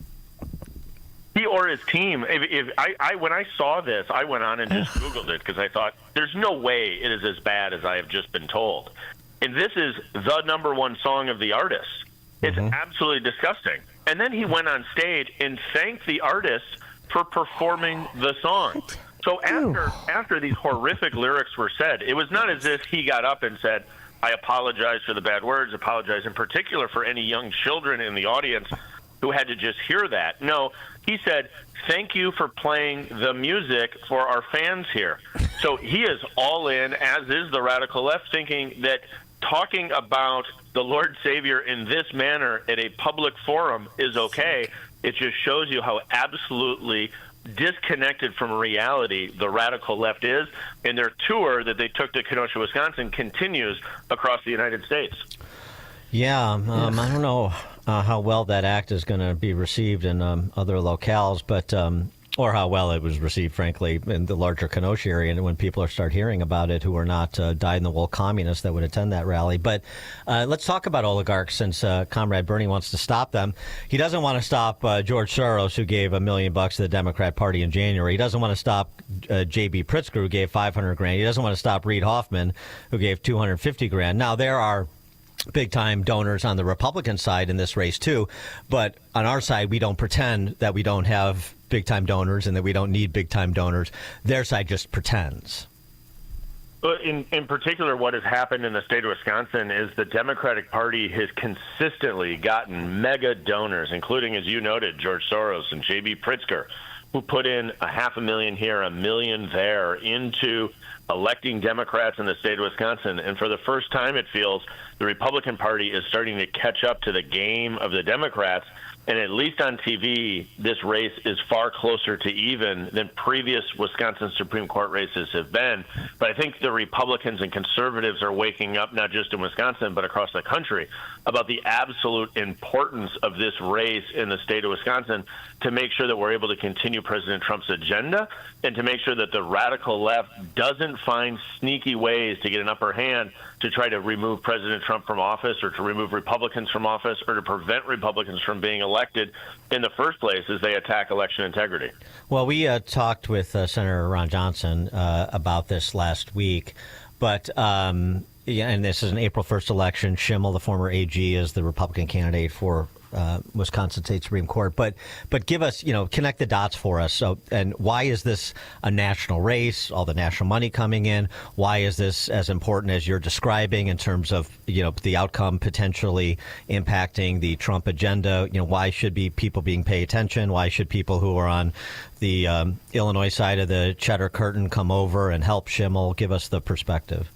He or his team. When I saw this, I went on and just Googled it because I thought, there's no way it is as bad as I have just been told. And this is the #1 song of the artist. It's absolutely disgusting. And then he went on stage and thanked the artist for performing the song. So after these horrific lyrics were said, it was not as if he got up and said, I apologize for the bad words, apologize in particular for any young children in the audience who had to just hear that. No, he said, thank you for playing the music for our fans here. So he is all in, as is the radical left, thinking that talking about the Lord Savior in this manner at a public forum is okay. It just shows you how absolutely disconnected from reality the radical left is, and their tour that they took to Kenosha, Wisconsin continues across the United States. Yeah, I don't know how well that act is going to be received in other locales, but or how well it was received, frankly, in the larger Kenosha area, and when people start hearing about it who are not dyed-in-the-wool communists that would attend that rally. But let's talk about oligarchs, since Comrade Bernie wants to stop them. He doesn't want to stop George Soros, who gave $1 million to the Democrat Party in January. He doesn't want to stop J.B. Pritzker, who gave $500,000. He doesn't want to stop Reid Hoffman, who gave $250,000. Now, there are big-time donors on the Republican side in this race, too. But on our side, we don't pretend that we don't have big-time donors and that we don't need big-time donors. Their side just pretends. In particular, what has happened in the state of Wisconsin is the Democratic Party has consistently gotten mega donors, including, as you noted, George Soros and J.B. Pritzker, who put in $500,000 here, $1 million there into electing Democrats in the state of Wisconsin. And for the first time, it feels the Republican Party is starting to catch up to the game of the Democrats. And at least on TV, this race is far closer to even than previous Wisconsin Supreme Court races have been. But I think the Republicans and conservatives are waking up, not just in Wisconsin, but across the country, about the absolute importance of this race in the state of Wisconsin to make sure that we're able to continue President Trump's agenda and to make sure that the radical left doesn't find sneaky ways to get an upper hand to try to remove President Trump from office or to remove Republicans from office or to prevent Republicans from being elected in the first place as they attack election integrity. Well, we talked with Senator Ron Johnson about this last week, but and this is an April 1st election. Schimmel, the former AG, is the Republican candidate for Wisconsin State Supreme Court. But give us, connect the dots for us. So, and why is this a national race? All the national money coming in. Why is this as important as you're describing in terms of, the outcome potentially impacting the Trump agenda? Why should people being pay attention? Why should people who are on the Illinois side of the Cheddar Curtain come over and help Schimmel? Give us the perspective.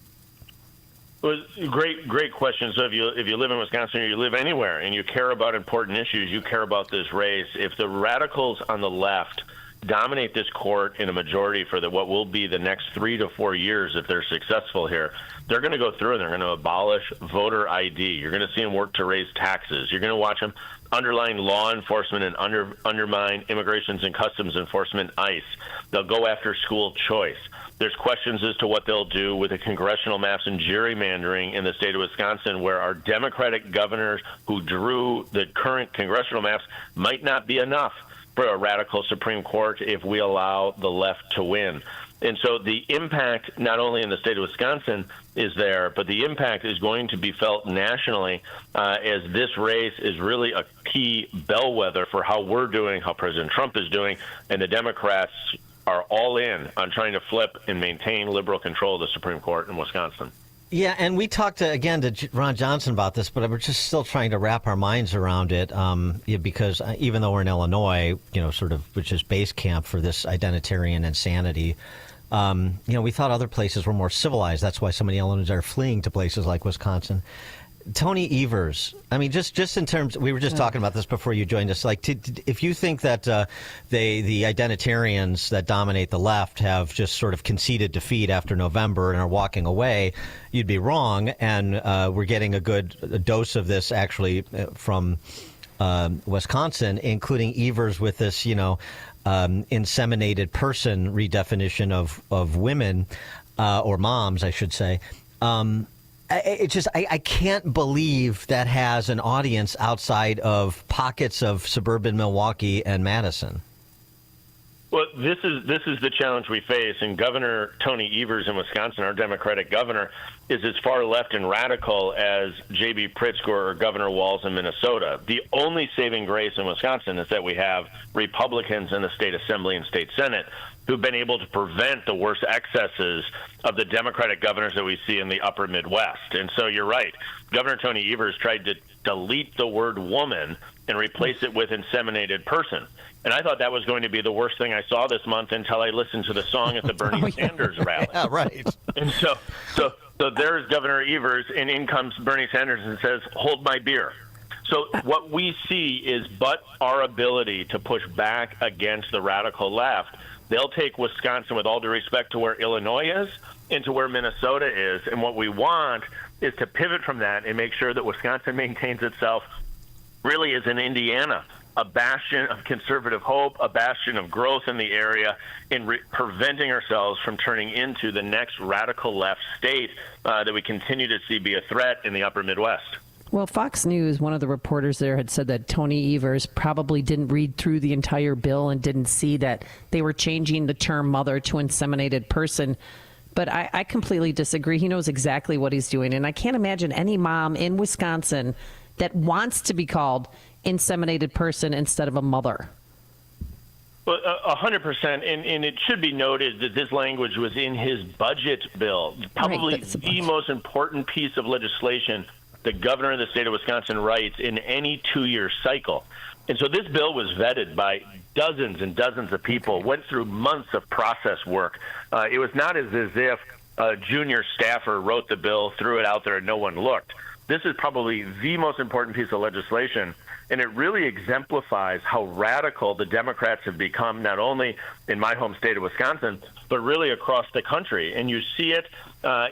Well, great question. So if you live in Wisconsin or you live anywhere and you care about important issues, you care about this race. If the radicals on the left dominate this court in a majority for what will be the next 3 to 4 years if they're successful here, they're going to go through and they're going to abolish voter ID. You're going to see them work to raise taxes. You're going to watch them undermine law enforcement and undermine immigrations and customs enforcement, ICE. They'll go after school choice. There's questions as to what they'll do with the congressional maps and gerrymandering in the state of Wisconsin, where our Democratic governors who drew the current congressional maps might not be enough for a radical Supreme Court if we allow the left to win. And so the impact, not only in the state of Wisconsin, is there, but the impact is going to be felt nationally as this race is really a key bellwether for how we're doing, how President Trump is doing, and the Democrats are all in on trying to flip and maintain liberal control of the Supreme Court in Wisconsin. Yeah, and we talked again to Ron Johnson about this, but we're just still trying to wrap our minds around it because even though we're in Illinois, sort of, which is base camp for this identitarian insanity, we thought other places were more civilized. That's why so many Illinoisans are fleeing to places like Wisconsin. Tony Evers, I mean, just in terms, we were just talking about this before you joined us. Like, if you think that the identitarians that dominate the left have just sort of conceded defeat after November and are walking away, you'd be wrong. And we're getting a good dose of this actually from Wisconsin, including Evers with this, inseminated person redefinition of women or moms, I should say. I can't believe that has an audience outside of pockets of suburban Milwaukee and Madison. Well, this is the challenge we face, and Governor Tony Evers in Wisconsin, our Democratic governor, is as far left and radical as J.B. Pritzker or Governor Walz in Minnesota. The only saving grace in Wisconsin is that we have Republicans in the state assembly and state senate who've been able to prevent the worst excesses of the Democratic governors that we see in the upper Midwest. And so you're right. Governor Tony Evers tried to delete the word woman and replace it with inseminated person. And I thought that was going to be the worst thing I saw this month until I listened to the song at the Bernie Sanders rally. Yeah, right. And so there's Governor Evers, and in comes Bernie Sanders and says, "Hold my beer." So what we see is but our ability to push back against the radical left. They'll take Wisconsin, with all due respect, to where Illinois is and to where Minnesota is. And what we want is to pivot from that and make sure that Wisconsin maintains itself really as in Indiana, a bastion of conservative hope, a bastion of growth in the area, in preventing ourselves from turning into the next radical left state that we continue to see be a threat in the upper Midwest. Well, Fox News, one of the reporters there had said that Tony Evers probably didn't read through the entire bill and didn't see that they were changing the term mother to inseminated person. But I completely disagree. He knows exactly what he's doing. And I can't imagine any mom in Wisconsin that wants to be called inseminated person instead of a mother. Well, 100%, and it should be noted that this language was in his budget bill, probably the most important piece of legislation the governor of the state of Wisconsin writes in any 2-year cycle. And so this bill was vetted by dozens and dozens of people, went through months of process work. It was not as if a junior staffer wrote the bill, threw it out there, and no one looked. This is probably the most important piece of legislation, and it really exemplifies how radical the Democrats have become, not only in my home state of Wisconsin, but really across the country. And you see it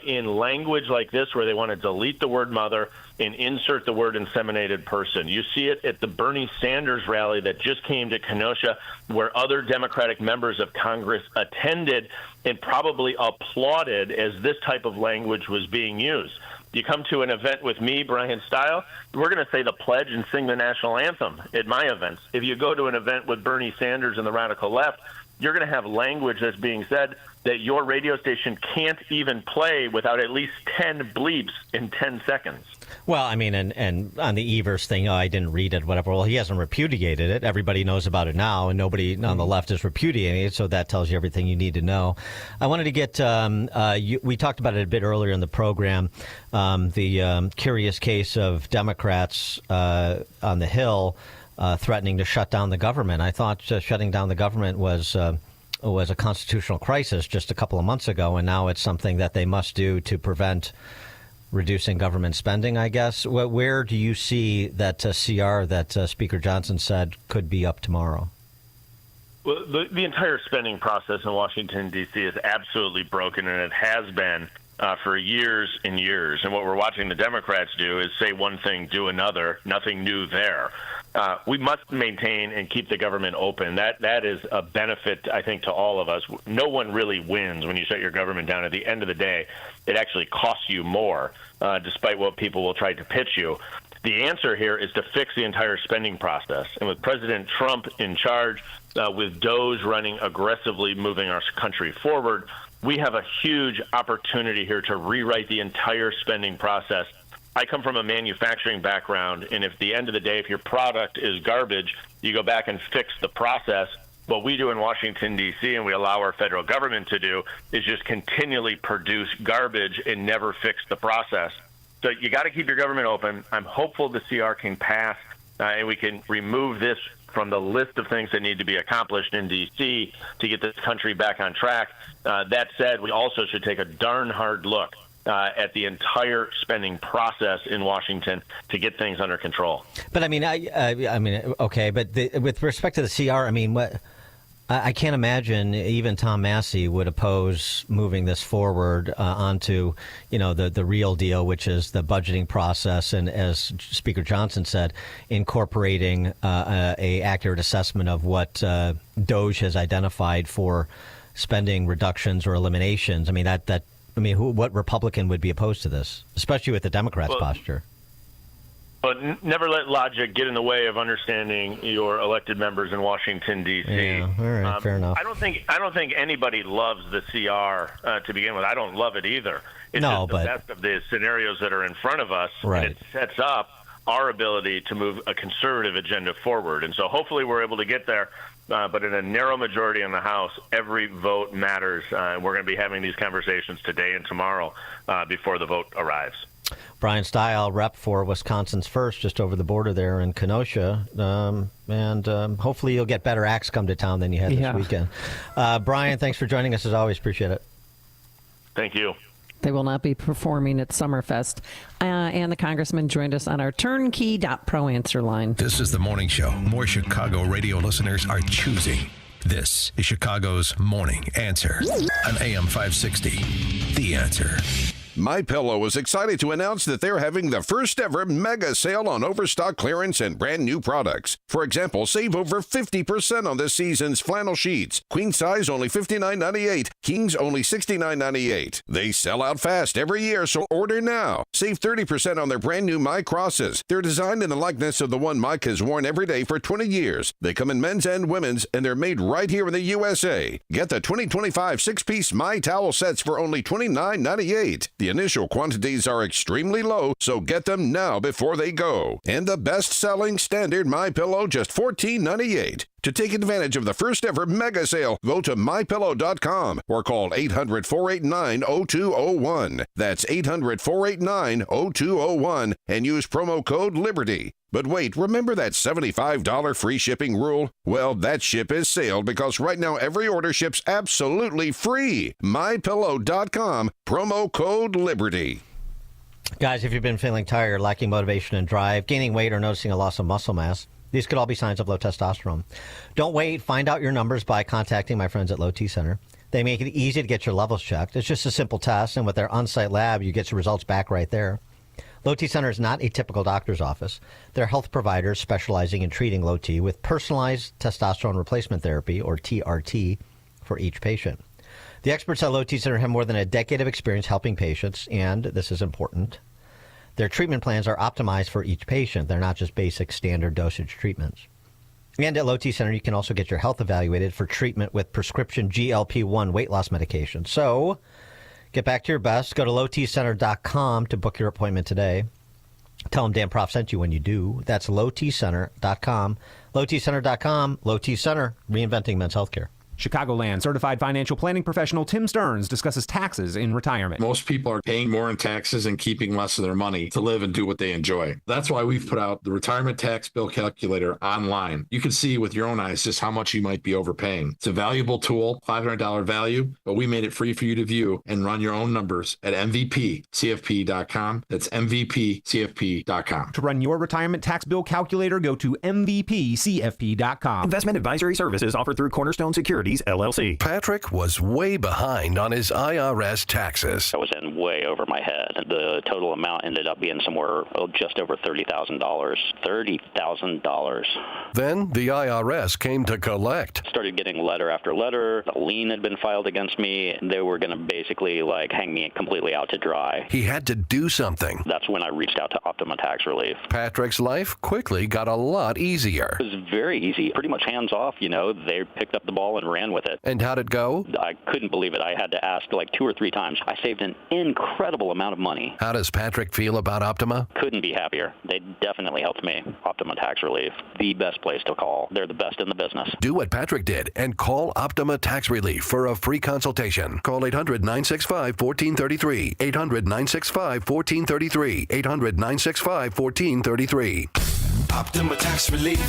in language like this, where they want to delete the word mother and insert the word inseminated person. You see it at the Bernie Sanders rally that just came to Kenosha, where other Democratic members of Congress attended and probably applauded as this type of language was being used. You come to an event with me, Brian Steil, we're going to say the pledge and sing the national anthem at my events. If you go to an event with Bernie Sanders and the radical left, you're going to have language that's being said that your radio station can't even play without at least 10 bleeps in 10 seconds. Well, I mean, and on the Evers thing, I didn't read it, whatever. Well, he hasn't repudiated it. Everybody knows about it now, and nobody on the left is repudiating it, so that tells you everything you need to know. I wanted to get, we talked about it a bit earlier in the program, the curious case of Democrats on the Hill threatening to shut down the government. I thought shutting down the government was a constitutional crisis just a couple of months ago, and now it's something that they must do to prevent reducing government spending, I guess. Where do you see that CR that Speaker Johnson said could be up tomorrow? Well, the entire spending process in Washington, D.C. is absolutely broken, and it has been for years and years. And what we're watching the Democrats do is say one thing, do another, nothing new there. We must maintain and keep the government open. That is a benefit, I think, to all of us. No one really wins when you shut your government down. At the end of the day, it actually costs you more, despite what people will try to pitch you. The answer here is to fix the entire spending process. And with President Trump in charge, with DOGE running aggressively, moving our country forward, we have a huge opportunity here to rewrite the entire spending process. I come from a manufacturing background, and if at the end of the day, if your product is garbage, you go back and fix the process. What we do in Washington, D.C., and we allow our federal government to do, is just continually produce garbage and never fix the process. So you got to keep your government open. I'm hopeful the CR can pass, and we can remove this from the list of things that need to be accomplished in D.C. to get this country back on track. That said, we also should take a darn hard look at the entire spending process in Washington to get things under control. But I mean, okay. But with respect to the CR, I mean, what I can't imagine even Tom Massey would oppose moving this forward onto, the real deal, which is the budgeting process, and as Speaker Johnson said, incorporating a accurate assessment of what DOGE has identified for spending reductions or eliminations. I mean, what Republican would be opposed to this, especially with the Democrats' posture? But never let logic get in the way of understanding your elected members in Washington, D.C. Yeah, all right, fair enough. I don't think anybody loves the CR to begin with. I don't love it either. It's just the best of the scenarios that are in front of us, right. And it sets up our ability to move a conservative agenda forward. And so hopefully we're able to get there. But in a narrow majority in the House, every vote matters. And we're going to be having these conversations today and tomorrow before the vote arrives. Brian Steil, rep for Wisconsin's First, just over the border there in Kenosha. And hopefully you'll get better acts come to town than you had this weekend. Brian, thanks for joining us as always. Appreciate it. Thank you. They will not be performing at Summerfest. And the congressman joined us on our turnkey.pro answer line. This is the morning show more Chicago radio listeners are choosing. This is Chicago's Morning Answer on AM 560. The Answer. MyPillow is excited to announce that they're having the first ever mega sale on overstock clearance and brand new products. For example, save over 50% on this season's flannel sheets. Queen size only $59.98. Kings only $69.98. They sell out fast every year, so order now. Save 30% on their brand new My Crosses. They're designed in the likeness of the one Mike has worn every day for 20 years. They come in men's and women's, and they're made right here in the USA. Get the 2025 six-piece My Towel sets for only $29.98. The initial quantities are extremely low, so get them now before they go. And the best-selling standard MyPillow, just $14.98. To take advantage of the first ever mega sale, go to MyPillow.com or call 800-489-0201. That's 800-489-0201 and use promo code LIBERTY. But wait, remember that $75 free shipping rule? Well, that ship has sailed because right now every order ships absolutely free. MyPillow.com, promo code LIBERTY. Guys, if you've been feeling tired, lacking motivation and drive, gaining weight, or noticing a loss of muscle mass, these could all be signs of low testosterone. Don't wait. Find out your numbers by contacting my friends at Low T Center. They make it easy to get your levels checked. It's just a simple test, and with their on-site lab, you get your results back right there. Low T Center is not a typical doctor's office. They're health providers specializing in treating low T with personalized testosterone replacement therapy, or TRT, for each patient. The experts at Low T Center have more than a decade of experience helping patients, and this is important. Their treatment plans are optimized for each patient. They're not just basic standard dosage treatments. And at Low T Center, you can also get your health evaluated for treatment with prescription GLP-1 weight loss medication. So get back to your best. Go to lowtcenter.com to book your appointment today. Tell them Dan Prof sent you when you do. That's lowtcenter.com. Lowtcenter.com. Low T Center, reinventing men's health care. Chicagoland certified financial planning professional Tim Stearns discusses taxes in retirement. Most people are paying more in taxes and keeping less of their money to live and do what they enjoy. That's why we've put out the retirement tax bill calculator online. You can see with your own eyes just how much you might be overpaying. It's a valuable tool, $500 value, but we made it free for you to view and run your own numbers at mvpcfp.com. That's mvpcfp.com. To run your retirement tax bill calculator, go to mvpcfp.com. Investment advisory services offered through Cornerstone Securities, LLC. Patrick was way behind on his IRS taxes. I was in way over my head. The total amount ended up being somewhere just over $30,000. $30,000. Then the IRS came to collect. Started getting letter after letter. A lien had been filed against me. They were going to basically hang me completely out to dry. He had to do something. That's when I reached out to Optima Tax Relief. Patrick's life quickly got a lot easier. It was very easy, pretty much hands off. They picked up the ball and ran with it. And how'd it go? I couldn't believe it. I had to ask 2 or 3 times. I saved an incredible amount of money. How does Patrick feel about Optima? Couldn't be happier. They definitely helped me. Optima Tax Relief, the best place to call. They're the best in the business. Do what Patrick did and call Optima Tax Relief for a free consultation. Call 800-965-1433. 800-965-1433. 800-965-1433. Optima Tax Relief.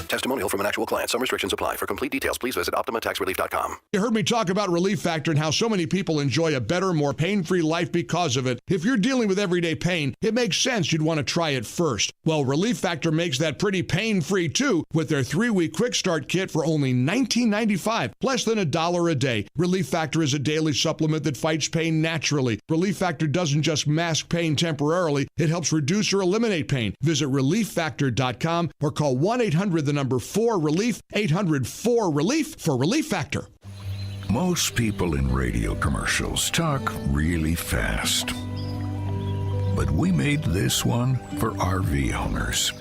Testimonial from an actual client. Some restrictions apply. For complete details, please visit OptimaTaxRelief.com. You heard me talk about Relief Factor and how so many people enjoy a better, more pain-free life because of it. If you're dealing with everyday pain, it makes sense you'd want to try it first. Well, Relief Factor makes that pretty pain-free too with their 3-week quick start kit for only $19.95, less than $1 a day. Relief Factor is a daily supplement that fights pain naturally. Relief Factor doesn't just mask pain temporarily, it helps reduce or eliminate pain. Visit ReliefFactor.com or call 1-800-4-RELIEF, 800-4-RELIEF for Relief Factor. Most people in radio commercials talk really fast. But we made this one for RV owners.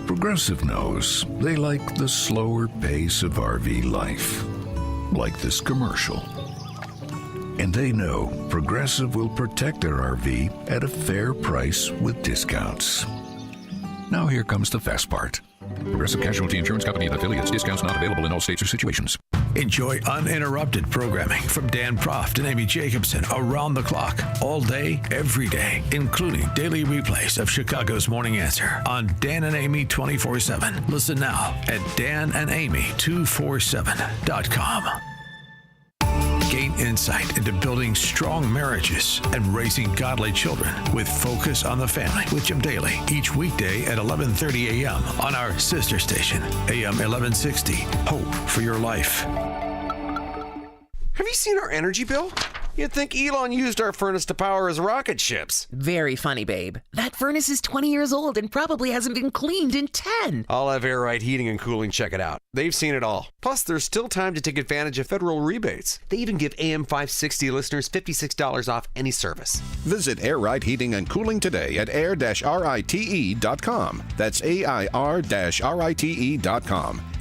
Progressive knows they like the slower pace of RV life, like this commercial. And they know Progressive will protect their RV at a fair price with discounts. Now here comes the fast part. Progressive Casualty Insurance Company and affiliates. Discounts not available in all states or situations. Enjoy uninterrupted programming from Dan Proft and Amy Jacobson around the clock, all day, every day, including daily replays of Chicago's Morning Answer on Dan and Amy 24/7. Listen now at danandamy247.com. Gain insight into building strong marriages and raising godly children with Focus on the Family with Jim Daly each weekday at 11:30 a.m. on our sister station, AM 1160. Hope for your life. Have you seen our energy bill? You'd think Elon used our furnace to power his rocket ships. Very funny, babe. That furnace is 20 years old and probably hasn't been cleaned in 10. I'll have Air Right Heating and Cooling check it out. They've seen it all. Plus, there's still time to take advantage of federal rebates. They even give AM 560 listeners $56 off any service. Visit Air Right Heating and Cooling today at air-rite.com. That's AIR-RITE.com.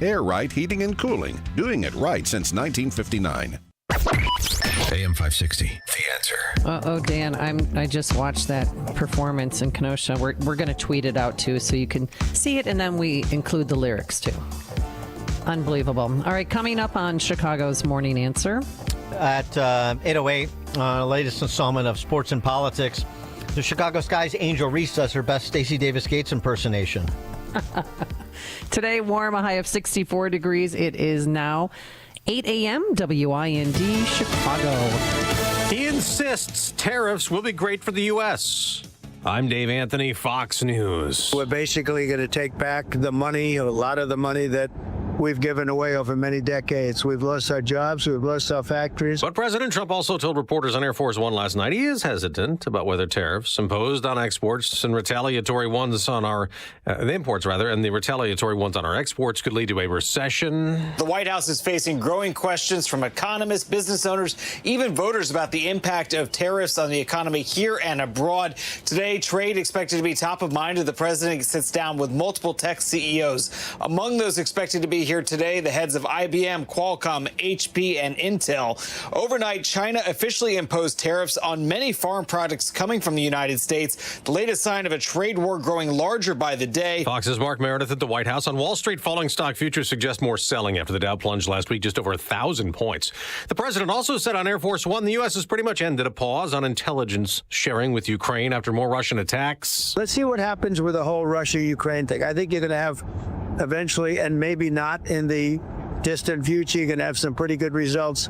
Air Right Heating and Cooling, doing it right since 1959. AM 560, The Answer. Oh, Dan, I just watched that performance in Kenosha. We're going to tweet it out, too, so you can see it, and then we include the lyrics, too. Unbelievable. All right, coming up on Chicago's Morning Answer. At 8:08, latest installment of Sports and Politics. The Chicago Sky's Angel Reese does her best Stacey Davis Gates impersonation. Today, warm, a high of 64 degrees. It is now 8 a.m. WIND Chicago. He insists tariffs will be great for the U.S. I'm Dave Anthony, Fox News. We're basically going to take back the money, a lot of the money that we've given away over many decades. We've lost our jobs. We've lost our factories. But President Trump also told reporters on Air Force One last night he is hesitant about whether tariffs imposed on exports and retaliatory ones on our the imports, rather, and the retaliatory ones on our exports could lead to a recession. The White House is facing growing questions from economists, business owners, even voters about the impact of tariffs on the economy here and abroad. Today, trade expected to be top of mind as the president sits down with multiple tech CEOs. Among those expected to be here today, the heads of IBM, Qualcomm, HP, and Intel. Overnight, China officially imposed tariffs on many farm products coming from the United States, the latest sign of a trade war growing larger by the day. Fox's Mark Meredith at the White House. On Wall Street, falling stock futures suggest more selling after the Dow plunged last week just over 1,000 points. The president also said on Air Force One the U.S. has pretty much ended a pause on intelligence sharing with Ukraine after more Russian attacks. Let's see what happens with the whole Russia-Ukraine thing. I think you're going to have eventually, and maybe not in the distant future, you're going to have some pretty good results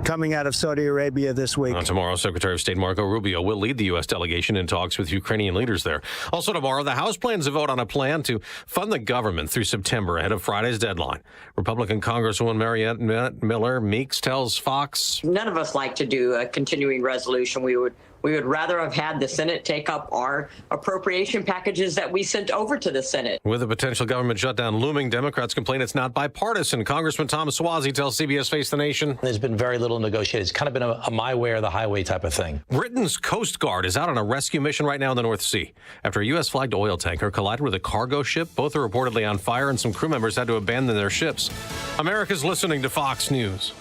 coming out of Saudi Arabia this week. Tomorrow, Secretary of State Marco Rubio will lead the U.S. delegation in talks with Ukrainian leaders there. Also tomorrow, the House plans to vote on a plan to fund the government through September ahead of Friday's deadline. Republican Congresswoman Mariette Miller Meeks tells Fox, none of us like to do a continuing resolution. We would rather have had the Senate take up our appropriation packages that we sent over to the Senate. With a potential government shutdown looming, Democrats complain it's not bipartisan. Congressman Thomas Suozzi tells CBS Face the Nation, there's been very little negotiated. It's kind of been a my way or the highway type of thing. Britain's Coast Guard is out on a rescue mission right now in the North Sea after a U.S.-flagged oil tanker collided with a cargo ship. Both are reportedly on fire, and some crew members had to abandon their ships. America's listening to Fox News.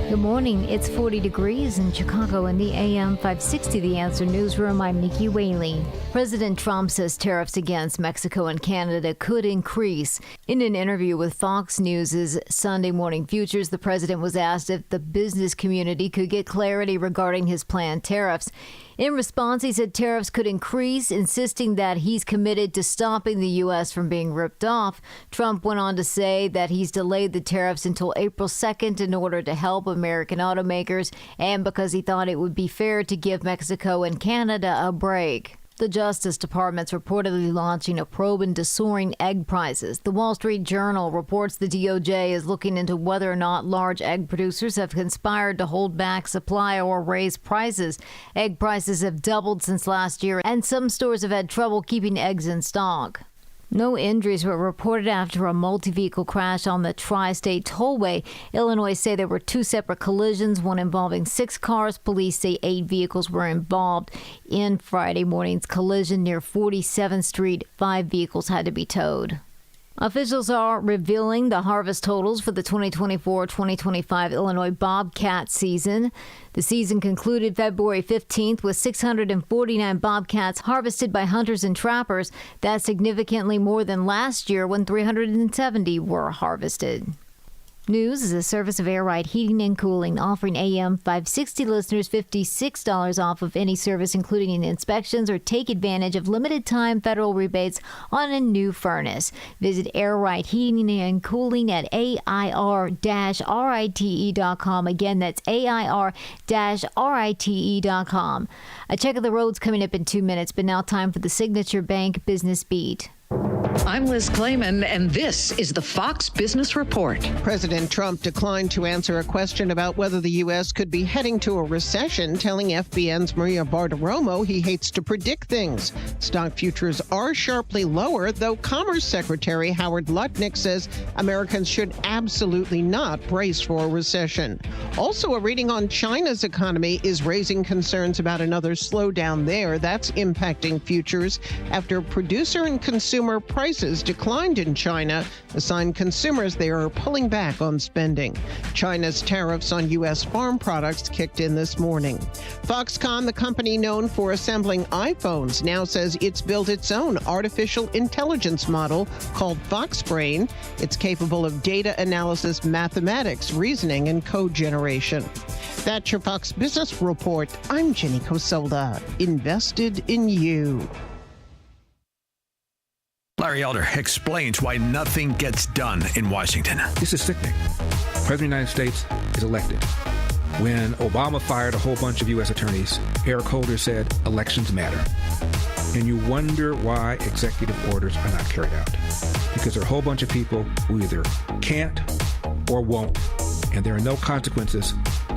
Good morning. It's 40 degrees in Chicago in the AM 560 The Answer newsroom. I'm Nikki Whaley. President Trump says tariffs against Mexico and Canada could increase. In an interview with Fox News' Sunday Morning Futures, the president was asked if the business community could get clarity regarding his planned tariffs. In response, he said tariffs could increase, insisting that he's committed to stopping the U.S. from being ripped off. Trump went on to say that he's delayed the tariffs until April 2nd in order to help American automakers and because he thought it would be fair to give Mexico and Canada a break. The Justice Department's reportedly launching a probe into soaring egg prices. The Wall Street Journal reports the DOJ is looking into whether or not large egg producers have conspired to hold back supply or raise prices. Egg prices have doubled since last year, and some stores have had trouble keeping eggs in stock. No injuries were reported after a multi-vehicle crash on the Tri-State Tollway. Illinois say there were two separate collisions, one involving 6 cars. Police say 8 vehicles were involved in Friday morning's collision near 47th Street. 5 vehicles had to be towed. Officials are revealing the harvest totals for the 2024-2025 Illinois bobcat season. The season concluded February 15th with 649 bobcats harvested by hunters and trappers. That's significantly more than last year when 370 were harvested. News is a service of Air Ride Heating and Cooling, offering AM 560 listeners $56 off of any service, including inspections, or take advantage of limited-time federal rebates on a new furnace. Visit Air Ride Heating and Cooling at AIR-RITE.com. Again, that's AIR-RITE.com. A check of the roads coming up in 2 minutes, but now time for the Signature Bank Business Beat. I'm Liz Clayman, and this is the Fox Business Report. President Trump declined to answer a question about whether the U.S. could be heading to a recession, telling FBN's Maria Bartiromo he hates to predict things. Stock futures are sharply lower, though Commerce Secretary Howard Lutnick says Americans should absolutely not brace for a recession. Also, a reading on China's economy is raising concerns about another slowdown there. That's impacting futures after producer and consumer prices declined in China, a sign consumers there are pulling back on spending. China's tariffs on U.S. farm products kicked in this morning. Foxconn, the company known for assembling iPhones, now says it's built its own artificial intelligence model called FoxBrain. It's capable of data analysis, mathematics, reasoning, and code generation. That's your Fox Business Report. I'm Jenny Cosolda, invested in you. Larry Elder explains why nothing gets done in Washington. This is sickening. The President of the United States is elected. When Obama fired a whole bunch of U.S. attorneys, Eric Holder said elections matter. And you wonder why executive orders are not carried out. Because there are a whole bunch of people who either can't or won't, and there are no consequences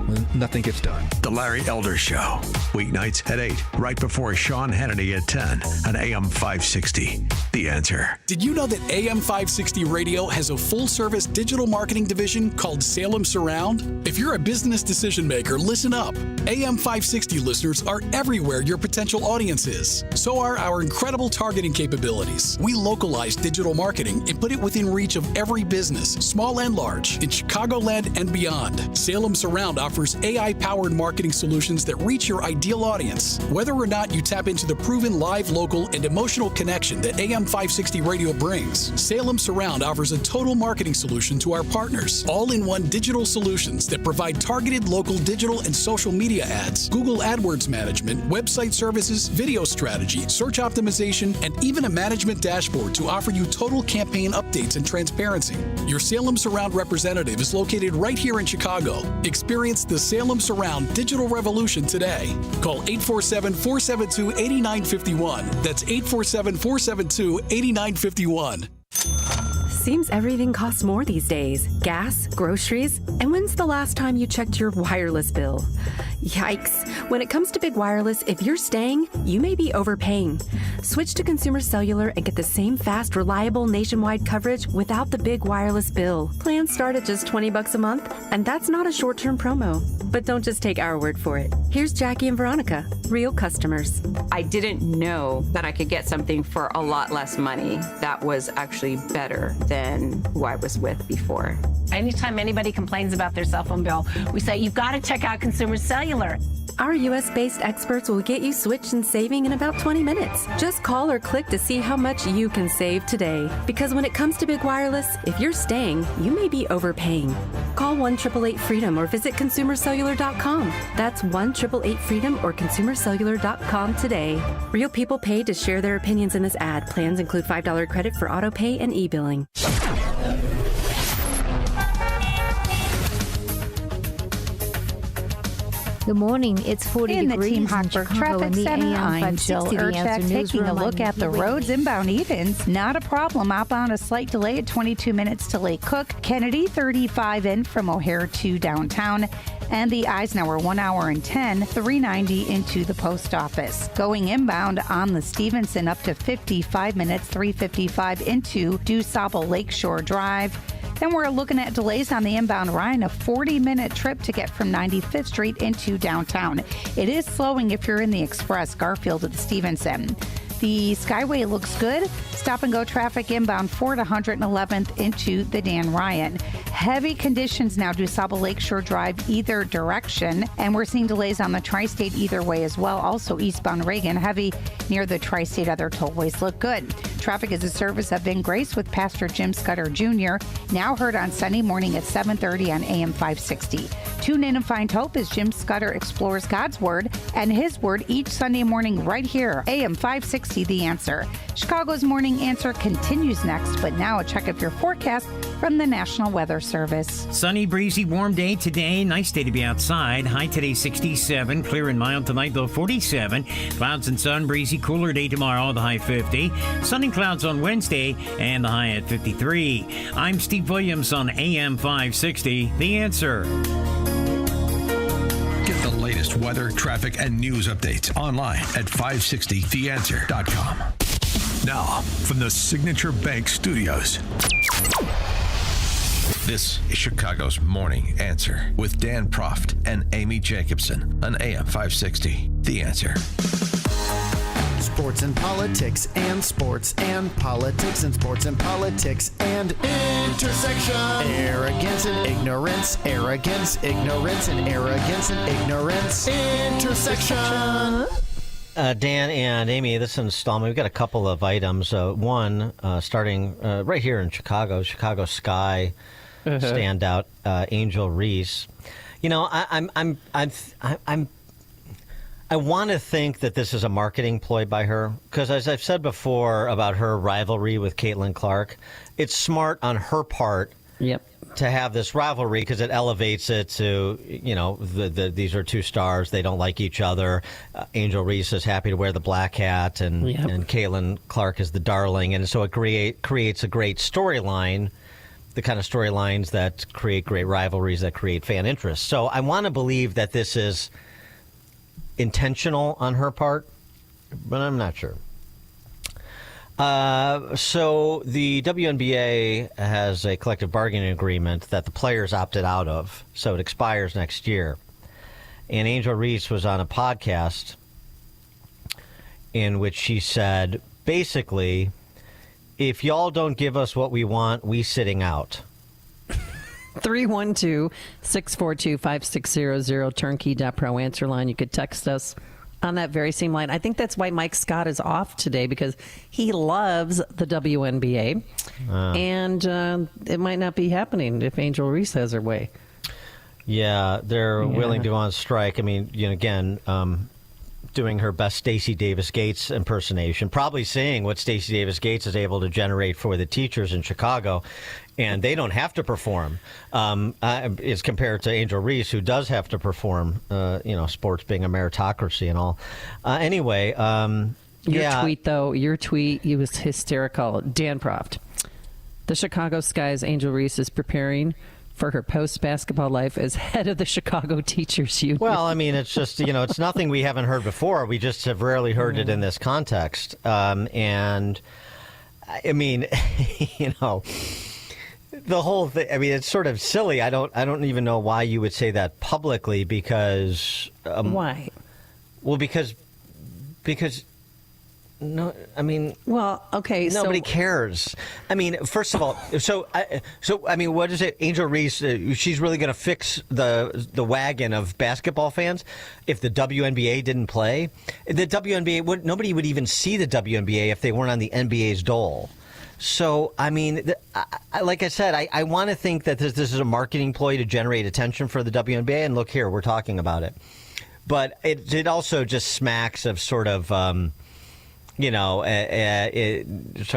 when nothing gets done. The Larry Elder Show, weeknights at 8, right before Sean Hannity at 10 on AM 560. The Answer. Did you know that AM 560 Radio has a full-service digital marketing division called Salem Surround? If you're a business decision maker, listen up. AM 560 listeners are everywhere your potential audience is. So are our incredible targeting capabilities. We localize digital marketing and put it within reach of every business, small and large, in Chicagoland and beyond. Salem Surround offers AI-powered marketing solutions that reach your ideal audience. Whether or not you tap into the proven live, local, and emotional connection that AM 560 radio brings, Salem Surround offers a total marketing solution to our partners. All-in-one digital solutions that provide targeted local digital and social media ads, Google AdWords management, website services, video strategy, search optimization, and even a management dashboard to offer you total campaign updates and transparency. Your Salem Surround representative is located right here in Chicago. Experience the Salem Surround digital revolution today. Call 847-472-8951. That's 847-472-8951. Seems everything costs more these days. Gas, groceries, and when's the last time you checked your wireless bill? Yikes. When it comes to big wireless, if you're staying, you may be overpaying. Switch to Consumer Cellular and get the same fast, reliable nationwide coverage without the big wireless bill. Plans start at just $20 a month, and that's not a short-term promo. But don't just take our word for it. Here's Jackie and Veronica, real customers. I didn't know that I could get something for a lot less money that was actually better than who I was with before. Anytime anybody complains about their cell phone bill, we say, you've got to check out Consumer Cellular. Our U.S.-based experts will get you switched and saving in about 20 minutes. Just call or click to see how much you can save today. Because when it comes to big wireless, if you're staying, you may be overpaying. Call 1-888-FREEDOM or visit ConsumerCellular.com. That's 1-888-FREEDOM or ConsumerCellular.com today. Real people paid to share their opinions in this ad. Plans include $5 credit for auto pay and e-billing. Good morning. It's 40 in degrees the Team in Hochberg Chicago Traffic in the Center. AM I'm Jill 560, the Urchak Answer taking a Newsroom. look at the roads inbound evens. Not a problem. Outbound a slight delay at 22 minutes to Lake Cook. Kennedy 35 in from O'Hare to downtown. And the Eisenhower 1 hour and 10, 390 into the post office. Going inbound on the Stevenson up to 55 minutes, 355 into DuSable Lakeshore Drive. Then we're looking at delays on the inbound Ryan, a 40-minute trip to get from 95th Street into downtown. It is slowing if you're in the Express, Garfield to the Stevenson. The Skyway looks good. Stop and go traffic inbound 4 to 111th into the Dan Ryan. Heavy conditions now, DuSable Lakeshore Drive either direction. And we're seeing delays on the Tri-State either way as well. Also eastbound Reagan, heavy near the Tri-State. Other tollways look good. Traffic is a service of Ben Grace with Pastor Jim Scudder Jr. Now heard on Sunday morning at 7:30 on AM 560. Tune in and find hope as Jim Scudder explores God's Word and His Word each Sunday morning right here, AM 560, The Answer. Chicago's Morning Answer continues next, but now a check of your forecast from the National Weather Service. Sunny, breezy, warm day today. Nice day to be outside. High today 67. Clear and mild tonight, though 47. Clouds and sun, breezy, cooler day tomorrow, the high 50. Sun and clouds on Wednesday, and the high at 53. I'm Steve Williams on AM 560, The Answer. Get the latest weather, traffic, and news updates online at 560theanswer.com. Now, from the Signature Bank Studios, this is Chicago's Morning Answer with Dan Proft and Amy Jacobson on AM 560. The Answer. Sports and politics and sports and politics and sports and politics and intersection. Arrogance and ignorance. Arrogance, ignorance, and arrogance and ignorance. Intersection. Dan and Amy, this installment, we've got a couple of items. One, starting right here in Chicago Sky standout, Angel Reese. You know, I want to think that this is a marketing ploy by her, because as I've said before about her rivalry with Caitlin Clark, it's smart on her part. Yep. To have this rivalry, because it elevates it to, you know, these are two stars. They don't like each other. Angel Reese is happy to wear the black hat, and Caitlin Clark is the darling. And so it creates a great storyline, the kind of storylines that create great rivalries, that create fan interest. So I want to believe that this is intentional on her part, but I'm not sure. So the WNBA has a collective bargaining agreement that the players opted out of, so it expires next year. And Angel Reese was on a podcast in which she said, basically, if y'all don't give us what we want, we sitting out. 312-642-5600, turnkey.pro answer line. You could text us on that very same line. I think that's why Mike Scott is off today, because he loves the WNBA. And it might not be happening if Angel Reese has her way. Yeah, they're willing to go on strike. I mean, again, doing her best Stacey Davis Gates impersonation, probably seeing what Stacey Davis Gates is able to generate for the teachers in Chicago, and they don't have to perform as compared to Angel Reese, who does have to perform, sports being a meritocracy and all. Anyway, your tweet, it was hysterical. Dan Proft. The Chicago Sky's Angel Reese is preparing for her post-basketball life as head of the Chicago Teachers Union. Well, I mean, it's just, it's nothing we haven't heard before. We just have rarely heard it in this context. And, I mean, the whole thing, I mean, it's sort of silly. I don't even know why you would say that publicly, because... why? Well, because... No, I mean... Well, okay, nobody cares. I mean, first of all, I mean, what is it? Angel Reese, she's really going to fix the wagon of basketball fans if the WNBA didn't play? The WNBA, nobody would even see the WNBA if they weren't on the NBA's dole. So, I mean, like I said, I want to think that this is a marketing ploy to generate attention for the WNBA, and look here, we're talking about it. But it also just smacks of sort of... sort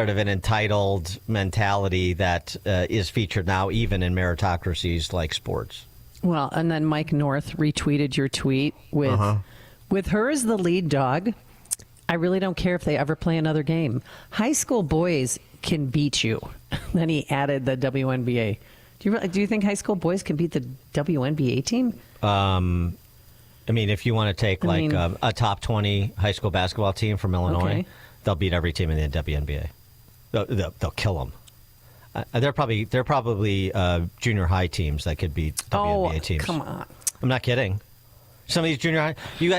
of an entitled mentality that is featured now even in meritocracies like sports. Well, and then Mike North retweeted your tweet with her as the lead dog. I really don't care if they ever play another game. High school boys can beat you. Then he added the WNBA. Do you think high school boys can beat the WNBA team? I mean, if you want to take a top 20 high school basketball team from Illinois, they'll beat every team in the WNBA. They'll kill them. They're probably junior high teams that could beat WNBA teams. Come on! I'm not kidding. Some of these junior high, you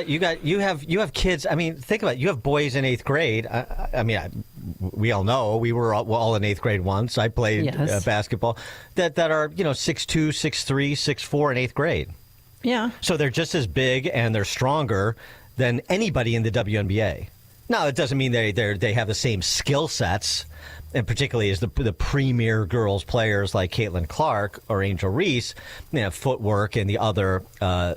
have kids. I mean, think about it. You have boys in 8th grade. We all know we were all in 8th grade once. I played basketball. That are 6'2", 6'3", 6'4" in 8th grade. Yeah. So they're just as big and they're stronger than anybody in the WNBA. Now, it doesn't mean they have the same skill sets, and particularly as the premier girls players like Caitlin Clark or Angel Reese, footwork and the other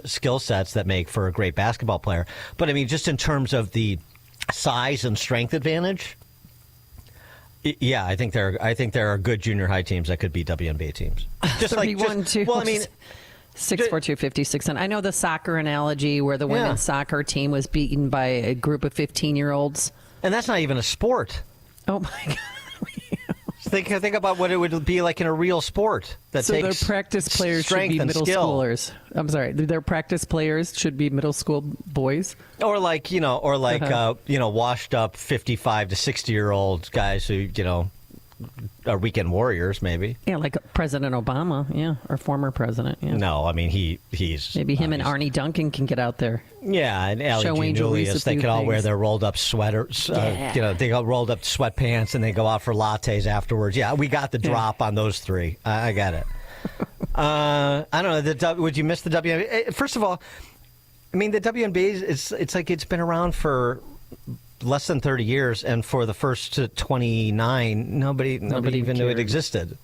skill sets that make for a great basketball player. But I mean, just in terms of the size and strength advantage, yeah, I think there are good junior high teams that could be WNBA teams. Just 31-2. Well, I mean. 642-5600. I know the soccer analogy where the women's soccer team was beaten by a group of 15-year-olds. And that's not even a sport. Oh, my God. Think about what it would be like in a real sport. So their practice players should be middle schoolers. I'm sorry. Their practice players should be middle school boys? Or washed up 55 to 60-year-old guys who, are weekend warriors, maybe. Yeah, like President Obama, or former president. Yeah. No, I mean, he's... Maybe him and Arnie Duncan can get out there. Yeah, and Allie G. Julius, they could all wear their rolled-up sweaters. They got rolled-up sweatpants, and they go out for lattes afterwards. Yeah, we got the drop on those three. I got it. I don't know. Would you miss the WNBA? First of all, I mean, the WNBA, it's like it's been around for... less than 30 years, and for the first 29, nobody even knew it existed.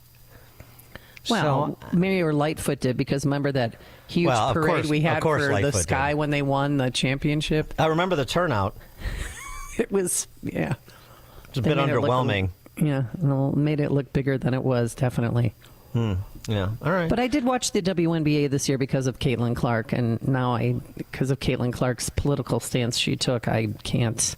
Well, Mayor Lightfoot did, because remember that huge parade we had for the Sky when they won the championship? I remember the turnout. It was, It's a bit underwhelming. Made it look bigger than it was, definitely. Yeah, all right. But I did watch the WNBA this year because of Caitlin Clark, and now because of Caitlin Clark's political stance she took, I can't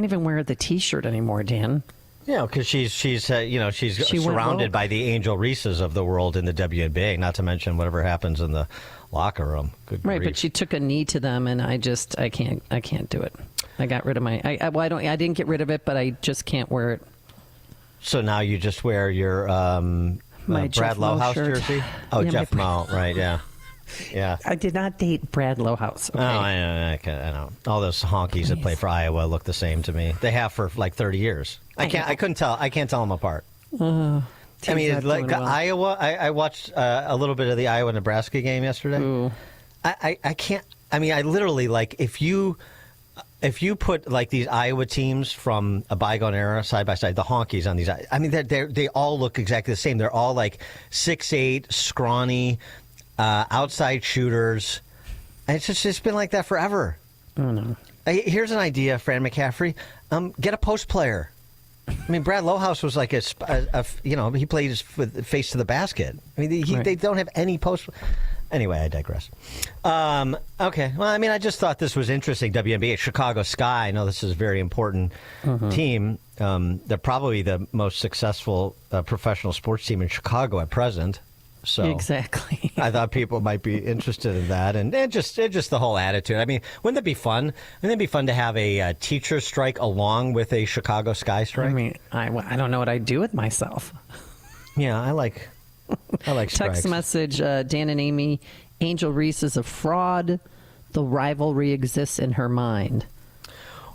even wear the T-shirt anymore, Dan. Yeah, because she's surrounded by the Angel Reeses of the world in the WNBA, not to mention whatever happens in the locker room. Good right, grief. but she took a knee to them, and I can't do it. I got rid of I didn't get rid of it, but I just can't wear it. So now you just wear your my Brad Lowhouse jersey? Oh, yeah, Jeff Moe, right, yeah. Yeah. I did not date Brad Lowhouse. Okay? Oh, I know. All those honkies that play for Iowa look the same to me. They have for like 30 years. I can't tell them apart. I mean, like Iowa. I watched a little bit of the Iowa-Nebraska game yesterday. Ooh. I can't. I mean, I literally like if you put like these Iowa teams from a bygone era side by side, the honkies on these. I mean, they all look exactly the same. They're all like 6'8", scrawny. Outside shooters. And it's been like that forever. Oh, no. Here's an idea, Fran McCaffrey. Get a post player. I mean, Brad Lowhouse was like he played his face to the basket. I mean, they don't have any post. Anyway, I digress. Okay. Well, I mean, I just thought this was interesting. WNBA, Chicago Sky. I know this is a very important team. They're probably the most successful professional sports team in Chicago at present. So exactly. I thought people might be interested in that, and just the whole attitude. I mean, wouldn't it be fun? Wouldn't it be fun to have a teacher strike along with a Chicago Sky strike? I mean, I don't know what I'd do with myself. Yeah, I like strikes. Text message, Dan and Amy, Angel Reese is a fraud. The rivalry exists in her mind.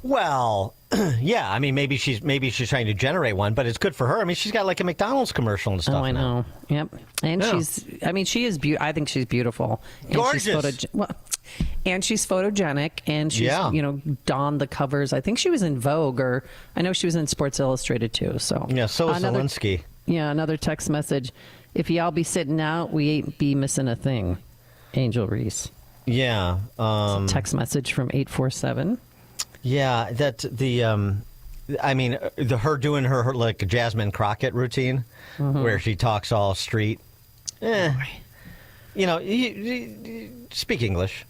Well, yeah. I mean, maybe she's trying to generate one, but it's good for her. I mean, she's got like a McDonald's commercial and stuff. Oh, I know. Yep. And Yeah. she is beautiful. I think she's beautiful. And Gorgeous. And she's photogenic, and she's, donned the covers. I think she was in Vogue, or I know she was in Sports Illustrated too. So Yeah, so is Zelensky. Yeah, another text message. If y'all be sitting out, we ain't be missing a thing. Angel Reese. Yeah. It's a text message from 847. Yeah, that I mean, her doing her like Jasmine Crockett routine, where she talks all street. You speak English.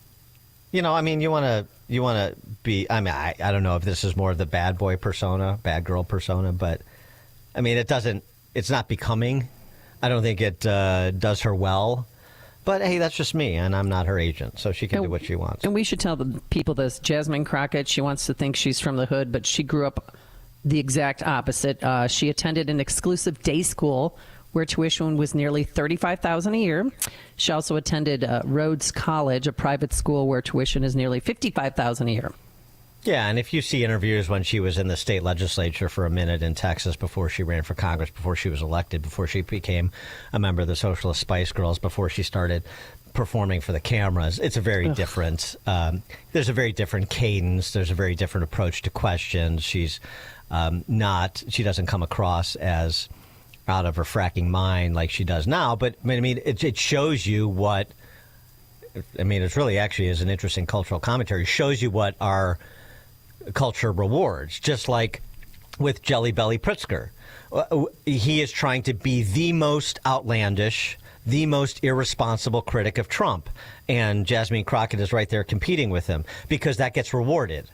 I mean, you want to be. I mean, I don't know if this is more of the bad boy persona, bad girl persona, but I mean, it's not becoming. I don't think it does her well. But, hey, that's just me, and I'm not her agent, so she can do what she wants. And we should tell the people this. Jasmine Crockett, she wants to think she's from the hood, but she grew up the exact opposite. She attended an exclusive day school where tuition was nearly $35,000 a year. She also attended Rhodes College, a private school where tuition is nearly $55,000 a year. Yeah, and if you see interviews when she was in the state legislature for a minute in Texas before she ran for Congress, before she was elected, before she became a member of the Socialist Spice Girls, before she started performing for the cameras, it's a very different, there's a very different cadence. There's a very different approach to questions. She doesn't come across as out of her fracking mind like she does now. But I mean, it shows you what, I mean, it's really actually is an interesting cultural commentary. It shows you what our culture rewards, just like with Jelly Belly Pritzker. He is trying to be the most outlandish, the most irresponsible critic of Trump. And Jasmine Crockett is right there competing with him because that gets rewarded.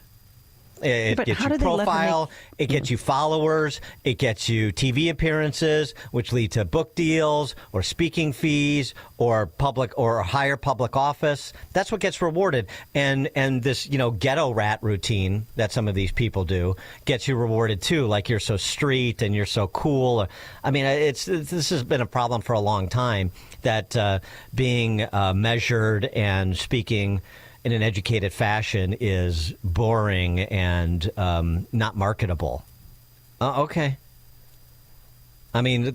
It gets you profile, it gets you followers, it gets you TV appearances, which lead to book deals or speaking fees or public or higher public office. That's what gets rewarded. And this, ghetto rat routine that some of these people do gets you rewarded too. Like you're so street and you're so cool. I mean, this has been a problem for a long time, that being measured and speaking in an educated fashion is boring and not marketable. Okay. I mean,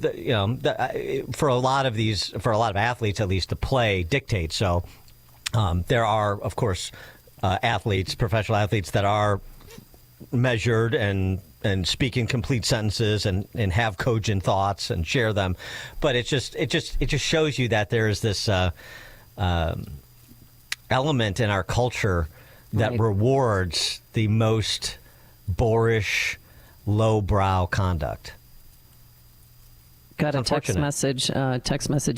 for a lot of athletes, at least, the play dictates. So there are, of course, professional athletes that are measured and speak in complete sentences and have cogent thoughts and share them. But it just shows you that there is this element in our culture that rewards the most boorish, lowbrow conduct. Got a text message,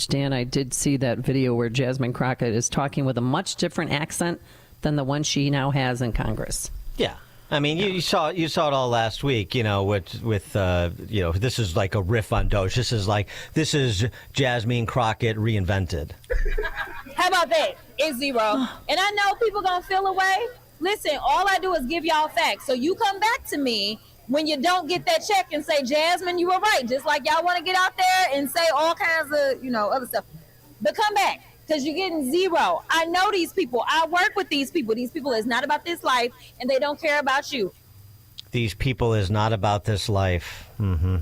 Dan. I did see that video where Jasmine Crockett is talking with a much different accent than the one she now has in Congress. Yeah. I mean, you saw it all last week, with this is like a riff on Doge. This is Jasmine Crockett reinvented. How about that? It's zero. And I know people gonna feel away. Listen, all I do is give y'all facts. So you come back to me when you don't get that check and say, Jasmine, you were right. Just like y'all want to get out there and say all kinds of, other stuff. But come back. because you're getting zero. I know these people. I work with these people. These people is not about this life, and they don't care about you. These people is not about this life. Mm-hmm.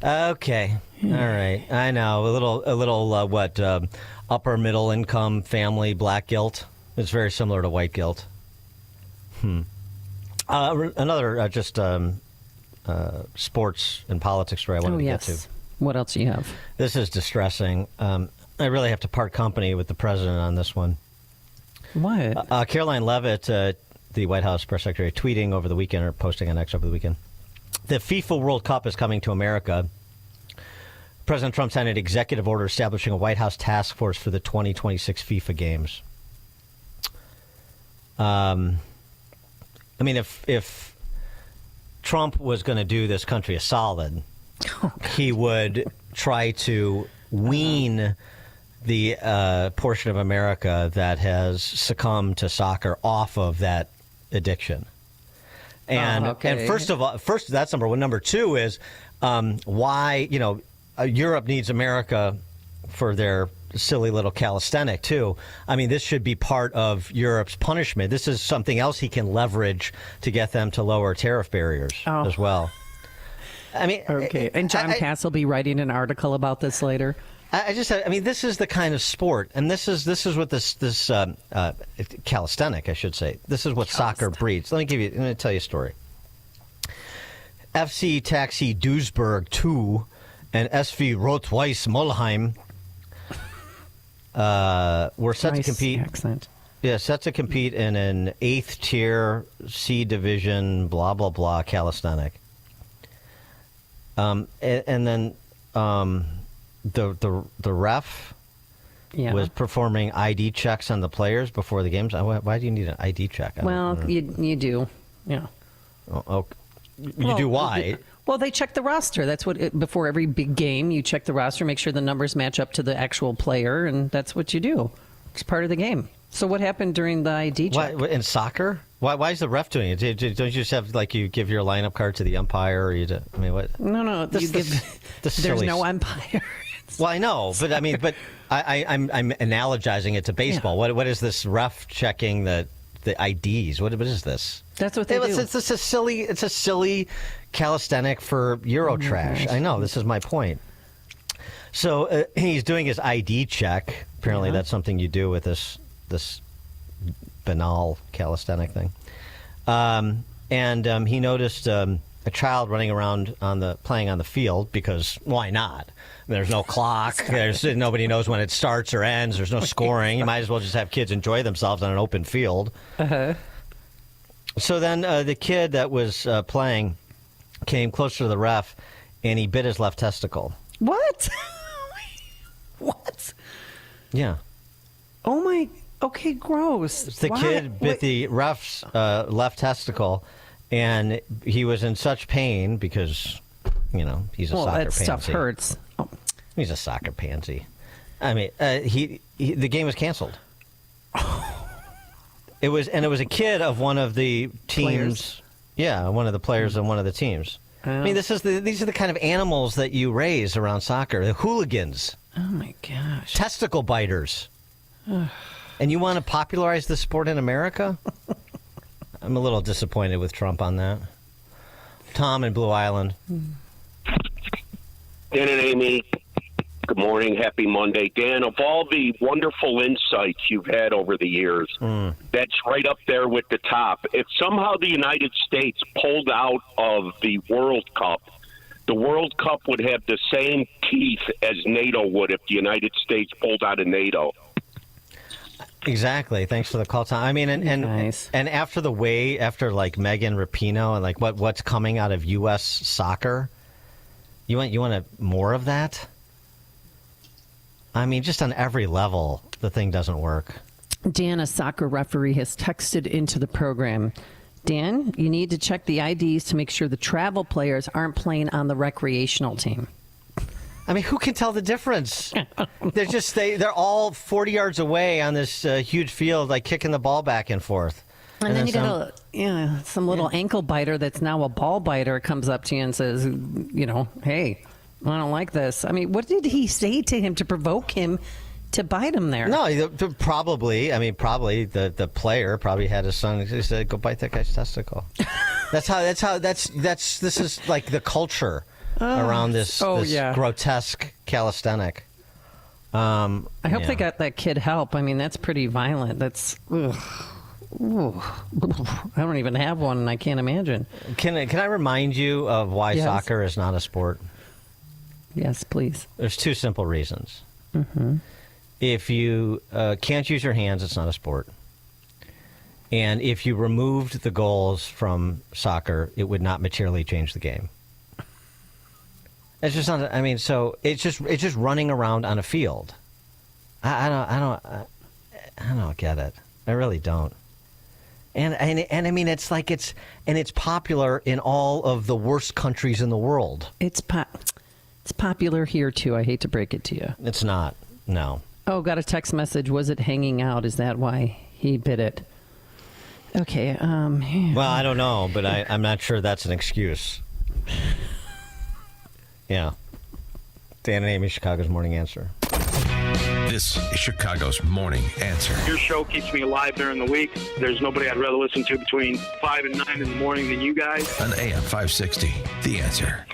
Okay. All right. I know. A little upper middle income family black guilt. It's very similar to white guilt. Another sports and politics story I wanted to get to. What else do you have? This is distressing. I really have to part company with the president on this one. What? Caroline Leavitt, the White House press secretary, tweeting over the weekend or posting on X over the weekend. The FIFA World Cup is coming to America. President Trump signed an executive order establishing a White House task force for the 2026 FIFA games. I mean, if Trump was going to do this country a solid, he would try to wean the portion of America that has succumbed to soccer off of that addiction. And and first that's number one. Number two is why Europe needs America for their silly little calisthenic too. I mean, this should be part of Europe's punishment. This is something else he can leverage to get them to lower tariff barriers as well. I mean, and John Cass will be writing an article about this later. I mean, this is the kind of sport, and this is what this calisthenic, I should say. This is what soccer breeds. Let me tell you a story. FC Taxi Duisburg 2 and SV Rot-Weiss Mulheim were set to compete. Accent. Yeah, set to compete in an 8th tier C division, blah blah blah calisthenic. And then the ref was performing ID checks on the players before the games. Why do you need an ID check? Well, you do. Yeah. You do why? Well, they check the roster. That's what before every big game, you check the roster, make sure the numbers match up to the actual player, and that's what you do. It's part of the game. So what happened during the ID check? In soccer? Why is the ref doing it? Don't you just have you give your lineup card to the umpire? Or what? No. There's no umpire. Well, I know, but I'm analogizing it to baseball. Yeah. What is this ref checking the IDs? What is this? That's what they do. It's a silly calisthenic for Eurotrash. I know. This is my point. So he's doing his ID check. Apparently, that's something you do with this banal calisthenic thing. And he noticed a child running around playing on the field because why not? There's no clock. Nobody knows when it starts or ends. There's no scoring. You might as well just have kids enjoy themselves on an open field. Uh-huh. So then the kid that was playing came closer to the ref, and he bit his left testicle. What? What? Yeah. Oh, my... Okay, gross. The kid bit the ref's left testicle, and he was in such pain because, he's a soccer pansy. That stuff hurts. Oh. He's a soccer pansy. I mean, the game was canceled. It was a kid of one of the teams. Players. Yeah, one of the players on one of the teams. I mean, these are the kind of animals that you raise around soccer. The hooligans. Oh my gosh. Testicle biters. And you want to popularize this sport in America? I'm a little disappointed with Trump on that. Tom in Blue Island. Dan and Amy, good morning. Happy Monday. Dan, of all the wonderful insights you've had over the years, that's right up there with the top. If somehow the United States pulled out of the World Cup would have the same teeth as NATO would if the United States pulled out of NATO. Exactly. Thanks for the call, Tom. I mean, and after Megan Rapinoe and what's coming out of U.S. soccer, you want more of that? I mean, just on every level, the thing doesn't work. Dan, a soccer referee, has texted into the program. Dan, you need to check the IDs to make sure the travel players aren't playing on the recreational team. I mean, who can tell the difference? They're all 40 yards away on this huge field, kicking the ball back and forth. And then you got some little ankle biter that's now a ball biter comes up to you and says, hey, I don't like this. I mean, what did he say to him to provoke him to bite him there. No, probably. I mean, probably the player probably had his son. He said, "Go bite that guy's testicle." This is like the culture around this grotesque calisthenic. I hope they got that kid help. I mean, that's pretty violent. That's. Ugh. Ooh. I don't even have one, and I can't imagine. Can I remind you of why soccer is not a sport? Yes, please. There's two simple reasons. Mm-hmm. If you can't use your hands, it's not a sport. And if you removed the goals from soccer, it would not materially change the game. It's just not. I mean, so it's just running around on a field. I don't get it. I really don't. And I mean, it's like it's popular in all of the worst countries in the world. It's popular here too. I hate to break it to you. It's not. No. Oh, got a text message. Was it hanging out? Is that why he bit it? Okay. Well, I don't know, but I'm not sure that's an excuse. Yeah. Dan and Amy, Chicago's Morning Answer. This is Chicago's Morning Answer. Your show keeps me alive during the week. There's nobody I'd rather listen to between 5 and 9 in the morning than you guys. On AM 560, The Answer.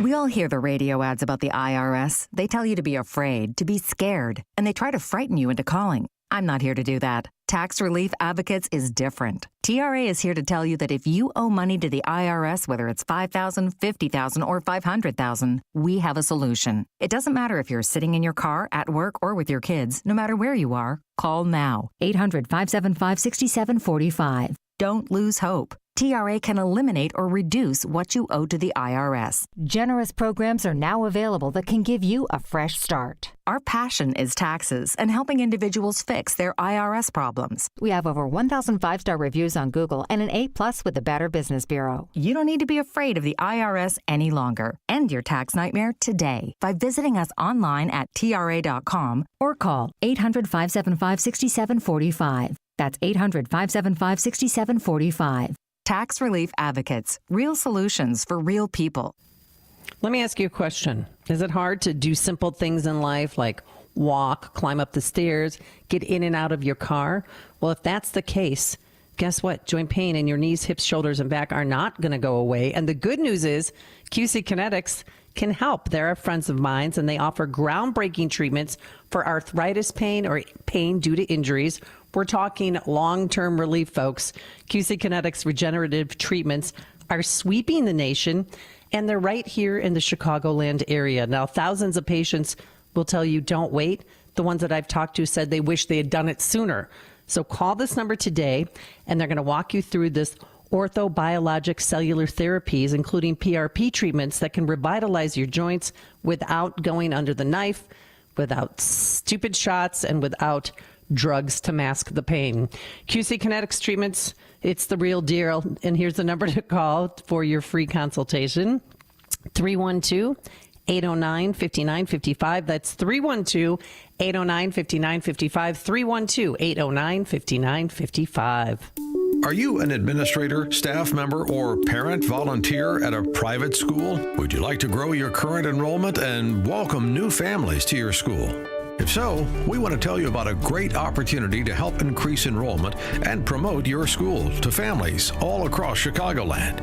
We all hear the radio ads about the IRS. They tell you to be afraid, to be scared, and they try to frighten you into calling. I'm not here to do that. Tax Relief Advocates is different. TRA is here to tell you that if you owe money to the IRS, whether it's $5,000, $50,000, or $500,000, we have a solution. It doesn't matter if you're sitting in your car, at work, or with your kids. No matter where you are, call now. 800-575-6745. Don't lose hope. TRA can eliminate or reduce what you owe to the IRS. Generous programs are now available that can give you a fresh start. Our passion is taxes and helping individuals fix their IRS problems. We have over 1,000 5-star reviews on Google and an A+ with the Better Business Bureau. You don't need to be afraid of the IRS any longer. End your tax nightmare today by visiting us online at TRA.com or call 800-575-6745. That's 800-575-6745. Tax Relief Advocates. Real solutions for real people. Let me ask you a question. Is it hard to do simple things in life like walk, climb up the stairs, get in and out of your car? Well, if that's the case, guess what? Joint pain in your knees, hips, shoulders, and back are not going to go away. And the good news is QC Kinetics can help. They're friends of mine, and they offer groundbreaking treatments for arthritis pain or pain due to injuries. We're talking long-term relief, folks. QC Kinetics regenerative treatments are sweeping the nation, and they're right here in the Chicagoland area. Now, thousands of patients will tell you, don't wait. The ones that I've talked to said they wish they had done it sooner. So call this number today, and they're going to walk you through this orthobiologic cellular therapies, including PRP treatments that can revitalize your joints without going under the knife, without stupid shots, and without drugs to mask the pain. QC Kinetics treatments, it's the real deal. And here's the number to call for your free consultation. 312-809-5955. That's 312-809-5955. 312-809-5955. Are you an administrator, staff member, or parent volunteer at a private school? Would you like to grow your current enrollment and welcome new families to your school? If so, we want to tell you about a great opportunity to help increase enrollment and promote your school to families all across Chicagoland.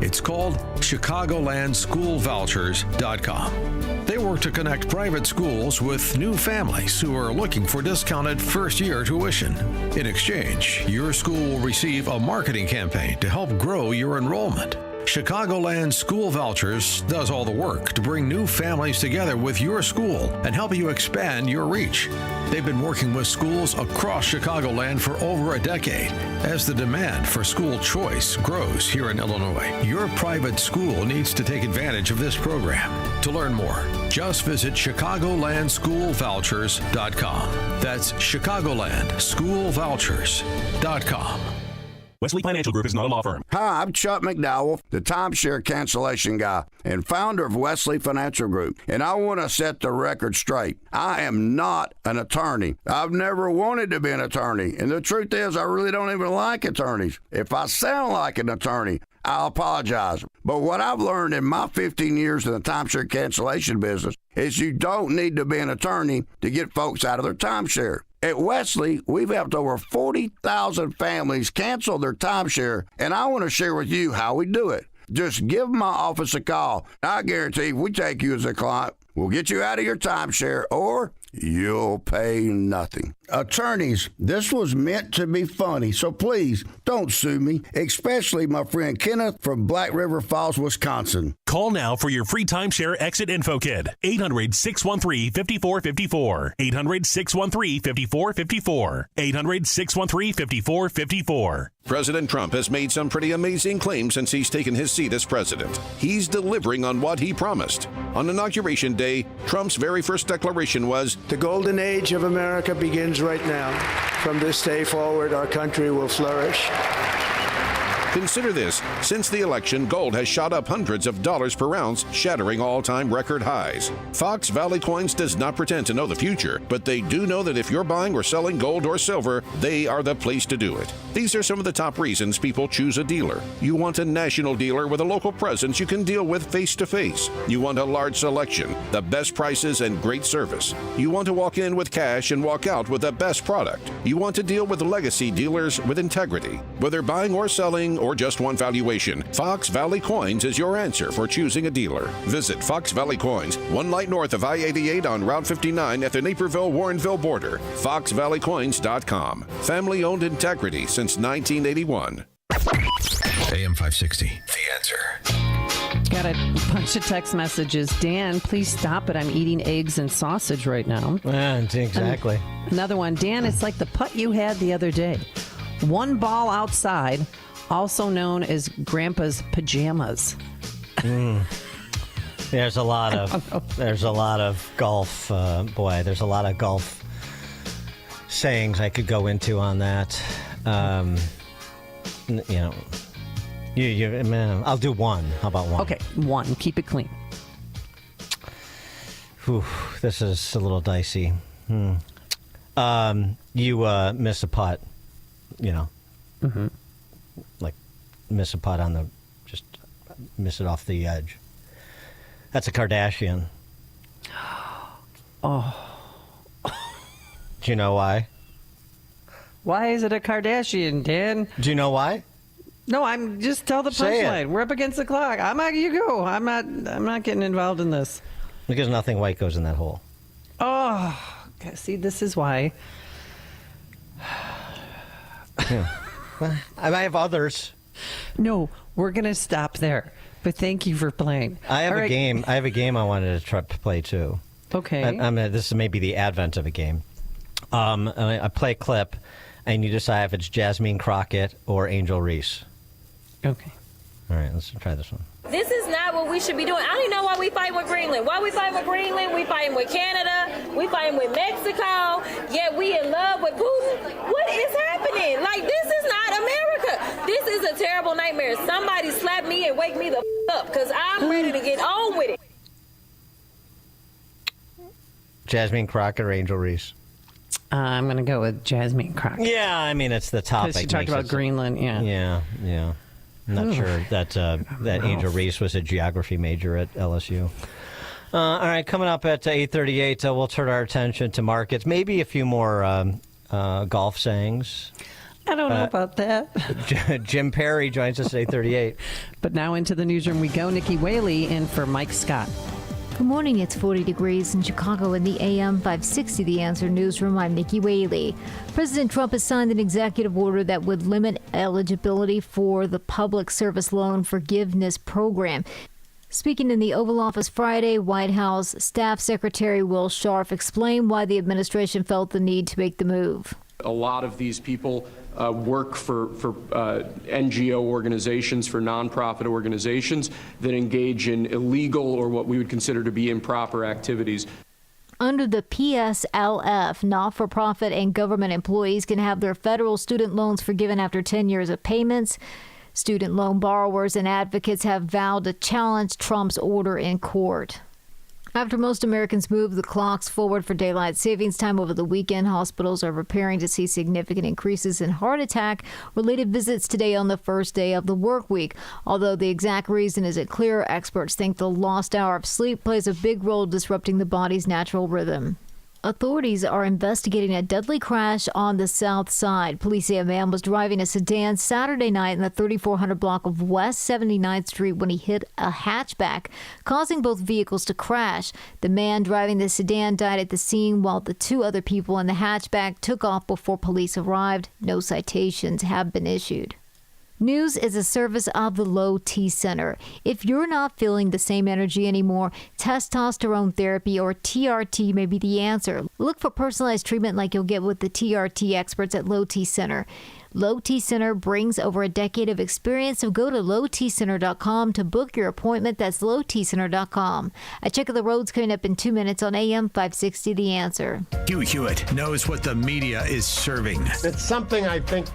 It's called ChicagolandSchoolVouchers.com. They work to connect private schools with new families who are looking for discounted first-year tuition. In exchange, your school will receive a marketing campaign to help grow your enrollment. Chicagoland School Vouchers does all the work to bring new families together with your school and help you expand your reach. They've been working with schools across Chicagoland for over a decade. As the demand for school choice grows here in Illinois, your private school needs to take advantage of this program. To learn more, just visit ChicagolandSchoolVouchers.com. That's ChicagolandSchoolVouchers.com. Wesley Financial Group is not a law firm. Hi, I'm Chuck McDowell, the timeshare cancellation guy and founder of Wesley Financial Group. And I want to set the record straight. I am not an attorney. I've never wanted to be an attorney. And the truth is, I really don't even like attorneys. If I sound like an attorney, I'll apologize. But what I've learned in my 15 years in the timeshare cancellation business is you don't need to be an attorney to get folks out of their timeshare. At Wesley, we've helped over 40,000 families cancel their timeshare, and I want to share with you how we do it. Just give my office a call. I guarantee if we take you as a client, we'll get you out of your timeshare, or you'll pay nothing. Attorneys, this was meant to be funny, so please don't sue me, especially my friend Kenneth from Black River Falls, Wisconsin. Call now for your free timeshare exit info kit. 800-613-5454. 800-613-5454. 800-613-5454. President Trump has made some pretty amazing claims since he's taken his seat as president. He's delivering on what he promised. On Inauguration Day, Trump's very first declaration was, "The golden age of America begins right now. From this day forward, our country will flourish." Consider this. Since the election, gold has shot up hundreds of dollars per ounce, shattering all-time record highs. Fox Valley Coins does not pretend to know the future, but they do know that if you're buying or selling gold or silver, they are the place to do it. These are some of the top reasons people choose a dealer. You want a national dealer with a local presence you can deal with face-to-face. You want a large selection, the best prices, and great service. You want to walk in with cash and walk out with the best product. You want to deal with legacy dealers with integrity. Whether buying or selling or just one valuation, Fox Valley Coins is your answer for choosing a dealer. Visit Fox Valley Coins, 1 light north of I-88 on Route 59 at the Naperville-Warrenville border. FoxValleyCoins.com. Family-owned integrity since 1981. AM 560, The Answer. Got a bunch of text messages. Dan, please stop it. I'm eating eggs and sausage right now. Exactly. Another one. Dan, it's like the putt you had the other day. One ball outside, also known as Grandpa's pajamas. There's a lot of golf. There's a lot of golf sayings I could go into on that. I'll do one. How about one? Okay, one. Keep it clean. Whew, this is a little dicey. You miss a putt, Mm-hmm. like miss a putt just miss it off the edge. That's a Kardashian. Oh. Do you know why? Why is it a Kardashian, Dan? Do you know why? No, I'm just tell the punchline. We're up against the clock. You go. I'm not getting involved in this. Because nothing white goes in that hole. Oh, okay, see, this is why. Yeah. I have others. No, we're going to stop there. But thank you for playing. I have a game. I have a game I wanted to try to play too. Okay. This is maybe the advent of a game. I play a clip, and you decide if it's Jasmine Crockett or Angel Reese. Okay. All right, let's try this one. This is not what we should be doing. I don't even know why we fighting with Greenland. Why we fighting with Greenland? We fighting with Canada. We fighting with Mexico. Yet we in love with Putin. What is happening? Like, this is not America. This is a terrible nightmare. Somebody slap me and wake me the up, because I'm ready to get on with it. Jasmine Crockett or Angel Reese? I'm going to go with Jasmine Crockett. Yeah, I mean, it's the topic. Because she talked about Greenland, Yeah. I'm not sure that Angel Reese was a geography major at LSU. All right, coming up at 8:38, we'll turn our attention to markets. Maybe a few more golf sayings. I don't know about that. Jim Perry joins us at 8:38. But now into the newsroom we go. Nikki Whaley in for Mike Scott. Good morning. It's 40 degrees in Chicago in the AM 560 The Answer newsroom. I'm Nikki Whaley. President Trump has signed an executive order that would limit eligibility for the Public Service Loan Forgiveness Program. Speaking in the Oval Office Friday, White House Staff Secretary Will Scharf explained why the administration felt the need to make the move. A lot of these people work for NGO organizations, for nonprofit organizations that engage in illegal or what we would consider to be improper activities. Under the PSLF, not-for-profit and government employees can have their federal student loans forgiven after 10 years of payments. Student loan borrowers and advocates have vowed to challenge Trump's order in court. After most Americans move the clocks forward for daylight savings time over the weekend, hospitals are preparing to see significant increases in heart attack-related visits today on the first day of the work week. Although the exact reason isn't clear, experts think the lost hour of sleep plays a big role disrupting the body's natural rhythm. Authorities are investigating a deadly crash on the south side. Police say a man was driving a sedan Saturday night in the 3400 block of West 79th Street when he hit a hatchback, causing both vehicles to crash. The man driving the sedan died at the scene while the two other people in the hatchback took off before police arrived. No citations have been issued. News is a service of the Low T Center. If you're not feeling the same energy anymore, testosterone therapy or TRT may be the answer. Look for personalized treatment like you'll get with the TRT experts at Low T Center. Low T Center brings over a decade of experience, so go to lowtcenter.com to book your appointment. That's lowtcenter.com. A check of the roads coming up in 2 minutes on AM 560 The Answer. Hugh Hewitt knows what the media is serving. It's something I think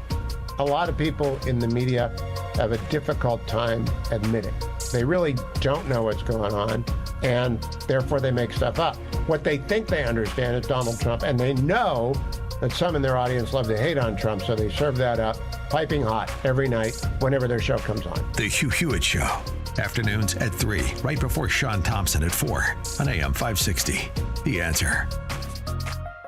a lot of people in the media have a difficult time admitting. They really don't know what's going on, and therefore they make stuff up. What they think they understand is Donald Trump, and they know that some in their audience love to hate on Trump, so they serve that up piping hot every night whenever their show comes on. The Hugh Hewitt Show. Afternoons at 3, right before Sean Thompson at 4 on AM 560. The Answer.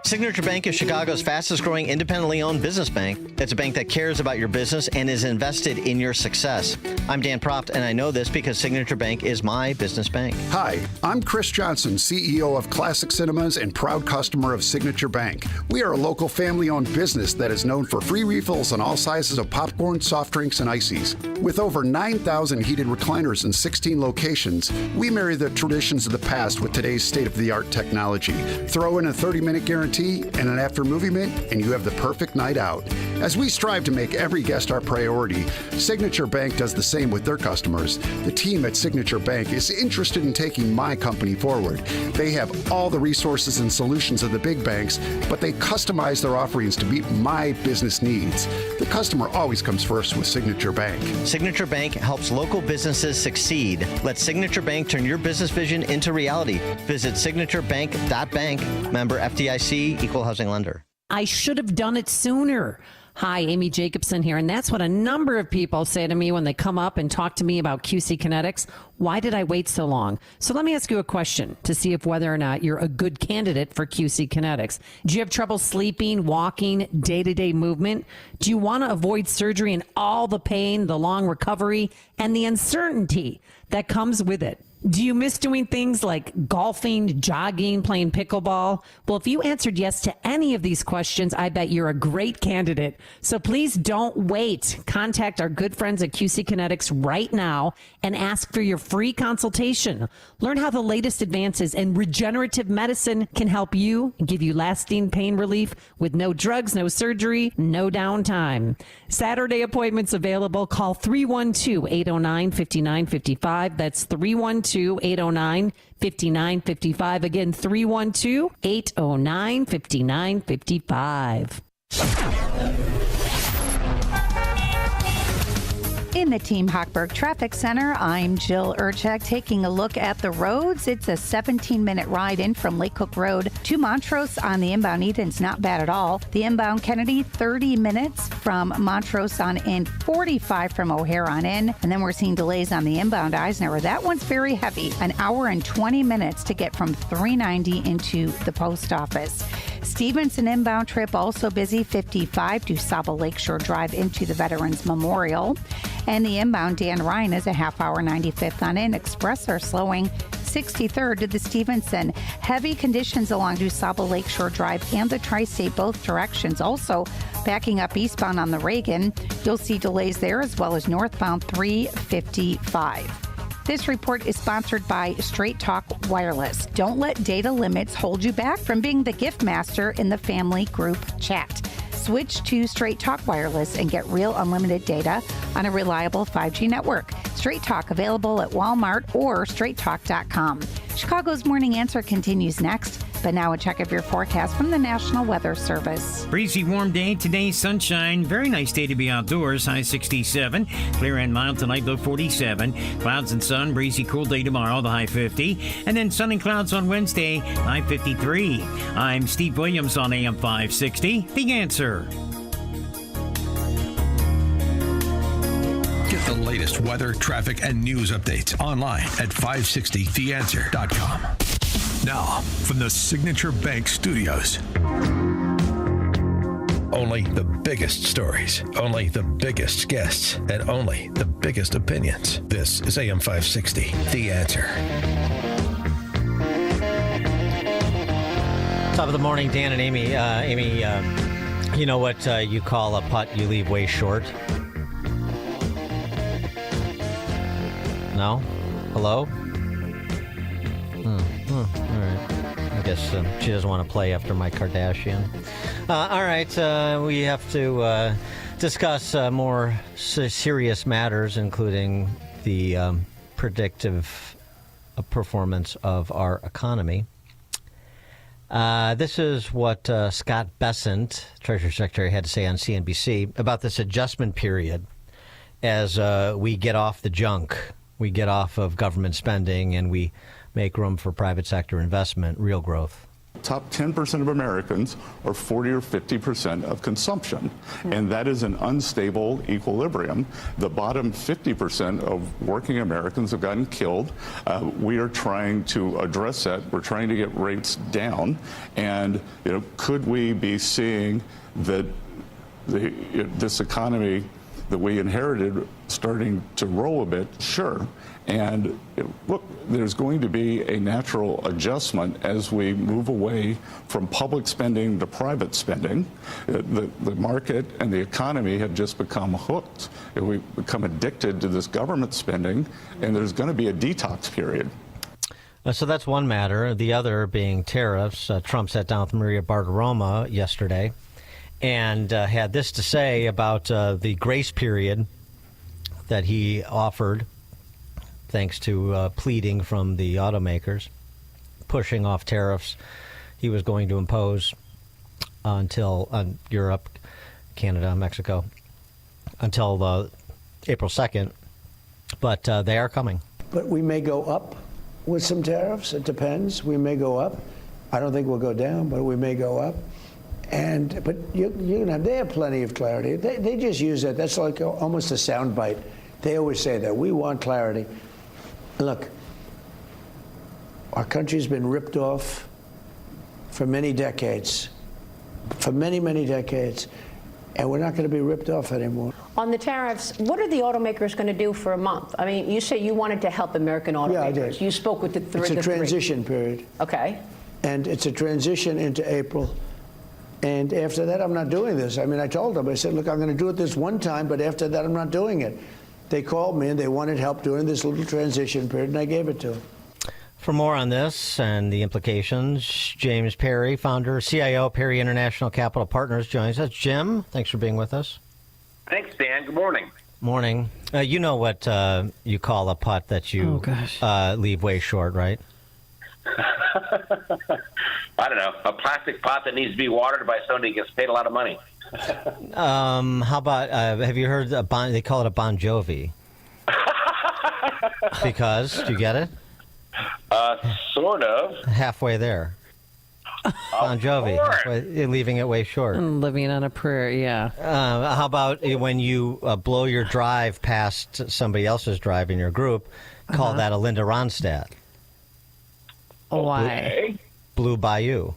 Signature Bank is Chicago's fastest growing independently owned business bank. It's a bank that cares about your business and is invested in your success. I'm Dan Proft, and I know this because Signature Bank is my business bank. Hi, I'm Chris Johnson, CEO of Classic Cinemas and proud customer of Signature Bank. We are a local family-owned business that is known for free refills on all sizes of popcorn, soft drinks, and ices. With over 9,000 heated recliners in 16 locations, we marry the traditions of the past with today's state-of-the-art technology. Throw in a 30-minute guarantee and an after-movie mint, and you have the perfect night out. As we strive to make every guest our priority, Signature Bank does the same with their customers. The team at Signature Bank is interested in taking my company forward. They have all the resources and solutions of the big banks, but they customize their offerings to meet my business needs. The customer always comes first with Signature Bank. Signature Bank helps local businesses succeed. Let Signature Bank turn your business vision into reality. Visit signaturebank.bank. Member FDIC, equal housing lender. I should have done it sooner. Hi, Amy Jacobson here, and that's what a number of people say to me when they come up and talk to me about QC Kinetics. Why did I wait so long? So let me ask you a question to see if whether or not you're a good candidate for QC Kinetics. Do you have trouble sleeping, walking, day-to-day movement? Do you want to avoid surgery and all the pain, the long recovery, and the uncertainty that comes with it? Do you miss doing things like golfing, jogging, playing pickleball? Well, if you answered yes to any of these questions, I bet you're a great candidate. So please don't wait. Contact our good friends at QC Kinetics right now and ask for your free consultation. Learn how the latest advances in regenerative medicine can help you and give you lasting pain relief with no drugs, no surgery, no downtime. Saturday appointments available. Call 312-809-5955. That's 312-809-5955. Again, 312-809-5955. In the Team Hochberg Traffic Center, I'm Jill Urchak taking a look at the roads. It's a 17-minute ride in from Lake Cook Road to Montrose on the inbound Eden's not bad at all. The inbound Kennedy, 30 minutes from Montrose on in, 45 from O'Hare on in. And then we're seeing delays on the inbound Eisenhower. That one's very heavy, an hour and 20 minutes to get from 390 into the post office. Stevenson inbound trip also busy, 55 to Saba Lakeshore Drive into the Veterans Memorial. And the inbound Dan Ryan is a half hour, 95th on in. Express are slowing 63rd to the Stevenson. Heavy conditions along DuSable Lakeshore Drive and the Tri-State both directions. Also backing up eastbound on the Reagan. You'll see delays there as well as northbound 355. This report is sponsored by Straight Talk Wireless. Don't let data limits hold you back from being the gift master in the family group chat. Switch to Straight Talk Wireless and get real unlimited data on a reliable 5G network. Straight Talk available at Walmart or straighttalk.com. Chicago's Morning Answer continues next. But now a check of your forecast from the National Weather Service. Breezy, warm day today, sunshine. Very nice day to be outdoors. High 67. Clear and mild tonight, low 47. Clouds and sun. Breezy, cool day tomorrow, the high 50. And then sun and clouds on Wednesday, high 53. I'm Steve Williams on AM 560. The Answer. Get the latest weather, traffic, and news updates online at 560theanswer.com. Now, from the Signature Bank Studios. Only the biggest stories, only the biggest guests, and only the biggest opinions. This is AM 560, The Answer. Top of the morning, Dan and Amy. Amy, you know what you call a putt you leave way short? No? Hello? All right. I guess she doesn't want to play after my Kardashian. All right. We have to discuss more serious matters, including the predictive performance of our economy. This is what Scott Bessent, Treasury Secretary, had to say on CNBC about this adjustment period as we get off the junk. We get off of government spending and we make room for private sector investment, real growth. Top 10% of Americans are 40 or 50% of consumption, and that is an unstable equilibrium. The bottom 50% of working Americans have gotten killed. We are trying to address that. We're trying to get rates down, and could we be seeing that this economy that we inherited starting to roll a bit? Sure. And look, there's going to be a natural adjustment as we move away from public spending to private spending. The market and the economy have just become hooked. We've become addicted to this government spending, and there's going to be a detox period. So that's one matter. The other being tariffs. Trump sat down with Maria Bartiromo yesterday and had this to say about the grace period that he offered, thanks to pleading from the automakers, pushing off tariffs he was going to impose on Europe, Canada, Mexico, until April 2nd. But they are coming. But we may go up with some tariffs. It depends. We may go up. I don't think we'll go down, but we may go up. But they have plenty of clarity. They just use that. That's like almost a soundbite. They always say that. We want clarity. Look, our country's been ripped off for many decades, and we're not going to be ripped off anymore. On the tariffs, what are the automakers going to do for a month? I mean, you say you wanted to help American automakers. Yeah, I did. You spoke with the three. It's a transition period. Okay. And it's a transition into April. And after that, I'm not doing this. I mean, I told them, I said, look, I'm going to do it this one time, but after that, I'm not doing it. They called me and they wanted help during this little transition period, and I gave it to them. For more on this and the implications, James Perry, founder, CIO, Perry International Capital Partners, joins us. Jim, thanks for being with us. Thanks, Dan. Good morning. Morning. You know what you call a putt that you leave way short, right? I don't know. A plastic pot that needs to be watered by somebody who gets paid a lot of money. How about, have you heard, they call it a Bon Jovi? Because, do you get it? Sort of. Halfway there. Bon Jovi, leaving it way short. Living on a prayer, yeah. How about when you blow your drive past somebody else's drive in your group, call that a Linda Ronstadt? Why? Okay. Blue Bayou.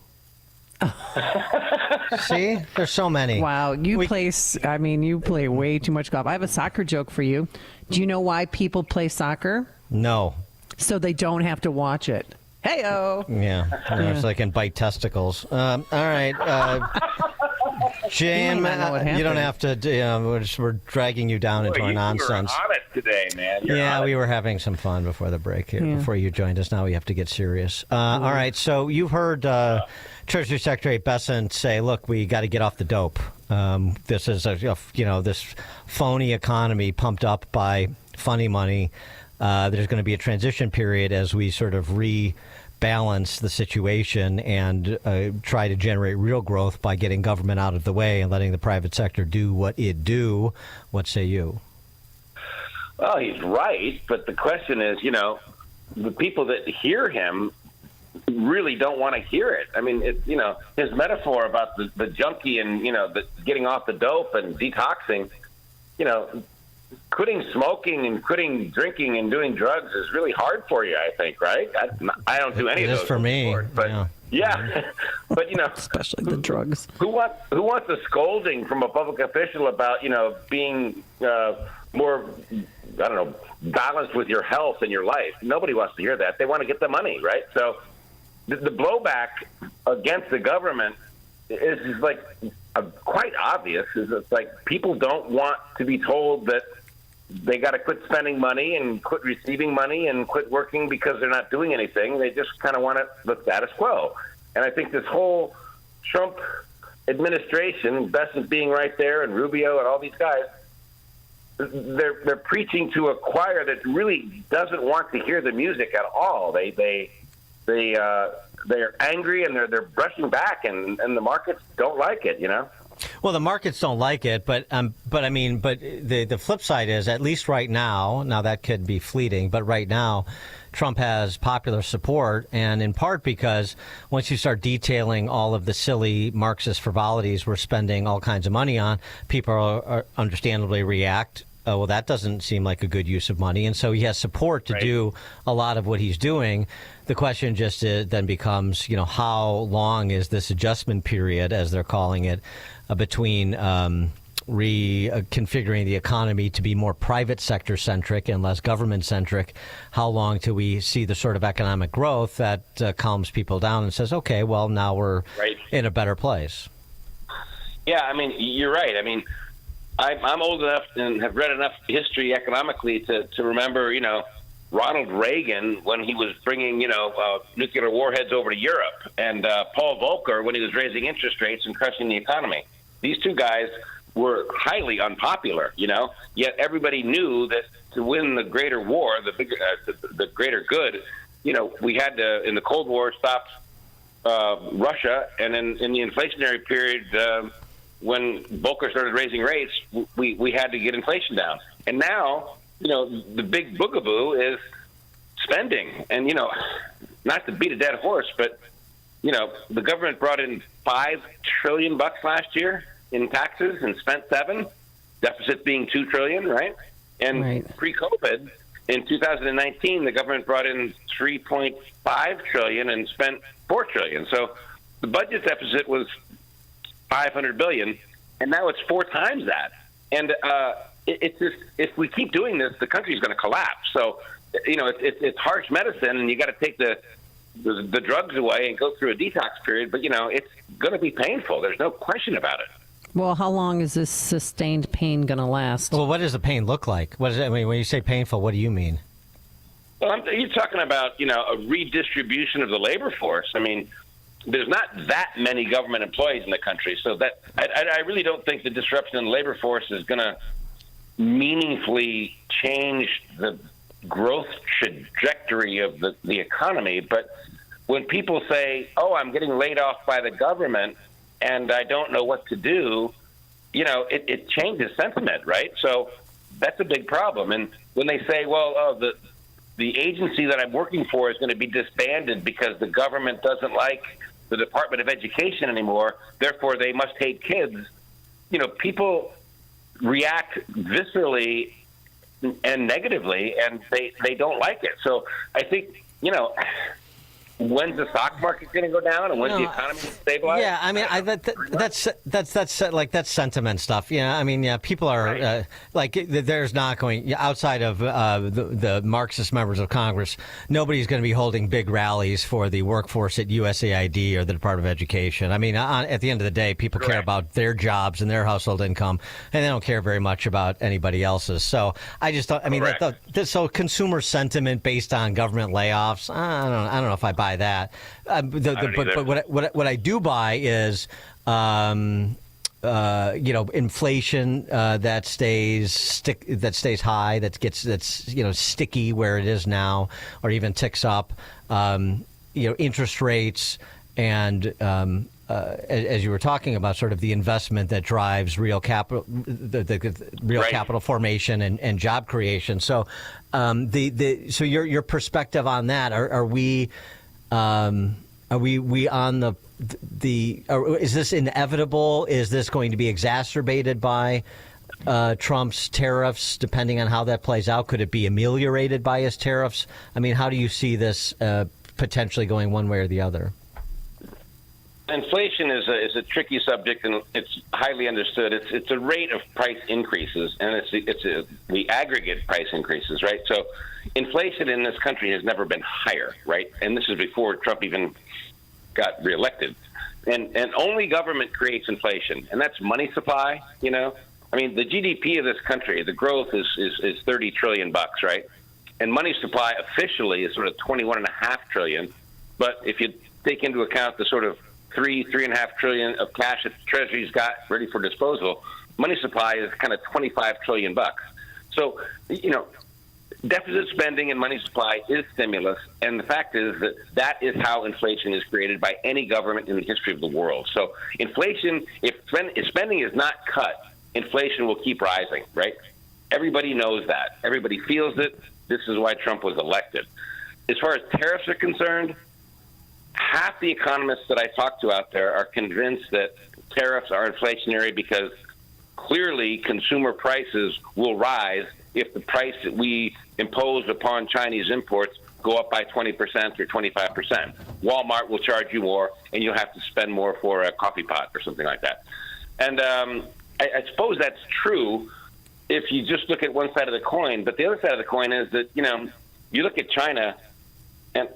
See? There's so many. Wow, you play way too much golf. I have a soccer joke for you. Do you know why people play soccer? No. So they don't have to watch it. Hey-o. Yeah. So they can bite testicles. All right. Jim, you don't have to. We're dragging you down into our nonsense. You were on it today, man. We were having some fun before the break here, before you joined us. Now we have to get serious. All right. So you've heard Treasury Secretary Bessent say, "Look, we got to get off the dope. This is this phony economy pumped up by funny money. There's going to be a transition period as we sort of rebalance balance the situation and try to generate real growth by getting government out of the way and letting the private sector do what it do. What say you? Well, he's right, but the question is, the people that hear him really don't want to hear it. I mean, his metaphor about the junkie and, getting off the dope and detoxing, quitting smoking and quitting drinking and doing drugs is really hard for you, I think, right? I don't do any of those. It is for me. But yeah. But, especially the drugs. Who wants a scolding from a public official about, being more, I don't know, balanced with your health and your life? Nobody wants to hear that. They want to get the money, right? So the blowback against the government is like quite obvious. It's like people don't want to be told that they got to quit spending money and quit receiving money and quit working because they're not doing anything. They just kind of want the status quo. And I think this whole Trump administration, Bessent being right there and Rubio and all these guys, they're preaching to a choir that really doesn't want to hear the music at all. They're angry and they're brushing back, and the markets don't like it, Well, the markets don't like it, but the flip side is, at least right now that could be fleeting, but right now Trump has popular support, and in part because once you start detailing all of the silly Marxist frivolities we're spending all kinds of money on, people are understandably react. Oh, well, that doesn't seem like a good use of money. And so he has support to do a lot of what he's doing. The question just then becomes, how long is this adjustment period, as they're calling it, between reconfiguring the economy to be more private sector centric and less government centric? How long till we see the sort of economic growth that calms people down and says, okay, well, now we're in a better place? Yeah, I mean, you're right. I mean, I'm old enough and have read enough history economically to remember, Ronald Reagan when he was bringing, nuclear warheads over to Europe, and Paul Volcker when he was raising interest rates and crushing the economy. These two guys were highly unpopular, yet everybody knew that to win the greater war, the greater good, we had to, in the Cold War, stop Russia, and in the inflationary period, when Volcker started raising rates, we had to get inflation down. And now, the big boogaboo is spending. And, not to beat a dead horse, but, the government brought in $5 trillion last year in taxes and spent $7 trillion, deficit being $2 trillion, right? And pre-COVID, in 2019, the government brought in $3.5 trillion and spent $4 trillion. So the budget deficit was $500 billion, and now it's 4 times that. And it's just, if we keep doing this, the country's going to collapse. So, it's harsh medicine, and you got to take the drugs away and go through a detox period. But it's going to be painful. There's no question about it. Well, how long is this sustained pain going to last? Well, what does the pain look like? What does it, I mean, when you say painful, what do you mean? Well, you're talking about a redistribution of the labor force. I mean, there's not that many government employees in the country, so that I really don't think the disruption in the labor force is going to meaningfully change the growth trajectory of the economy. But when people say, "Oh, I'm getting laid off by the government and I don't know what to do," it changes sentiment, right? So that's a big problem. And when they say, "Well, the agency that I'm working for is going to be disbanded because the government doesn't like the Department of Education anymore, therefore they must hate kids," people react viscerally and negatively, and they don't like it. So I think, when's the stock market going to go down, and when's the economy going to stabilize? Yeah, I mean, that's sentiment stuff. Yeah, I mean, yeah, people are there's not going outside of the Marxist members of Congress. Nobody's going to be holding big rallies for the workforce at USAID or the Department of Education. I mean, at the end of the day, people care about their jobs and their household income, and they don't care very much about anybody else's. So I just don't. I mean, so consumer sentiment based on government layoffs. I don't know if I buy that, but what I do buy is inflation that stays high, that's sticky where it is now, or even ticks up. interest rates and as you were talking about, sort of the investment that drives real capital, the real capital formation and job creation. So, so your perspective on that, are we on the is this inevitable? Is this going to be exacerbated by Trump's tariffs, depending on how that plays out? Could it be ameliorated by his tariffs? I mean, how do you see this potentially going one way or the other? Inflation is a tricky subject, and it's highly understood. It's a rate of price increases, and it's the aggregate price increases, right? So inflation in this country has never been higher, right? And this is before Trump even got reelected. And only government creates inflation, and that's money supply, you know? I mean, the GDP of this country, the growth is $30 trillion, right? And money supply officially is sort of $21.5 trillion. But if you take into account the sort of $3.5 trillion of cash that the Treasury's got ready for disposal, money supply is kind of $25 trillion. So, you know, deficit spending and money supply is stimulus, and the fact is that is how inflation is created by any government in the history of the world. So inflation, if spending is not cut, inflation will keep rising, right? Everybody knows that. Everybody feels it. This is why Trump was elected. As far as tariffs are concerned, half the economists that I talk to out there are convinced that tariffs are inflationary because clearly consumer prices will rise if the price that we impose upon Chinese imports go up by 20% or 25%. Walmart will charge you more, and you'll have to spend more for a coffee pot or something like that. And I suppose that's true if you just look at one side of the coin. But the other side of the coin is that, you know, you look at China, and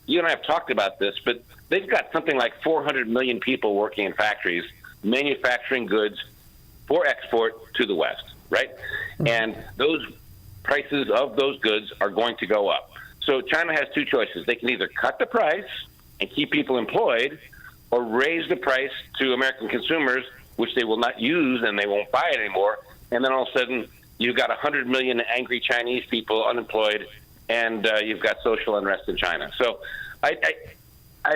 you and I have talked about this, but they've got something like 400 million people working in factories, manufacturing goods for export to the West, right? And those prices of those goods are going to go up. So China has two choices. They can either cut the price and keep people employed, or raise the price to American consumers, which they will not use and they won't buy it anymore. And then all of a sudden, you've got 100 million angry Chinese people unemployed, and you've got social unrest in China. So I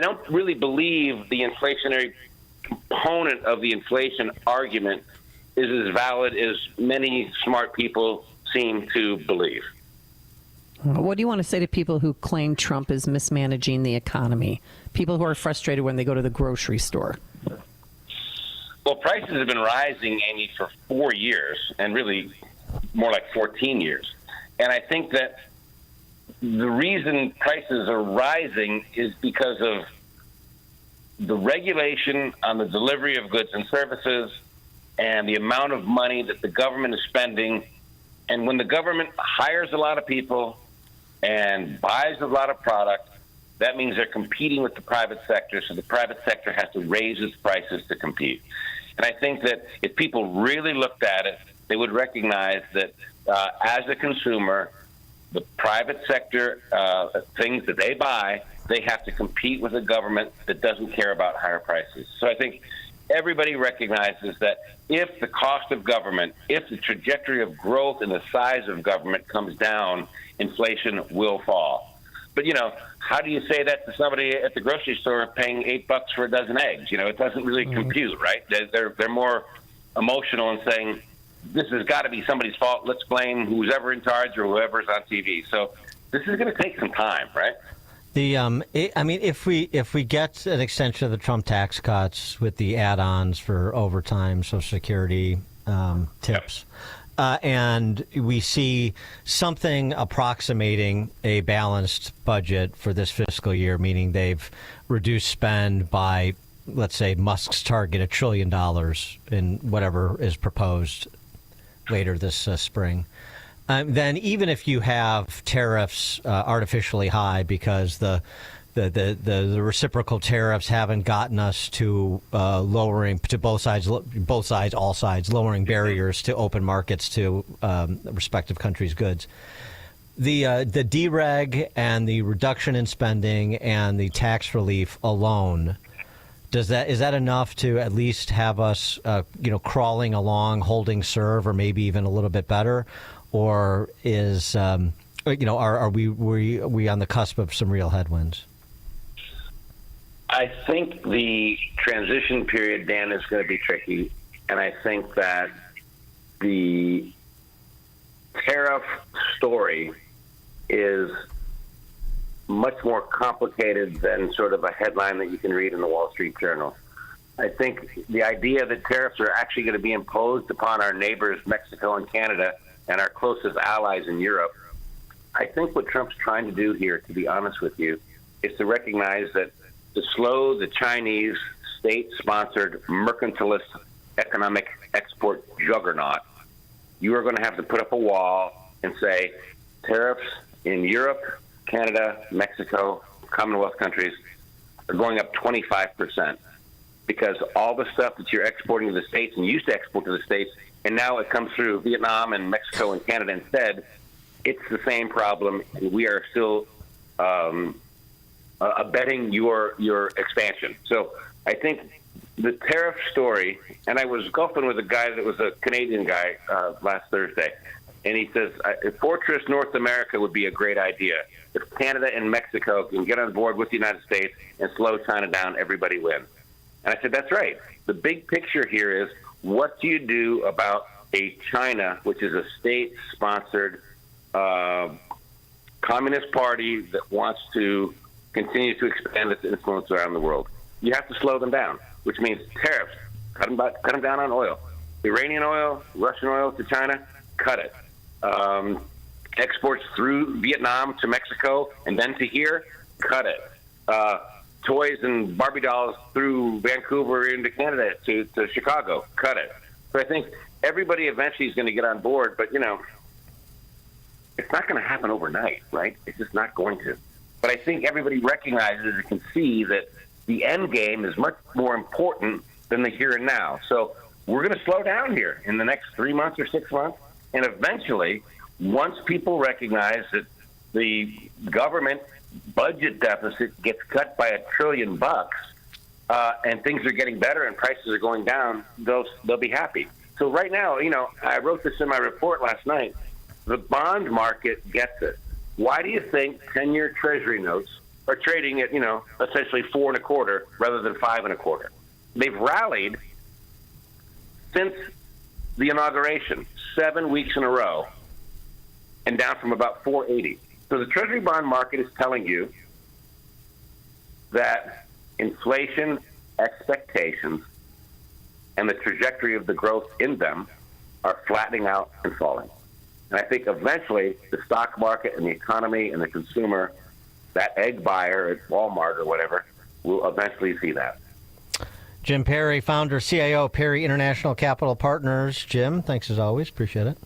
don't really believe the inflationary component of the inflation argument is as valid as many smart people seem to believe. What do you want to say to people who claim Trump is mismanaging the economy? People who are frustrated when they go to the grocery store. Well, prices have been rising, Amy, for 4 years, and really more like 14 years. And I think that the reason prices are rising is because of the regulation on the delivery of goods and services and the amount of money that the government is spending. And when the government hires a lot of people and buys a lot of product, that means they're competing with the private sector, so the private sector has to raise its prices to compete. And I think that if people really looked at it, they would recognize that as a consumer, the private sector things that they buy, they have to compete with a government that doesn't care about higher prices. So I think everybody recognizes that if the cost of government, if the trajectory of growth and the size of government comes down, inflation will fall. But, you know, how do you say that to somebody at the grocery store paying $8 for a dozen eggs? You know, it doesn't really compute, right? They're more emotional and saying, this has got to be somebody's fault. Let's blame who's ever in charge or whoever's on TV. So this is going to take some time, right? I mean, if we get an extension of the Trump tax cuts with the add-ons for overtime, Social Security tips, and we see something approximating a balanced budget for this fiscal year, meaning they've reduced spend by, let's say, Musk's target, $1 trillion in whatever is proposed later this spring. Then even if you have tariffs artificially high because the reciprocal tariffs haven't gotten us to lowering to both sides, all sides, lowering barriers to open markets to respective countries' goods. The dereg and the reduction in spending and the tax relief alone, is that enough to at least have us crawling along, holding serve, or maybe even a little bit better? Or are we on the cusp of some real headwinds? I think the transition period, Dan, is going to be tricky. And I think that the tariff story is much more complicated than sort of a headline that you can read in the Wall Street Journal. I think the idea that tariffs are actually going to be imposed upon our neighbors, Mexico and Canada, and our closest allies in Europe, I think what Trump's trying to do here, to be honest with you, is to recognize that to slow the Chinese state-sponsored mercantilist economic export juggernaut, you are going to have to put up a wall and say tariffs in Europe, Canada, Mexico, Commonwealth countries are going up 25%, because all the stuff that you're exporting to the States and used to export to the States, and now it comes through Vietnam and Mexico and Canada instead, it's the same problem, and we are still abetting your expansion. So I think the tariff story, and I was golfing with a guy that was a Canadian guy last Thursday, and he says, Fortress North America would be a great idea. If Canada and Mexico can get on board with the United States and slow China down, everybody wins. And I said, that's right. The big picture here is, what do you do about a China, which is a state-sponsored communist party that wants to continue to expand its influence around the world? You have to slow them down, which means tariffs. Cut them down on oil. Iranian oil, Russian oil to China, cut it. Exports through Vietnam to Mexico and then to here, cut it. Toys and Barbie dolls through Vancouver into Canada to Chicago, cut it. So I think everybody eventually is going to get on board, but, you know, it's not going to happen overnight, right? It's just not going to. But I think everybody recognizes and can see that the end game is much more important than the here and now. So we're going to slow down here in the next 3 months or 6 months. And eventually, once people recognize that the government budget deficit gets cut by $1 trillion and things are getting better and prices are going down, they'll be happy. So right now, you know, I wrote this in my report last night. The bond market gets it. Why do you think 10-year Treasury notes are trading at, you know, essentially 4.25% rather than 5.25%? They've rallied since the inauguration, 7 weeks in a row, and down from about 4.80. So the Treasury bond market is telling you that inflation expectations and the trajectory of the growth in them are flattening out and falling. And I think eventually the stock market and the economy and the consumer, that egg buyer at Walmart or whatever, will eventually see that. Jim Perry, founder, CIO, Perry International Capital Partners. Jim, thanks as always. Appreciate it.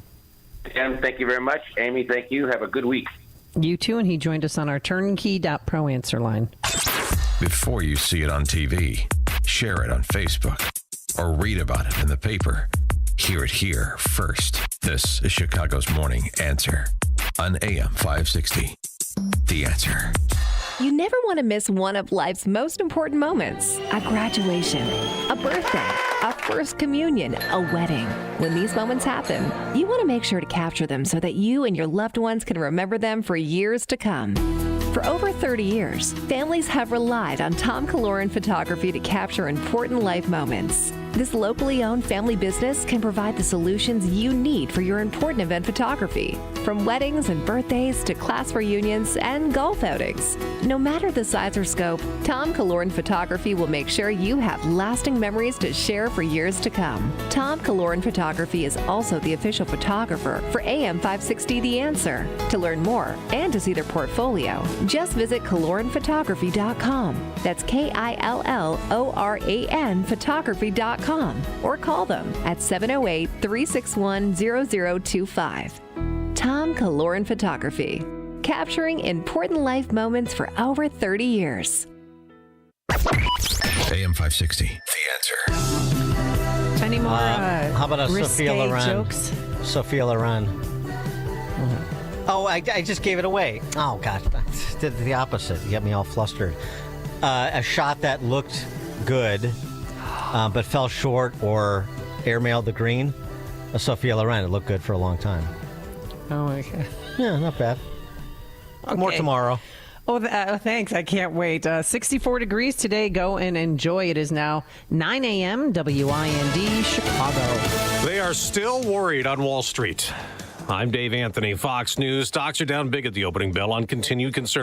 Jim, thank you very much. Amy, thank you. Have a good week. You too, and he joined us on our turnkey.pro answer line. Before you see it on TV, share it on Facebook, or read about it in the paper. Hear it here first. This is Chicago's Morning Answer on AM 560. The Answer. You never want to miss one of life's most important moments. A graduation, a birthday, a first communion, a wedding. When these moments happen, you want to make sure to capture them so that you and your loved ones can remember them for years to come. For over 30 years, families have relied on Tom Kaloran Photography to capture important life moments. This locally owned family business can provide the solutions you need for your important event photography, from weddings and birthdays to class reunions and golf outings. No matter the size or scope, Tom Kaloran Photography will make sure you have lasting memories to share for years to come. Tom Kaloran Photography is also the official photographer for AM 560 The Answer. To learn more and to see their portfolio, just visit KaloranPhotography.com. That's KILLORAN Photography.com. Or call them at 708-361-0025. Tom Kaloran Photography, capturing important life moments for over 30 years. AM 560, The Answer. Any more how about a risque Sophia Loren jokes? Sophia Loren. Oh, I just gave it away. Oh, gosh. I did the opposite. You got me all flustered. A shot that looked good, but fell short or airmailed the green. A Sophia Loren. It looked good for a long time. Oh, my God. Yeah, not bad. Okay. More tomorrow. Thanks. I can't wait. 64 degrees today. Go and enjoy. It is now 9 a.m. WIND Chicago. They are still worried on Wall Street. I'm Dave Anthony, Fox News. Stocks are down big at the opening bell on continued concern.